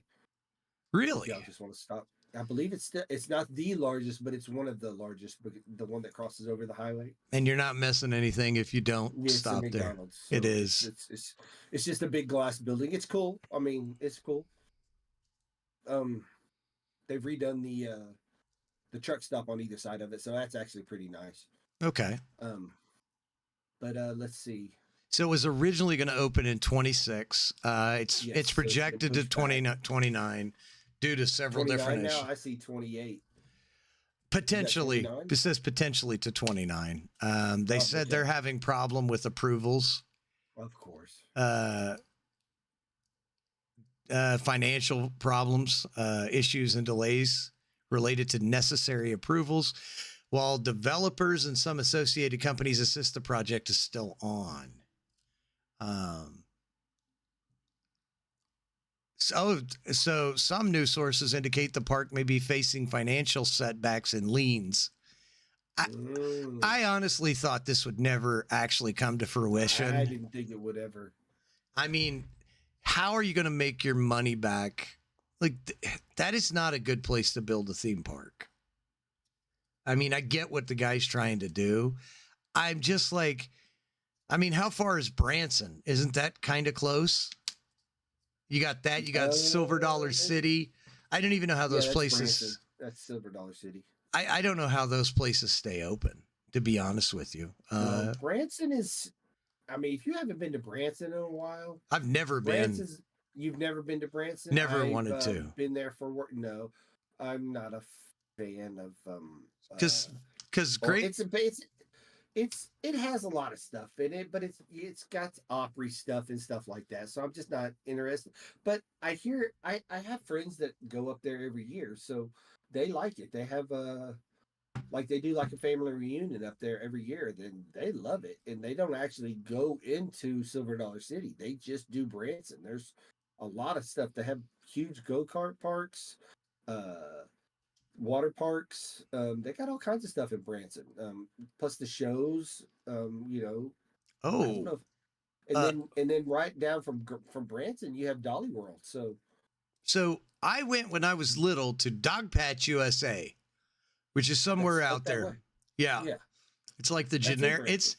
Really? Y'all just want to stop. I believe it's not the largest, but it's one of the largest, the one that crosses over the highway. And you're not missing anything if you don't stop there. So it is. It's just a big glass building. It's cool. I mean, it's cool. They've redone the truck stop on either side of it, so that's actually pretty nice. Okay. But let's see. So it was originally going to open in 26. It's projected to 29 due to several different issues. Now I see 28. Potentially, 29? it says potentially to 29. They Oh, said okay. they're having problem with approvals, Of course. uh, financial problems, issues, and delays related to necessary approvals, while developers and some associated companies assist the project is still on. Um, so some news sources indicate the park may be facing financial setbacks and liens. Mm, I honestly thought this would never actually come to fruition. I didn't think it would ever. I mean, how are you going to make your money back? Like, that is not a good place to build a theme park. I mean, I get what the guy's trying to do. I'm just like, I mean, how far is Branson? Isn't that kind of close? You got that. You got Silver Dollar City. I don't even know how those that's places. Branson. That's Silver Dollar City. I don't know how those places stay open, to be honest with you. Well, Branson is. I mean, if you haven't been to Branson in a while, I've never been. Branson's. You've never been to Branson? Never I've, wanted to. Been there for work. No, I'm not a fan of. Because Well, great. it has a lot of stuff in it, but it's got Opry stuff and stuff like that. So I'm just not interested. But I have friends that go up there every year, so they like it. They have like they do like a family reunion up there every year. Then they love it, and they don't actually go into Silver Dollar City. They just do Branson. There's a lot of stuff. They have huge go-kart parks. Water parks. They got all kinds of stuff in Branson. Plus the shows. I don't know. Oh, And then right down from Branson, you have Dolly World. so I went when I was little to Dogpatch USA, which is somewhere That's out that way. there. Yeah, Yeah, it's like the That's in generic. Branson.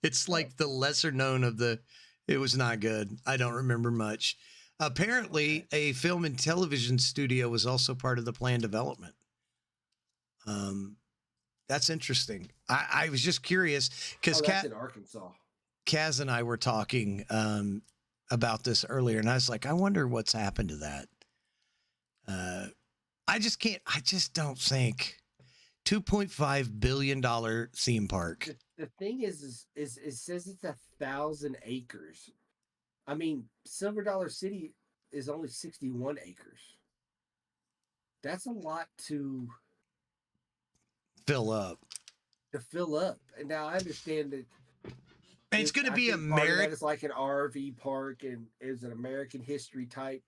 It's like the lesser known of the. It was not good. I don't remember much. Apparently, a film and television studio was also part of the planned development. That's interesting. I was just curious because that's in Arkansas. Kaz and I were talking about this earlier, and I was like, I wonder what's happened to that. I just don't think $2.5 billion theme park. The thing is it says it's 1,000 acres. I mean, Silver Dollar City is only 61 acres. That's a lot to Fill up. fill up. And now I understand that And it's going to be American. It's like an RV park and is an American history type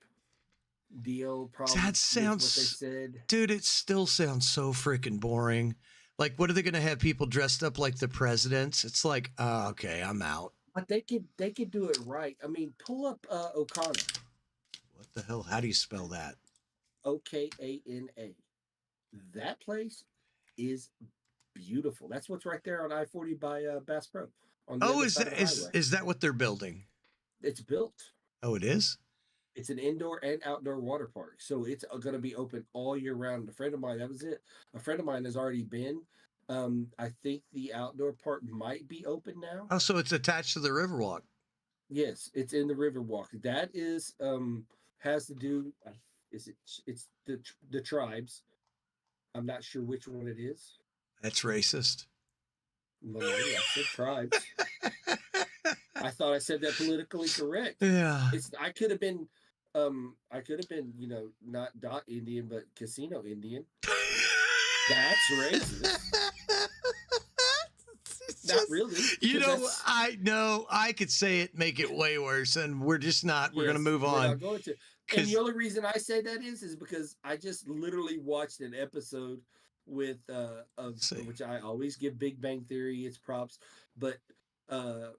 deal. Probably That sounds what they said. Dude, it still sounds so freaking boring. Like, what are they going to have people dressed up like the presidents? It's like, oh, okay, I'm out. But they could do it right. I mean, pull up Okana. What the hell? How do you spell that? Okana. That place is beautiful. That's what's right there on I-40 by Bass Pro. On the Oh, other is side of that the highway. is that what they're building? It's built. Oh, it is? It's an indoor and outdoor water park. So it's going to be open all year round. A friend of mine, that was it. A friend of mine has already been. I think the outdoor part might be open now. Oh, so it's attached to the Riverwalk. Yes, it's in the Riverwalk. That is has to do it's the tribes. I'm not sure which one it is. That's racist. Well, no, I said tribes. I thought I said that politically correct. Yeah. I could have been not dot Indian but casino Indian. That's racist. Not really. You know, I know I could say it, make it way worse, and we're just not. We're going to move on. Not going to. And the only reason I say that is because I just literally watched an episode with which I always give Big Bang Theory its props, but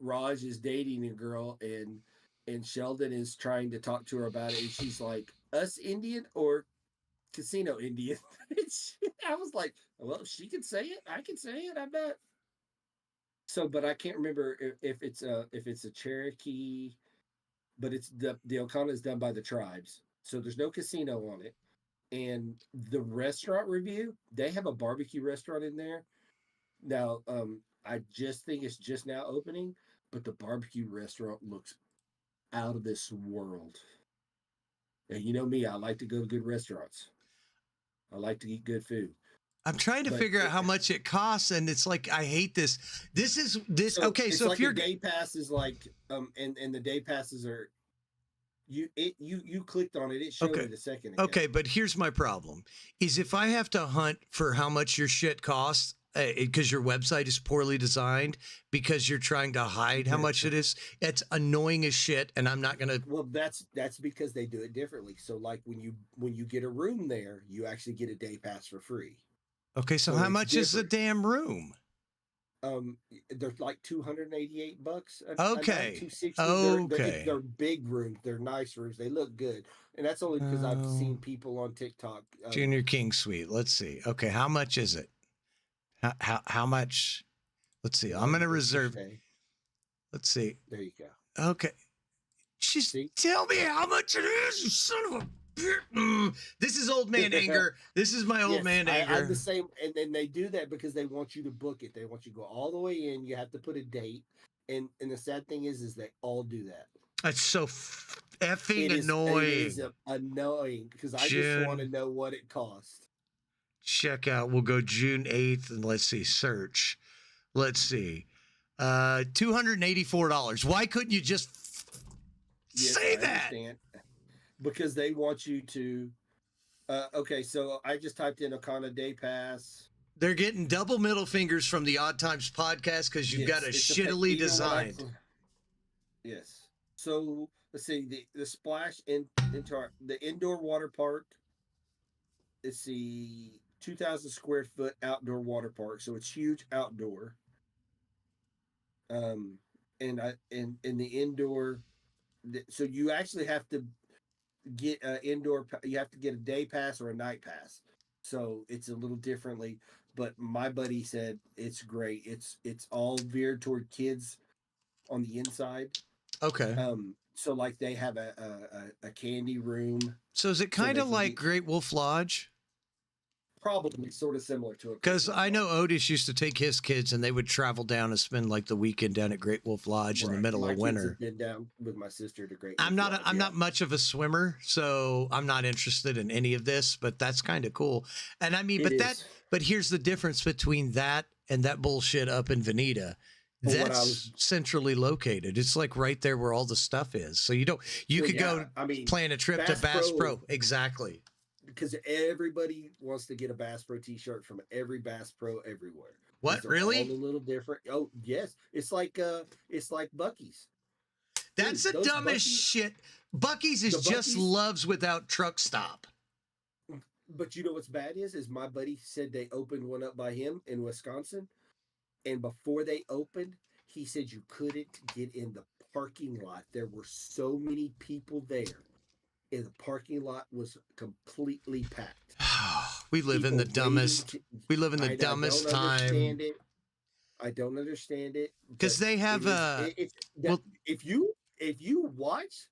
Raj is dating a girl and Sheldon is trying to talk to her about it, and she's like, "Us Indian or casino Indian?" I was like, "Well, she can say it. I can say it. I bet." So, but I can't remember if it's a Cherokee, but it's the Okana is done by the tribes, so there's no casino on it. And the restaurant review, they have a barbecue restaurant in there. Now, I just think it's just now opening, but the barbecue restaurant looks out of this world. And you know me, I like to go to good restaurants. I like to eat good food. I'm trying to But figure out how much it costs, and it's like I hate this. This is this so okay. it's So like if you're a day pass is like and the day passes are you clicked on it, it showed okay, it a second ago. okay, but here's my problem: is if I have to hunt for how much your shit costs. Because your website is poorly designed, because you're trying to hide how much it is, it's annoying as shit, and I'm not gonna. Well, that's because they do it differently. So like when you get a room there, you actually get a day pass for free. Okay, so So how it's much is the different. damn room? They're like $288 a night, Okay, 260. okay. They're big rooms, they're nice rooms, they look good, and that's only because I've Oh, seen people on TikTok. Junior King Suite. Let's see. Okay, how much is it? How much? Let's see. I'm gonna Extra reserve. stay. Let's see. There you go. Okay, just See. tell me how much it is, you son of a. This is old man anger. This is my old Yes, man I'm anger. the same, and then they do that because they want you to book it. They want you to go all the way in. You have to put a date, and the sad thing is they all do that. That's so effing It is annoying. annoying because I just want to June know what it costs. checkout. We'll go June 8th, and let's see. Search. Let's see. $284. Why couldn't you just Yes, say I that? understand because they want you to. Okay, so I just typed in Okana Day Pass. They're getting double middle fingers from the Odd Times podcast because you've got Yes, a it's shittily even when I designed. yes. So let's see the splash into the indoor water park. It's the 2,000 square foot outdoor water park, so it's huge outdoor. Um, and I and in the indoor, so you actually have to get indoor. You have to get a day pass or a night pass. So it's a little differently. But my buddy said it's great. It's all veered toward kids on the inside. Okay. So like they have a candy room So is it so kind they of can like get Great Wolf Lodge? probably sort of similar to a Great Because Wolf I know Lodge. Otis used to take his kids and they would travel down and spend like the weekend down at Great Wolf Lodge in the Right. middle My of kids winter. have been down with my sister to Great I'm Wolf not Lodge. I'm Yeah. not much of a swimmer, so I'm not interested in any of this, but that's kind of cool. And I mean, It is. but here's the difference between that and that bullshit up in Veneta. But what I was That's centrally located. It's like right there where all the stuff is. So you well, could yeah, go I mean plan a trip to Bass Bass Pro Pro. Exactly. because everybody wants to get a Bass Pro T-shirt from every Bass Pro everywhere because What, they're all a really? little different. Oh yes, it's like Bucky's. That's Dude, the those dumbest Bucky's, shit. Bucky's is the just Bucky's. loves without truck stop. But you know what's bad is my buddy said they opened one up by him in Wisconsin, and before they opened, he said you couldn't get in the parking lot. There were so many people there, and the parking lot was completely packed. We live in the People waiting dumbest. to. We live in the I don't dumbest time understand it. I don't understand it, because but they it have is. It's that well, if you watch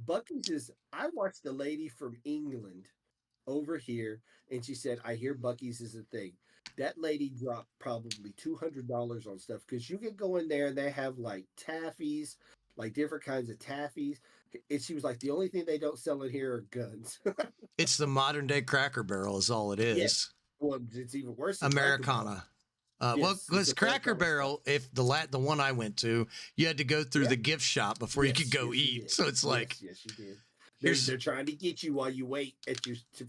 Bucky's is. I watched the lady from England over here, and she said, "I hear Bucky's is a thing." That lady dropped probably $200 on stuff because you can go in there and they have like taffies, like different kinds of taffies. And she was like, "The only thing they don't sell in here are guns." it's the modern day Cracker Barrel is all it Yes. is. Well, it's even worse than Cracker Barrel. Americana. Well, Yes, it's because Cracker Americana Barrel, stuff. if the one I went to, you had to go through Yeah. the gift shop before you could Yes, go yes, you eat. did. So it's like Yes, you did. here's They're trying to get you while you wait at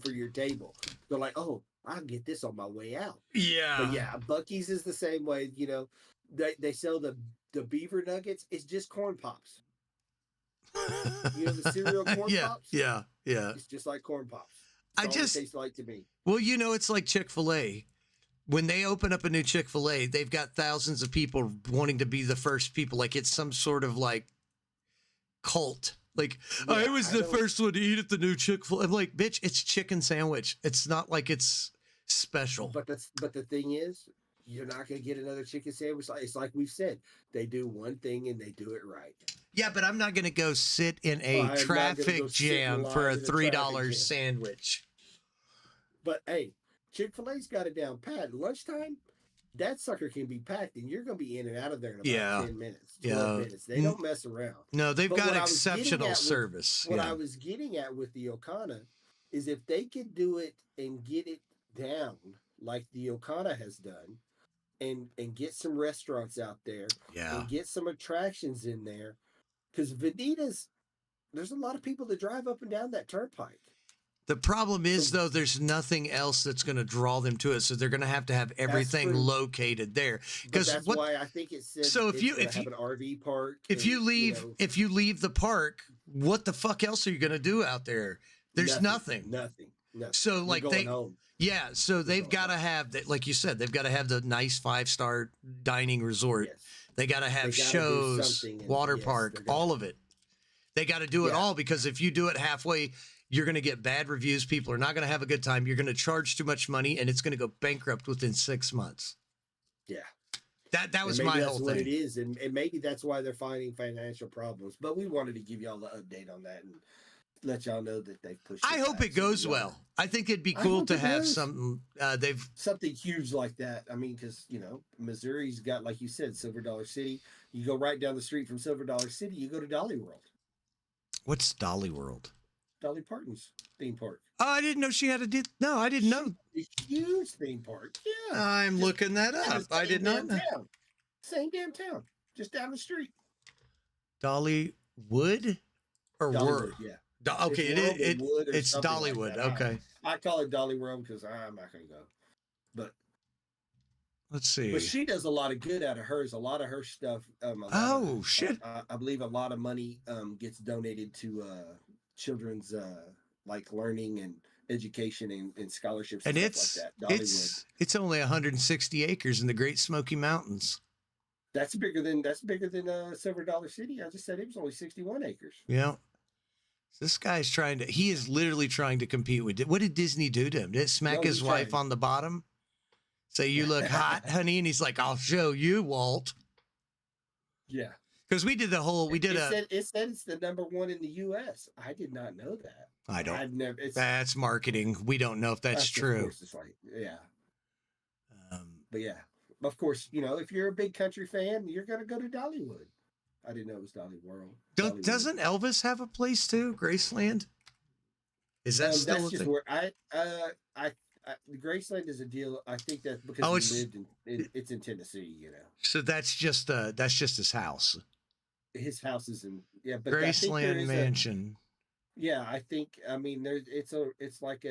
for your table. They're like, "Oh, I'll get this on my way out." But yeah. yeah, Bucky's is the same way. You know, they sell the beaver nuggets. It's just corn pops. You know the cereal corn yeah, pops. yeah, yeah. It's just like corn pops. I That's all just it tastes like to me. well, it's like Chick-fil-A. When they open up a new Chick-fil-A, they've got thousands of people wanting to be the first people. Like it's some sort of like cult. Like Yeah, I was I the don't. first one to eat at the new Chick-fil-A. I'm like, bitch, it's chicken sandwich. It's not like it's special. But the thing is, you're not gonna get another chicken sandwich. It's like we've said, they do one thing and they do it right. Yeah, but I'm not going to go sit in I'm a not gonna traffic go sit in jam for a line in a $3 traffic jam. sandwich. But hey, Chick-fil-A's got it down pat. Lunchtime, that sucker can be packed, and you're gonna be in and out of there in about Yeah. 10 minutes, 12 Yeah. minutes. They don't mess around. No, they've But got what I was getting exceptional at with service. what Yeah. I was getting at with the Okana is if they could do it and get it down like the Okada has done, and get some restaurants out there, Yeah. and get some attractions in there, because Veneta's, there's a lot of people that drive up and down that turnpike. The problem is, though, there's nothing else that's going to draw them to it, so they're going to have everything true. located there. Because that's why I think it said. So if you have an RV park, if you leave the park, what the fuck else are you going to do out there? There's nothing. Nothing. So You're like going home. Yeah. So they've got to have that, like you said, they've got to have the nice 5-star dining resort. Yes. They got to have shows, water park, all of it. They got to do it all, because if you do it halfway, you're going to get bad reviews. People are not going to have a good time. You're going to charge too much money, and it's going to go bankrupt within 6 months. Yeah. That was my whole thing. What it is, and maybe that's why they're finding financial problems. But we wanted to give y'all the update on that and let y'all know that they've pushed. I hope it goes well. I think it'd be cool to have something. Something huge like that. I mean, because Missouri's got, like you said, Silver Dollar City. You go right down the street from Silver Dollar City, you go to Dolly World. What's Dolly World? Dolly Parton's theme park. Oh, I didn't know she had a. No, I didn't know. A huge theme park. Yeah. I'm looking that up. I did not know. Same damn town, just down the street. Dollywood or Dollywood, yeah. Okay, it's Dollywood. Like okay. I call it Dolly World because I'm not going to go. But let's see. But she does a lot of good out of hers. A lot of her stuff. Shit! I believe a lot of money gets donated to children's like learning and education and scholarships and stuff like that. It's only 160 acres in the Great Smoky Mountains. That's bigger than Silver Dollar City. I just said it was only 61 acres. Yeah. This guy's he is literally trying to compete with. What did Disney do to him? Did it smack his wife on the bottom? Say, you look hot, honey. And he's like, I'll show you, Walt. Yeah. Because we did it said it's the #1 in the U.S. I did not know that. I don't. That's marketing. We don't know if that's true. Of course it's like, yeah. But yeah, of course, if you're a big country fan, you're gonna go to Dollywood. I didn't know it was Dolly World. Doesn't Elvis have a place too? Graceland? Is that still? That's just where Graceland is a deal. I think that's because he lived it's in Tennessee. So that's just his house. His house is in but Graceland Mansion. I think. I mean, it's like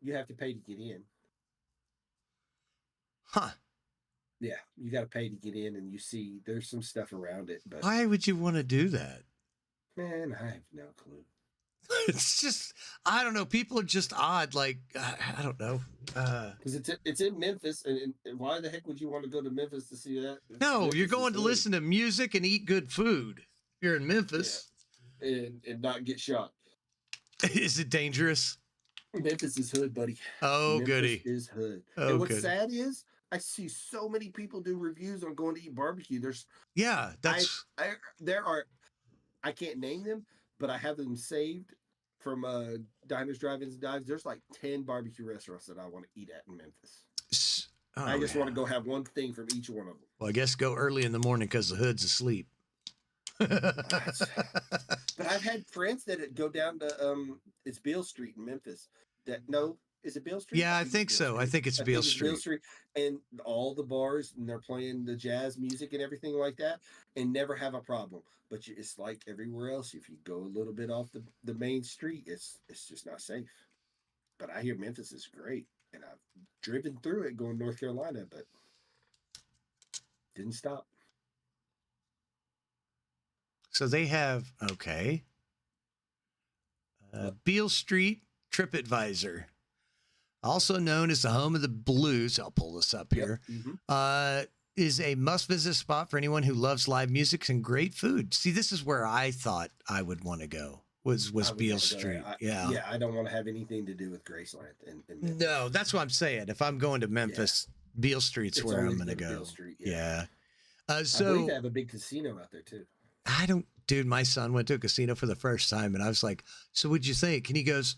you have to pay to get in. Huh. Yeah, you got to pay to get in, and you see there's some stuff around it. But why would you want to do that? Man, I have no clue. It's just, I don't know. People are just odd. Like, I don't know. Because it's in Memphis, and why the heck would you want to go to Memphis to see that? No, Memphis, you're going to listen to music and eat good food. You're in Memphis. Yeah. And not get shot. Is it dangerous? Memphis is hood, buddy. Oh, Memphis goody. Is hood. Oh, and what's sad is I see so many people do reviews on going to eat barbecue. I can't name them, but I have them saved from Diners, Drive-Ins, and Dives. There's like 10 barbecue restaurants that I want to eat at in Memphis. I just want to go have one thing from each one of them. Well, I guess go early in the morning because the hood's asleep. But I've had friends that go down to it's Beale Street in Memphis. Is it Beale Street? Yeah, I think so. I think it's Beale Street. Beale Street, and all the bars, and they're playing the jazz music and everything like that, and never have a problem. But it's like everywhere else. If you go a little bit off the main street, it's just not safe. But I hear Memphis is great, and I've driven through it going North Carolina, but didn't stop. So they have Beale Street TripAdvisor. Also known as the home of the blues, I'll pull this up here, is a must-visit spot for anyone who loves live music and great food. See, this is where I thought I would want to go, was Beale Street. I don't want to have anything to do with Graceland. No, that's what I'm saying. If I'm going to Memphis, Beale Street's where I'm going to go. Beale Street, I believe they have a big casino out there, too. Dude, my son went to a casino for the first time, and I was like, so what'd you think? And he goes,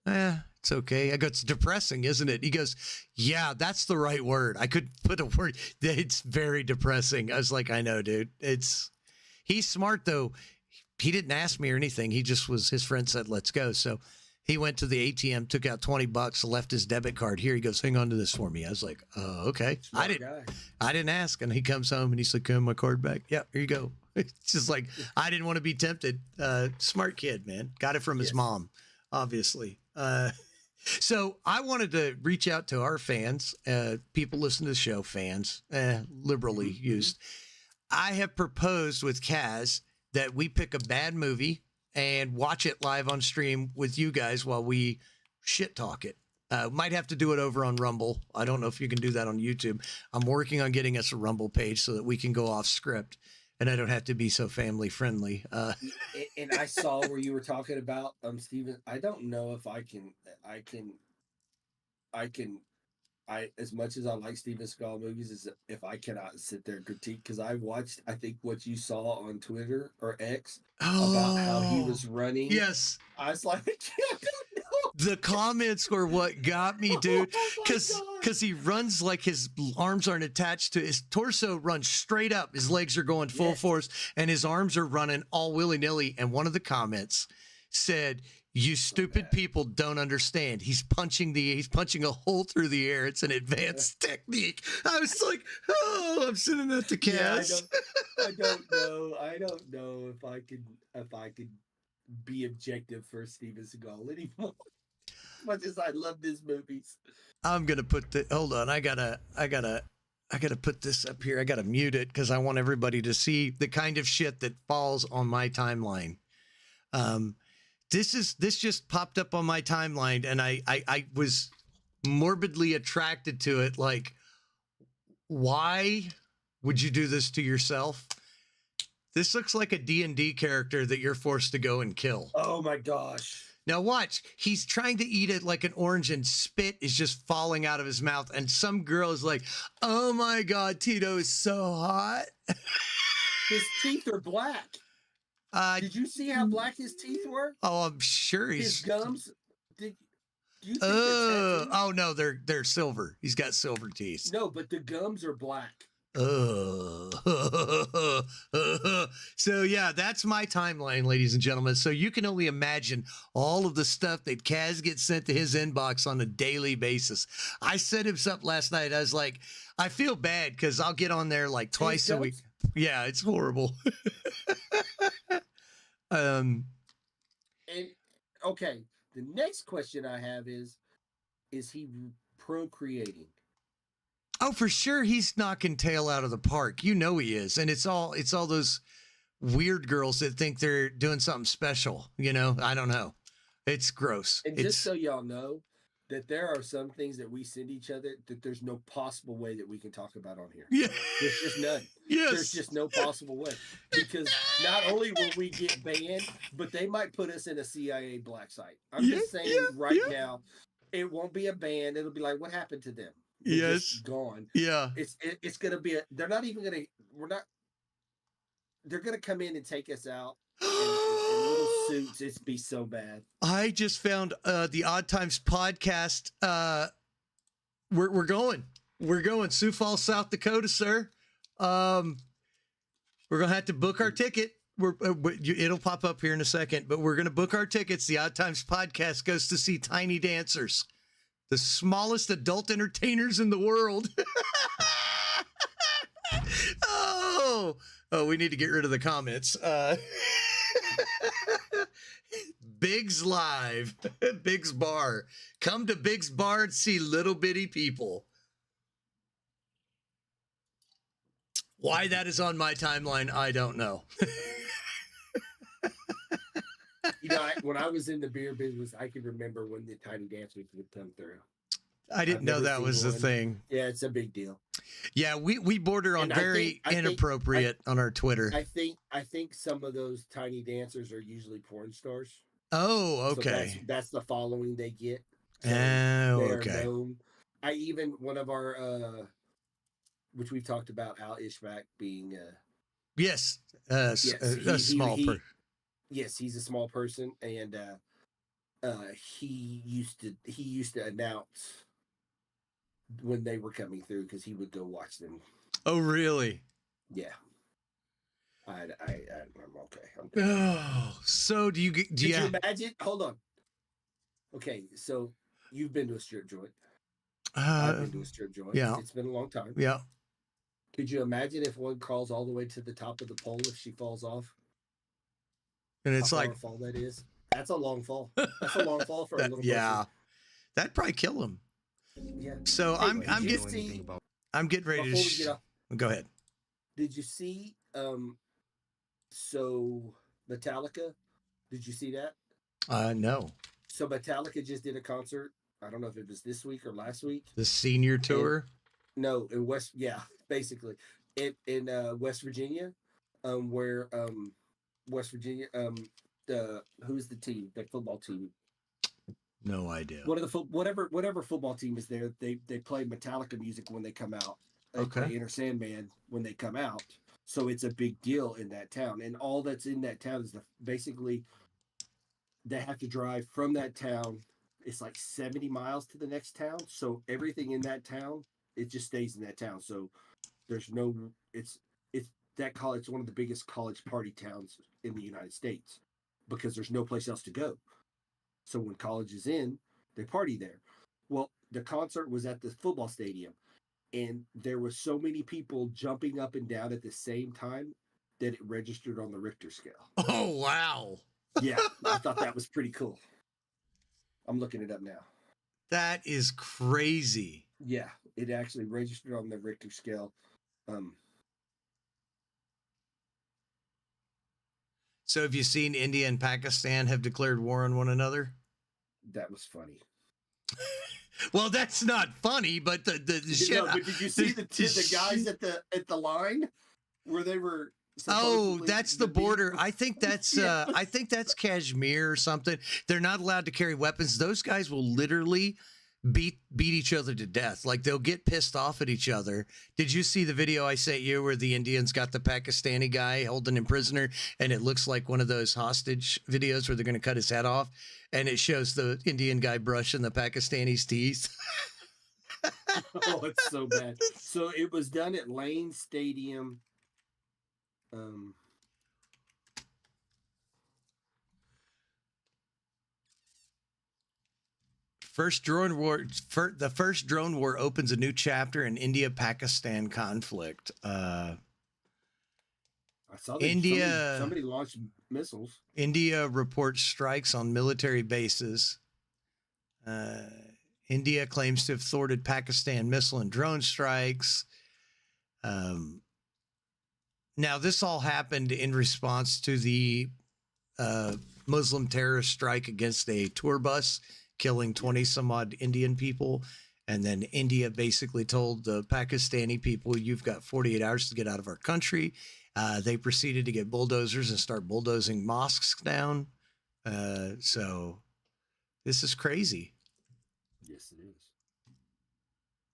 it's okay. I go, it's depressing, isn't it? He goes, yeah, that's the right word. I could put a word. It's very depressing. I was like, I know, dude. He's smart though. He didn't ask me or anything. He just his friend said, let's go. So He went to the ATM, took out $20, left his debit card. Here he goes, hang on to this for me. I was like, oh, okay. Smart guy. I didn't ask. And he comes home and he's like, "Can I have my card back?" Yeah, here you go. It's just like, I didn't want to be tempted. Smart kid, man. Got it from his mom, obviously. So I wanted to reach out to our fans, people listen to the show, fans, liberally used. I have proposed with Kaz that we pick a bad movie and watch it live on stream with you guys while we shit talk it. Might have to do it over on Rumble. I don't know if you can do that on YouTube. I'm working on getting us a Rumble page so that we can go off script and I don't have to be so family friendly. And I saw where you were talking about Steven. I don't know if I as much as I like Steven Seagal movies, is if I cannot sit there and critique, because I watched, I think, what you saw on Twitter or X about how he was running. Yes. I was like, I don't know. The comments were what got me, dude. Because he runs like his arms aren't attached to his torso, runs straight up. His legs are going full force, and his arms are running all willy nilly. And one of the comments said, "You stupid people don't understand. He's punching a hole through the air. It's an advanced technique." I was like, "Oh, I'm sending that to Cass." I don't know if I could be objective for Steven Seagal anymore. As much as I love his movies. I'm gonna put the hold on. I gotta put this up here. I gotta mute it because I want everybody to see the kind of shit that falls on my timeline. This just popped up on my timeline, and I was morbidly attracted to it. Like, why would you do this to yourself? This looks like a D&D character that you're forced to go and kill. Oh my gosh. Now watch, he's trying to eat it like an orange and spit is just falling out of his mouth. And some girl is like, "Oh my God, Tito is so hot." His teeth are black. Did you see how black his teeth were? Oh, I'm sure his gums. Do you think oh no, they're silver. He's got silver teeth. No, but the gums are black. So yeah, that's my timeline, ladies and gentlemen. So you can only imagine all of the stuff that Kaz gets sent to his inbox on a daily basis. I set him up last night. I was like, I feel bad because I'll get on there like twice a week. Yeah, it's horrible. And okay, the next question I have is he procreating? Oh, for sure, he's knocking tail out of the park. You know he is, and it's all those weird girls that think they're doing something special. You know, I don't know. It's gross. And just so y'all know, that there are some things that we send each other that there's no possible way that we can talk about on here. Yeah, there's just none. Yes, there's just no possible way, because not only will we get banned, but they might put us in a CIA black site. I'm just saying now, it won't be a ban. It'll be like, what happened to them? They're just gone. Yeah. It's gonna be they're gonna come in and take us out in little suits. It'd be so bad. I just found the Odd Times podcast. We're going Sioux Falls, South Dakota, sir. We're gonna have to book our ticket. It'll pop up here in a second, but we're gonna book our tickets. The Odd Times podcast goes to see Tiny Dancers, the smallest adult entertainers in the world. Oh, we need to get rid of the comments. Biggs Live, Biggs Bar. Come to Biggs Bar and see little bitty people. Why that is on my timeline, I don't know. You know, when I was in the beer business, I can remember when the Tiny Dancers would come through. I didn't know that was a thing. Yeah, it's a big deal. Yeah, we border on very inappropriate on our Twitter. I think some of those Tiny Dancers are usually porn stars. Oh, okay. So that's the following they get. So okay. One of our which we've talked about, Al Ishmak being a small person. Yes, he's a small person, and he used to announce when they were coming through because he would go watch them. Oh, really? Yeah. I'm okay. Oh, so do you you imagine? Hold on. Okay, so you've been to a strip joint. I've Uh, been to a strip joint. yeah, It's been a long time. yeah. Could you imagine if one crawls all the way to the top of the pole if she falls off? And How it's far like a fall that is? That's a long fall. That's a long fall for a that. little Yeah, person. that'd probably kill him. Yeah. So Hey, I'm did I'm you getting see I'm getting ready to. before we get off? Go ahead. Did you see so Metallica? Did you see that? No, So Metallica just did a concert. I don't know if it was this week or last week. the senior And tour. no, in basically in West Virginia, where West Virginia, the who's the team, the football team? No idea. What are the whatever football team is there? They play Metallica music when they come out. They Okay. play Enter Sandman when they come out. So it's a big deal in that town, and all that's in that town is basically they have to drive from that town. It's like 70 miles to the next town. So everything in that town, it just stays in that town. So there's no, it's that college. It's one of the biggest college party towns in the United States because there's no place else to go. So when college is in, they party there. Well, the concert was at the football stadium, and there were so many people jumping up and down at the same time that it registered on the Richter scale. Oh wow. Yeah, I thought that was pretty cool. I'm looking it up now. That is crazy. Yeah, it actually registered on the Richter scale. So have you seen India and Pakistan have declared war on one another? That was funny. Well, that's not funny, but the shit. No, but did you see the guys at the line where they were? Oh, that's the border. people? I think that's Yeah. I think that's Kashmir or something. They're not allowed to carry weapons. Those guys will literally beat each other to death. Like they'll get pissed off at each other. Did you see the video I sent you where the Indians got the Pakistani guy holding him prisoner, and it looks like one of those hostage videos where they're going to cut his head off, and it shows the Indian guy brushing the Pakistani's teeth. Oh, it's so bad. So it was done at Lane Stadium. First drone war. The first drone war opens a new chapter in India-Pakistan conflict. I saw India. somebody launched missiles. India reports strikes on military bases. India claims to have thwarted Pakistan missile and drone strikes. Now, this all happened in response to the Muslim terrorist strike against a tour bus, killing 20 some odd Indian people. And then India basically told the Pakistani people, you've got 48 hours to get out of our country. They proceeded to get bulldozers and start bulldozing mosques down. So this is crazy. Yes, it is.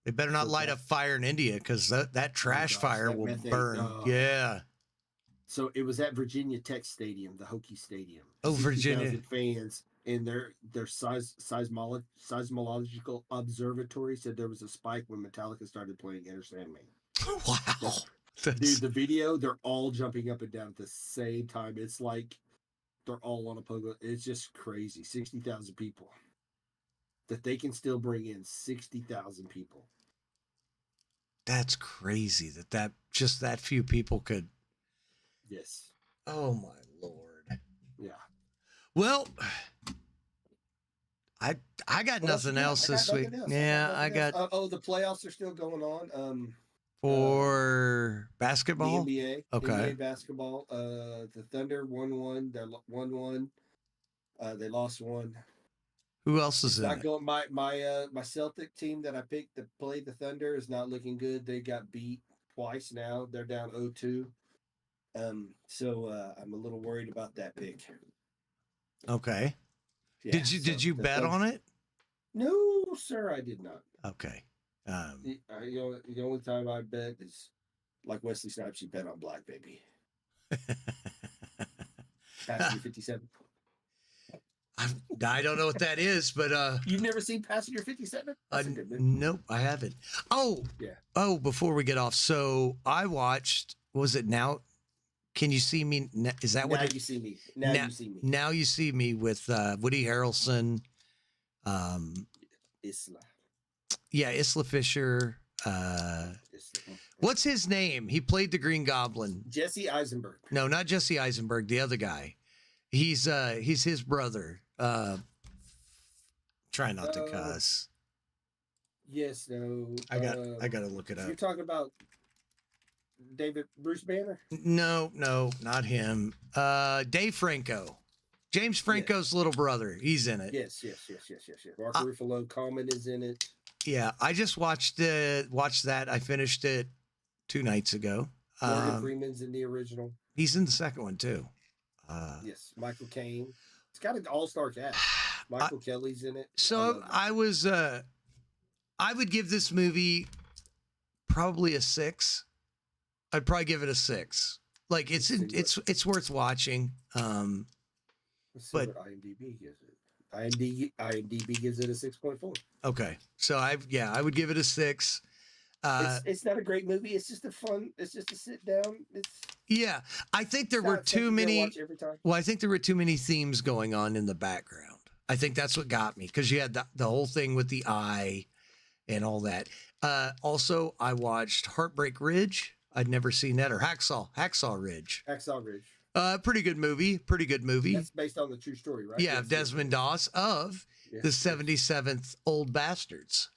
They better not light a fire in India because that trash fire that will methane. burn. Oh. Yeah. So it was at Virginia Tech Stadium, the Hockey Stadium. Oh, Virginia. 60,000 fans in their seismological observatory said there was a spike when Metallica started playing Enter Sandman. Wow. Dude, the video, they're all jumping up and down at the same time. It's like they're all on a pogo. It's just crazy. 60,000 people. That they can still bring in 60,000 people. That's crazy that just that few people could. Yes. Oh my Lord. Yeah. Well, I got What nothing else this week. Yeah, I got the playoffs are still going on. for basketball. The NBA. Okay. NBA basketball. The Thunder won. They won one. They lost one. Who else is in Not it? going. My Celtic team that I picked to play the Thunder is not looking good. They got beat twice now. They're down 0-2. So I'm a little worried about that pick. Okay. Yeah, Did you bet on it? No, sir, I did not. Okay. The only time I bet is like Wesley Snipes. You bet on black, baby. Passenger 57. I don't know what that is, but You've never seen Passenger 57? nope, I haven't. Oh, yeah. Oh, before we get off, so I watched. Was it Now? Can you see me? Is that what? Now you see me. Now you see me. Now you see me with Woody Harrelson, Isla. Yeah, Isla Fisher. Isla. What's his name? He played the Green Goblin. Jesse Eisenberg. No, not Jesse Eisenberg. The other guy. He's his brother. Try not to cuss. Yes, no. I gotta look it up. You're talking about Bruce Banner? No, not him. Dave Franco. James Franco's little brother. He's in it. Yes. Mark Ruffalo, Common is in it. Yeah, I just watched that. I finished it 2 nights ago. Morgan Freeman's in the original. He's in the second one too. Yes, Michael Caine. It's got an all-star cast. Michael Kelly's in it. So I would give this movie probably a 6. I'd probably give it a 6. Like it's worth watching. Let's see what IMDb gives it. IMDb gives it a 6.4. Okay, so I would give it a 6. It's not a great movie. It's just it's just a sit down. Yeah, I think there were too many. Well, I think there were too many themes going on in the background. I think that's what got me, because you had the whole thing with the eye and all that. Also, I watched Heartbreak Ridge. I'd never seen that, or Hacksaw Ridge. Hacksaw Ridge. Pretty good movie. That's based on the true story, right? Yeah, Desmond Doss of the 77th Old Bastards.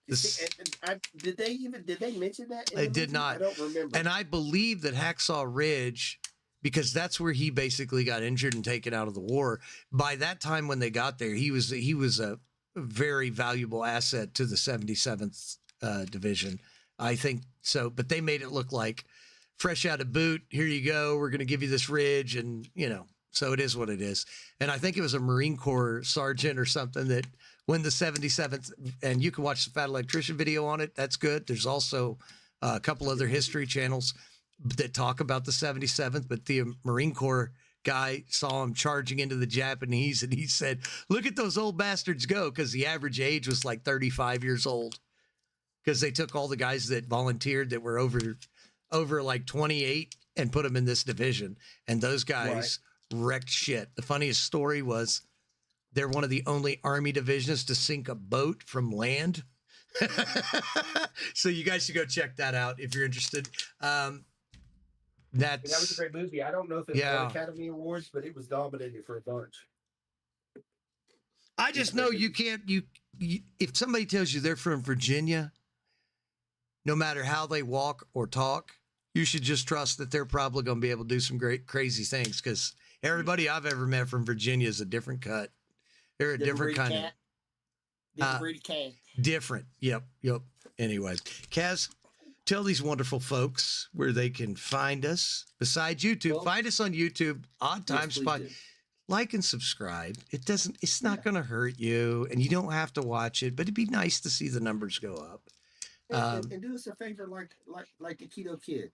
Did they mention that? They did not. I don't remember. And I believe that Hacksaw Ridge, because that's where he basically got injured and taken out of the war. By that time when they got there, he was a very valuable asset to the 77th Division. I think so. But they made it look like fresh out of boot. Here you go. We're going to give you this ridge, and so it is what it is. And I think it was a Marine Corps sergeant or something that when the 77th, and you can watch the Fat Electrician video on it. That's good. There's also a couple other history channels that talk about the 77th, but the Marine Corps guy saw him charging into the Japanese, and he said, "Look at those old bastards go," because the average age was like 35 years old, because they took all the guys that volunteered that were over like 28 and put them in this division, and those guys wrecked shit. The funniest story was they're one of the only Army divisions to sink a boat from land. So you guys should go check that out if you're interested. That was a great movie. I don't know if it won Academy Awards, but it was dominated for a bunch. I just know you can't. You if somebody tells you they're from Virginia, no matter how they walk or talk, you should just trust that they're probably going to be able to do some great, crazy things, because everybody I've ever met from Virginia is a different cut. They're a different kind of. Different breed of cat. Different. Yep. Anyways, Kaz, tell these wonderful folks where they can find us besides YouTube. Well, find us on YouTube, Odd Times Pod. Like and subscribe. It's not going to hurt you, and you don't have to watch it, but it'd be nice to see the numbers go up. And do us a favor, like the Keto Kid.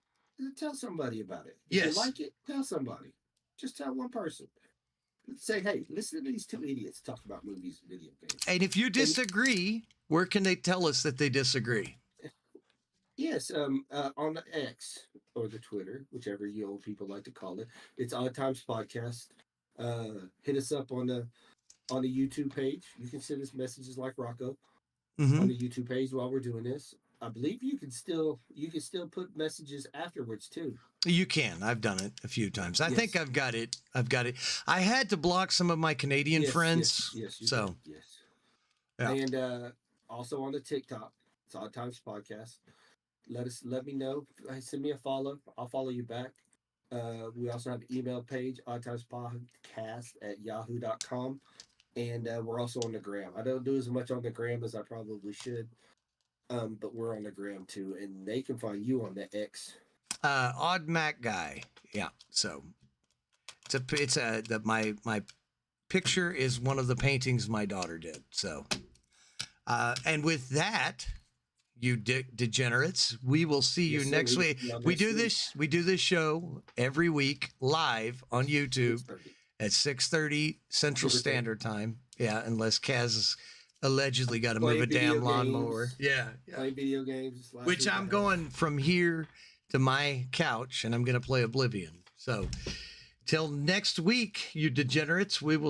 Tell somebody about it. If you like it, tell somebody. Just tell one person. Say, hey, listen to these two idiots talk about movies and video games. And if you disagree, where can they tell us that they disagree? Yes, on the X or the Twitter, whichever you old people like to call it. It's Odd Times Podcast. Hit us up on the YouTube page. You can send us messages like Rocco on the YouTube page while we're doing this. I believe you can still put messages afterwards too. You can. I've done it a few times. I think I've got it. I had to block some of my Canadian friends. Yes. So did. Yes. Yeah. And also on the TikTok, it's Odd Times Podcast. Let me know. Send me a follow. I'll follow you back. We also have an email page, oddtimespodcast@yahoo.com. And we're also on the gram. I don't do as much on the gram as I probably should. But we're on the gram too, and they can find you on the X. Odd Mac Guy. Yeah. So my picture is one of the paintings my daughter did. So, and with that, you degenerates, we will see you next week. We do this show every week live on YouTube at 6:30 Central Standard Time. Yeah, unless Kaz is allegedly got to move a damn lawnmower. Yeah. Playing video games. Which I'm going from here to my couch, and I'm going to play Oblivion. So till next week, you degenerates, we will